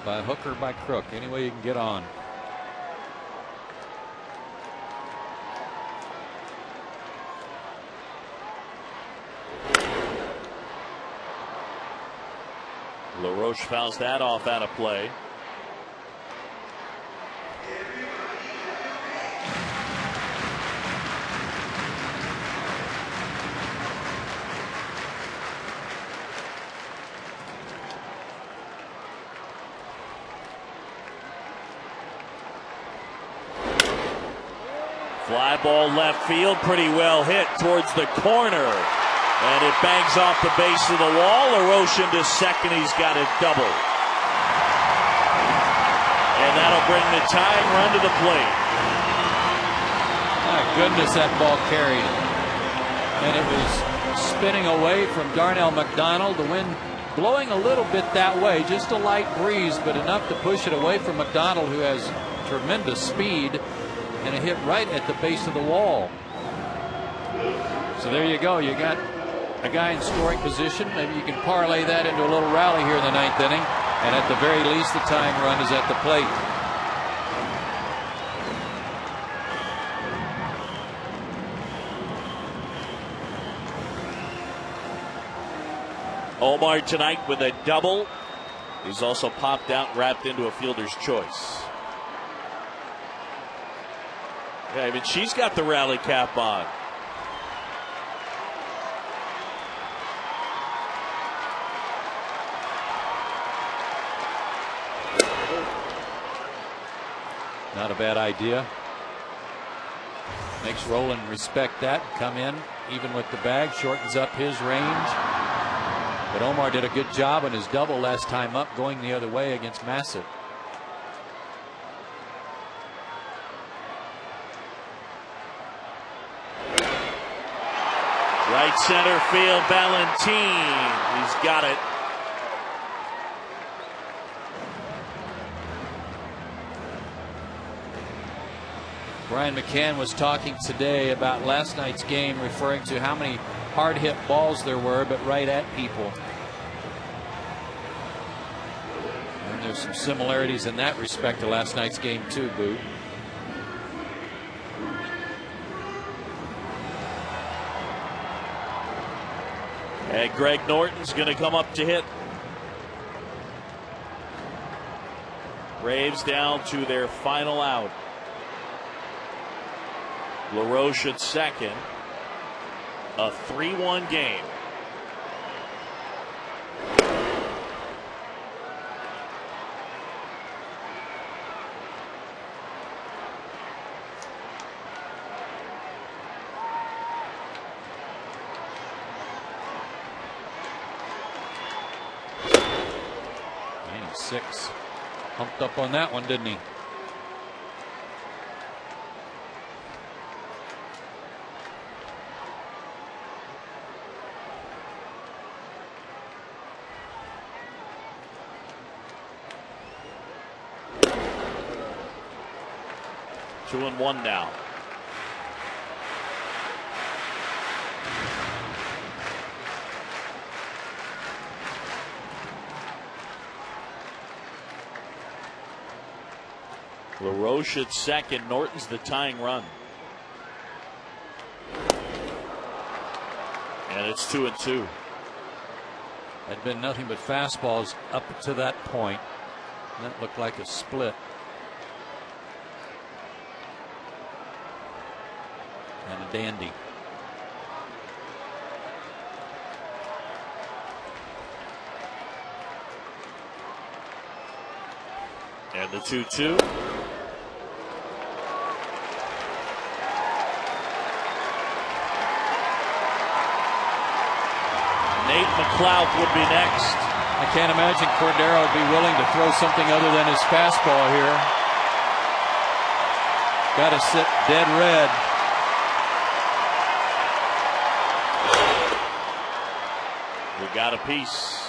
By hook or by crook, any way you can get on. LaRoche fouls that off out of play. Fly ball left field, pretty well hit towards the corner. And it bangs off the base of the wall. LaRoche into second. He's got a double. And that'll bring the tying run to the plate. My goodness, that ball carried. And it was spinning away from Darnell McDonald. The wind blowing a little bit that way. Just a light breeze, but enough to push it away from McDonald, who has tremendous speed. And a hit right at the base of the wall. So there you go. You got a guy in scoring position. Maybe you can parlay that into a little rally here in the 9th inning. And at the very least, the tying run is at the plate. Omar tonight with a double. He's also popped out and wrapped into a fielder's choice. Yeah, I mean, she's got the rally cap on. Not a bad idea. Makes Roland respect that. Come in even with the bag. Shortens up his range. But Omar did a good job on his double last time up, going the other way against Massett. Right center field, Valentin. He's got it. Brian McCann was talking today about last night's game, referring to how many hard hit balls there were, but right at people. And there's some similarities in that respect to last night's game too, Boot. And Greg Norton's going to come up to hit. Braves down to their final out. LaRoche at second. A 3-1 game. Six. Humped up on that one, didn't he? Two and one now. LaRoche at second. Norton's the tying run. And it's 2-2. Had been nothing but fastballs up to that point. That looked like a split. And a dandy. And the 2-2. Nate McLeod would be next. I can't imagine Cordero would be willing to throw something other than his fastball here. Got to sit dead red. We got a piece.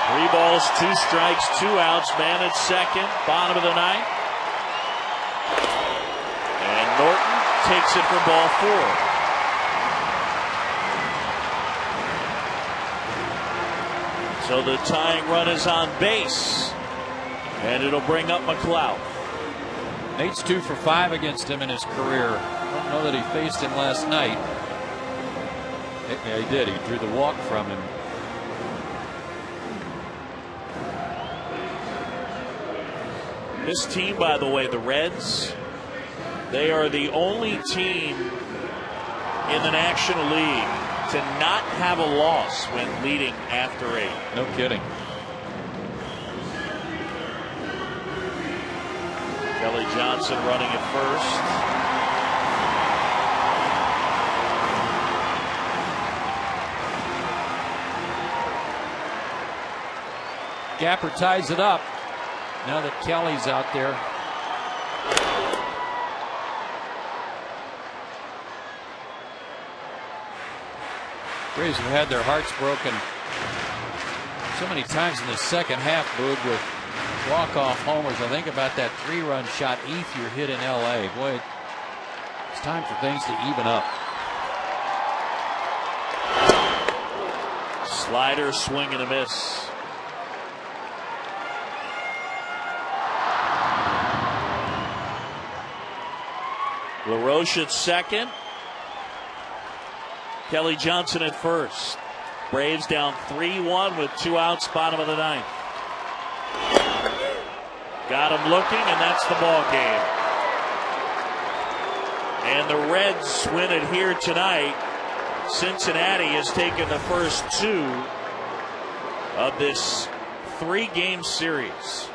Three balls, 2 strikes, 2 outs. Man at second, bottom of the ninth. And Norton takes it for ball 4. So the tying run is on base. And it'll bring up McLeod. Nate's 2 for 5 against him in his career. I don't know that he faced him last night. Yeah, he did. He drew the walk from him. This team, by the way, the Reds, they are the only team in the National League to not have a loss when leading after 8. No kidding. Kelly Johnson running at first. Gapper ties it up. Now that Kelly's out there. Braves have had their hearts broken so many times in the second half, Boog, with walk-off homers. I think about that 3-run shot Ethier hit in L.A. Boy, it's time for things to even up. Slider, swing and a miss. LaRoche at second. Kelly Johnson at first. Braves down 3-1 with 2 outs, bottom of the ninth. Got him looking, and that's the ball game. And the Reds win it here tonight. Cincinnati has taken the first 2 of this 3-game series.